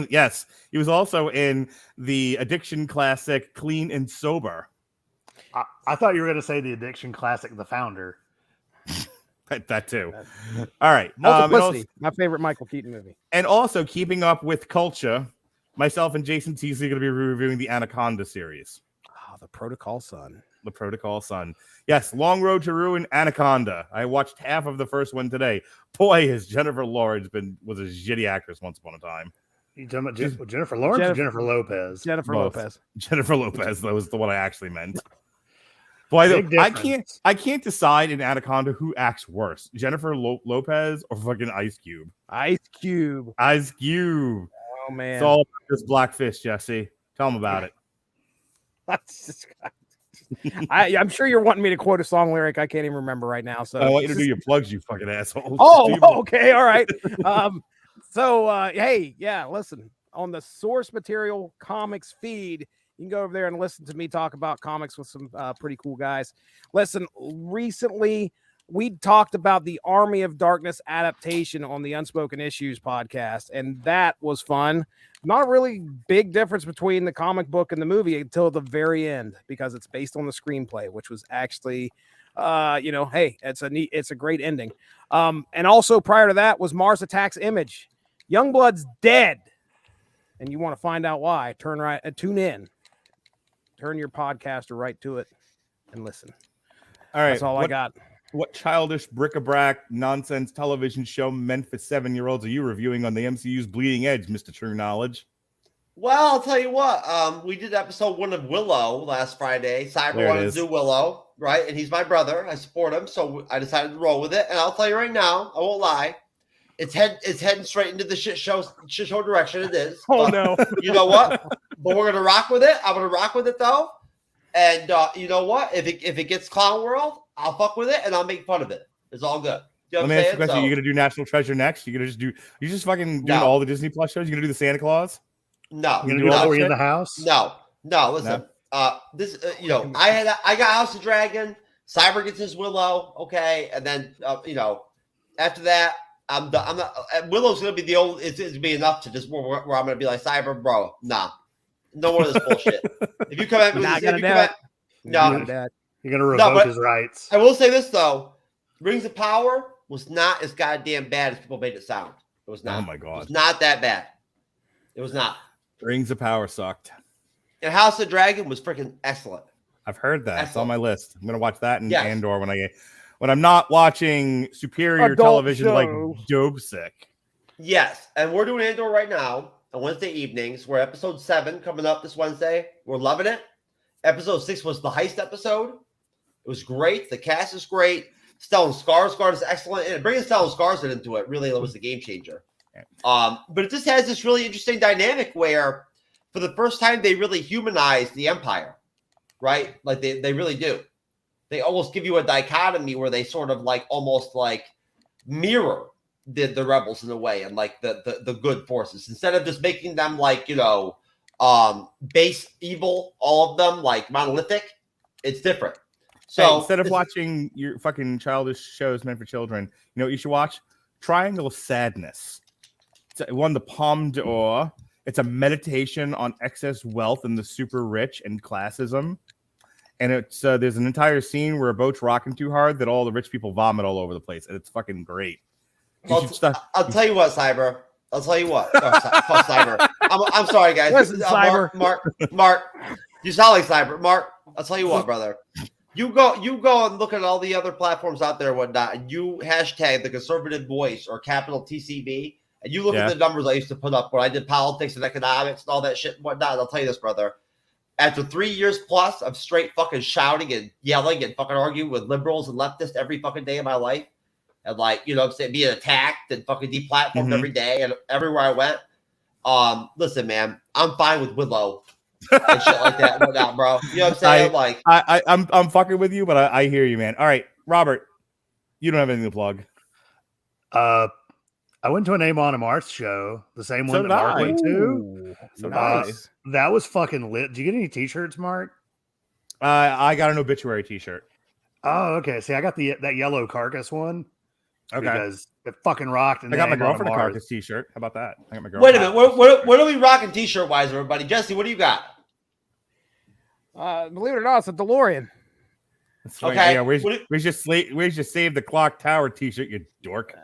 S1: Yes, he was also in the addiction classic Clean and Sober.
S5: I thought you were going to say the addiction classic The Founder.
S1: That too. All right.
S4: Multiplicity, my favorite Michael Keaton movie.
S1: And also keeping up with culture, myself and Jason Teasley are going to be reviewing the Anaconda series.
S4: Oh, the Protocol Son.
S1: The Protocol Son. Yes, Long Road to Ruin, Anaconda. I watched half of the first one today. Boy, has Jennifer Lawrence was a shitty actress once upon a time.
S5: You talking about Jennifer Lawrence or Jennifer Lopez?
S4: Jennifer
S1: Both.
S4: Lopez.
S1: Jennifer Lopez, that was the one I actually meant. Boy, I can't decide in Anaconda who acts worse, Jennifer Lopez or fucking Ice Cube.
S4: Ice Cube.
S1: Ice Cube.
S4: Oh man,
S1: It's all about this Blackfish, Jesse. Tell him about it.
S4: that's just. I'm sure you're wanting me to quote a song lyric I can't even remember right now. So
S1: I want you to do your plugs, you fucking asshole.
S4: Oh, okay, all right. Hey, yeah, listen, on the Source Material Comics feed, you can go over there and listen to me talk about comics with some pretty cool guys. Listen, recently we talked about the Army of Darkness adaptation on the Unspoken Issues podcast, and that was fun. Not a really big difference between the comic book and the movie until the very end, because it's based on the screenplay, which was actually, hey, it's a great ending. And also prior to that was Mars Attacks Image. Youngblood's dead, and you want to find out why? Tune in. Turn your podcaster right to it and listen.
S1: All right.
S4: That's all I got.
S1: What childish bric-a-brac nonsense television show meant for 7-year-olds are you reviewing on the MCU's Bleeding Edge, Mr. True Knowledge?
S3: Well, I'll tell you what. We did episode 1 of Willow last Friday. Cyber wanted to do Willow, right? And he's my brother. I support him, so I decided to roll with it. And I'll tell you right now, I won't lie. It's heading straight into the shit show direction. It is.
S4: Oh,
S3: but
S4: no.
S3: You know what? But we're gonna rock with it. I'm gonna rock with it though. And you know what? If it gets Clown World, I'll fuck with it and I'll make fun of it. It's all good. You know
S1: Let me ask you a question. You're gonna do National Treasure next? You're gonna just fucking doing all the Disney Plus shows? You're gonna do the Santa Claus?
S3: No.
S5: You're gonna do all in the house?
S3: No. Listen. No. I got House of Dragon. Cyber gets his Willow. Okay, and then after that. I'm not. Willow's gonna be the old. It's gonna be enough to just where I'm gonna be like Cyber, bro. Nah, no more of this bullshit. If you come at me,
S5: you're gonna revoke his rights.
S3: I will say this though: Rings of Power was not as goddamn bad as people made it sound. It was not.
S1: Oh my god,
S3: it was not that bad. It was not.
S1: Rings of Power sucked.
S3: And House of Dragon was freaking excellent.
S1: I've heard that. Excellent. It's on my list. I'm gonna watch that and Andor when I'm not watching superior adult television shows. Like Dope Sick.
S3: Yes, and we're doing Andor right now on Wednesday evenings. We're episode 7 coming up this Wednesday. We're loving it. Episode 6 was the heist episode. It was great. The cast is great. Stellan Skarsgård is excellent, and bringing Stellan Skarsgård into it really was a game changer. But it just has this really interesting dynamic where, for the first time, they really humanize the Empire, right? Like they really do. They almost give you a dichotomy where they sort of almost mirror the rebels in a way and the good forces, instead of just making them base evil, all of them monolithic. It's different. So
S1: hey, instead of watching your fucking childish shows meant for children, you know what you should watch? Triangle of Sadness. It won the Palme d'Or. It's a meditation on excess wealth and the super rich and classism. And it's there's an entire scene where a boat's rocking too hard that all the rich people vomit all over the place, and it's fucking great.
S3: I'll tell you what, Cyber. I'll tell you what. Fuck Cyber. I'm sorry, guys.
S4: Listen, Cyber.
S3: Mark. You sound like Cyber. Mark, I'll tell you what, brother. You go and look at all the other platforms out there and whatnot, and you hashtag the conservative voice or capital TCB, and you look at the numbers I used to put up when I did politics and economics and all that shit and whatnot. And I'll tell you this, brother. After 3 years plus of straight fucking shouting and yelling and fucking arguing with liberals and leftists every fucking day of my life, and being attacked and fucking deplatformed every day and everywhere I went. Listen, man, I'm fine with Willow. and shit like that and whatnot, bro. You know what I'm saying? Like,
S1: I'm fucking with you, but I hear you, man. All right, Robert, you don't have anything to plug.
S5: I went to a Name on a Mars show, the same
S1: So
S5: one
S1: did
S5: that Mark
S1: I.
S5: went to.
S4: Ooh,
S1: So
S4: nice.
S5: That was fucking lit. Did you get any t-shirts, Mark?
S1: I got an obituary T-shirt.
S5: Oh, okay. See, I got that yellow carcass one.
S1: Okay,
S5: Because it fucking rocked. And
S1: I got my
S5: Name on a
S1: girlfriend a
S5: Mars.
S1: carcass T-shirt. How about that? I got my
S3: wait a
S1: girlfriend.
S3: minute. What are we rocking t-shirt wise, everybody? Jesse, what do you got?
S4: Believe it or not, it's a DeLorean.
S1: That's right.
S3: Okay.
S1: Yeah, we just save the clock tower T-shirt, you dork.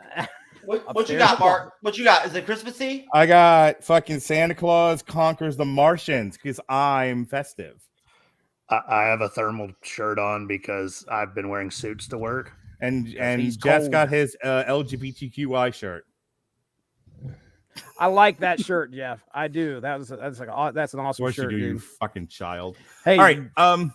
S3: What you got, Mark? What you got? Is it Christmassy?
S1: I got fucking Santa Claus conquers the Martians because I'm festive.
S5: I have a thermal shirt on because I've been wearing suits to work.
S1: And
S4: he's
S1: Jess
S4: cold.
S1: got his LGBTQI shirt.
S4: I like that shirt, Jeff. I do. That's an awesome
S1: Of course
S4: shirt,
S1: you do, you
S4: dude.
S1: fucking child.
S4: Hey,
S1: All right,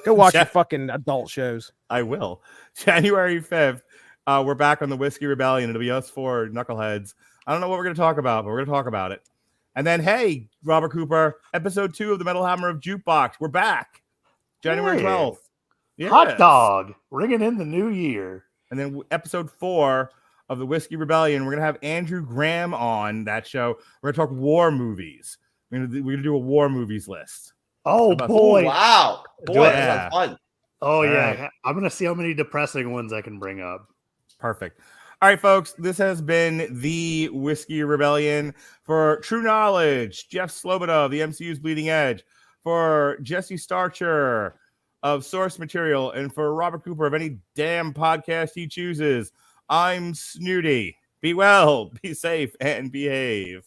S4: go watch your
S1: Jeff-
S4: fucking adult shows.
S1: I will. January 5th, we're back on the Whiskey Rebellion. It'll be us four knuckleheads. I don't know what we're going to talk about, but we're going to talk about it. And then, hey, Robert Cooper, episode 2 of the Metal Hammer of Jukebox. We're back. January
S5: Hey.
S1: 12th. Yes.
S5: Hot dog, ringing in the new year.
S1: And then episode 4 of the Whiskey Rebellion, we're going to have Andrew Graham on that show. We're going to talk war movies. We're going to do a war movies list.
S5: Oh
S1: about-
S5: boy!
S3: Wow.
S5: Do
S3: Boy,
S5: it.
S3: that sounds fun.
S5: Oh
S1: All
S5: yeah,
S1: right.
S5: I'm gonna see how many depressing ones I can bring up.
S1: Perfect. All right, folks, this has been the Whiskey Rebellion. For True Knowledge, Jeff Sloboda of the MCU's Bleeding Edge. For Jesse Starcher of Source Material. And for Robert Cooper of any damn podcast he chooses, I'm Snooty. Be well, be safe, and behave.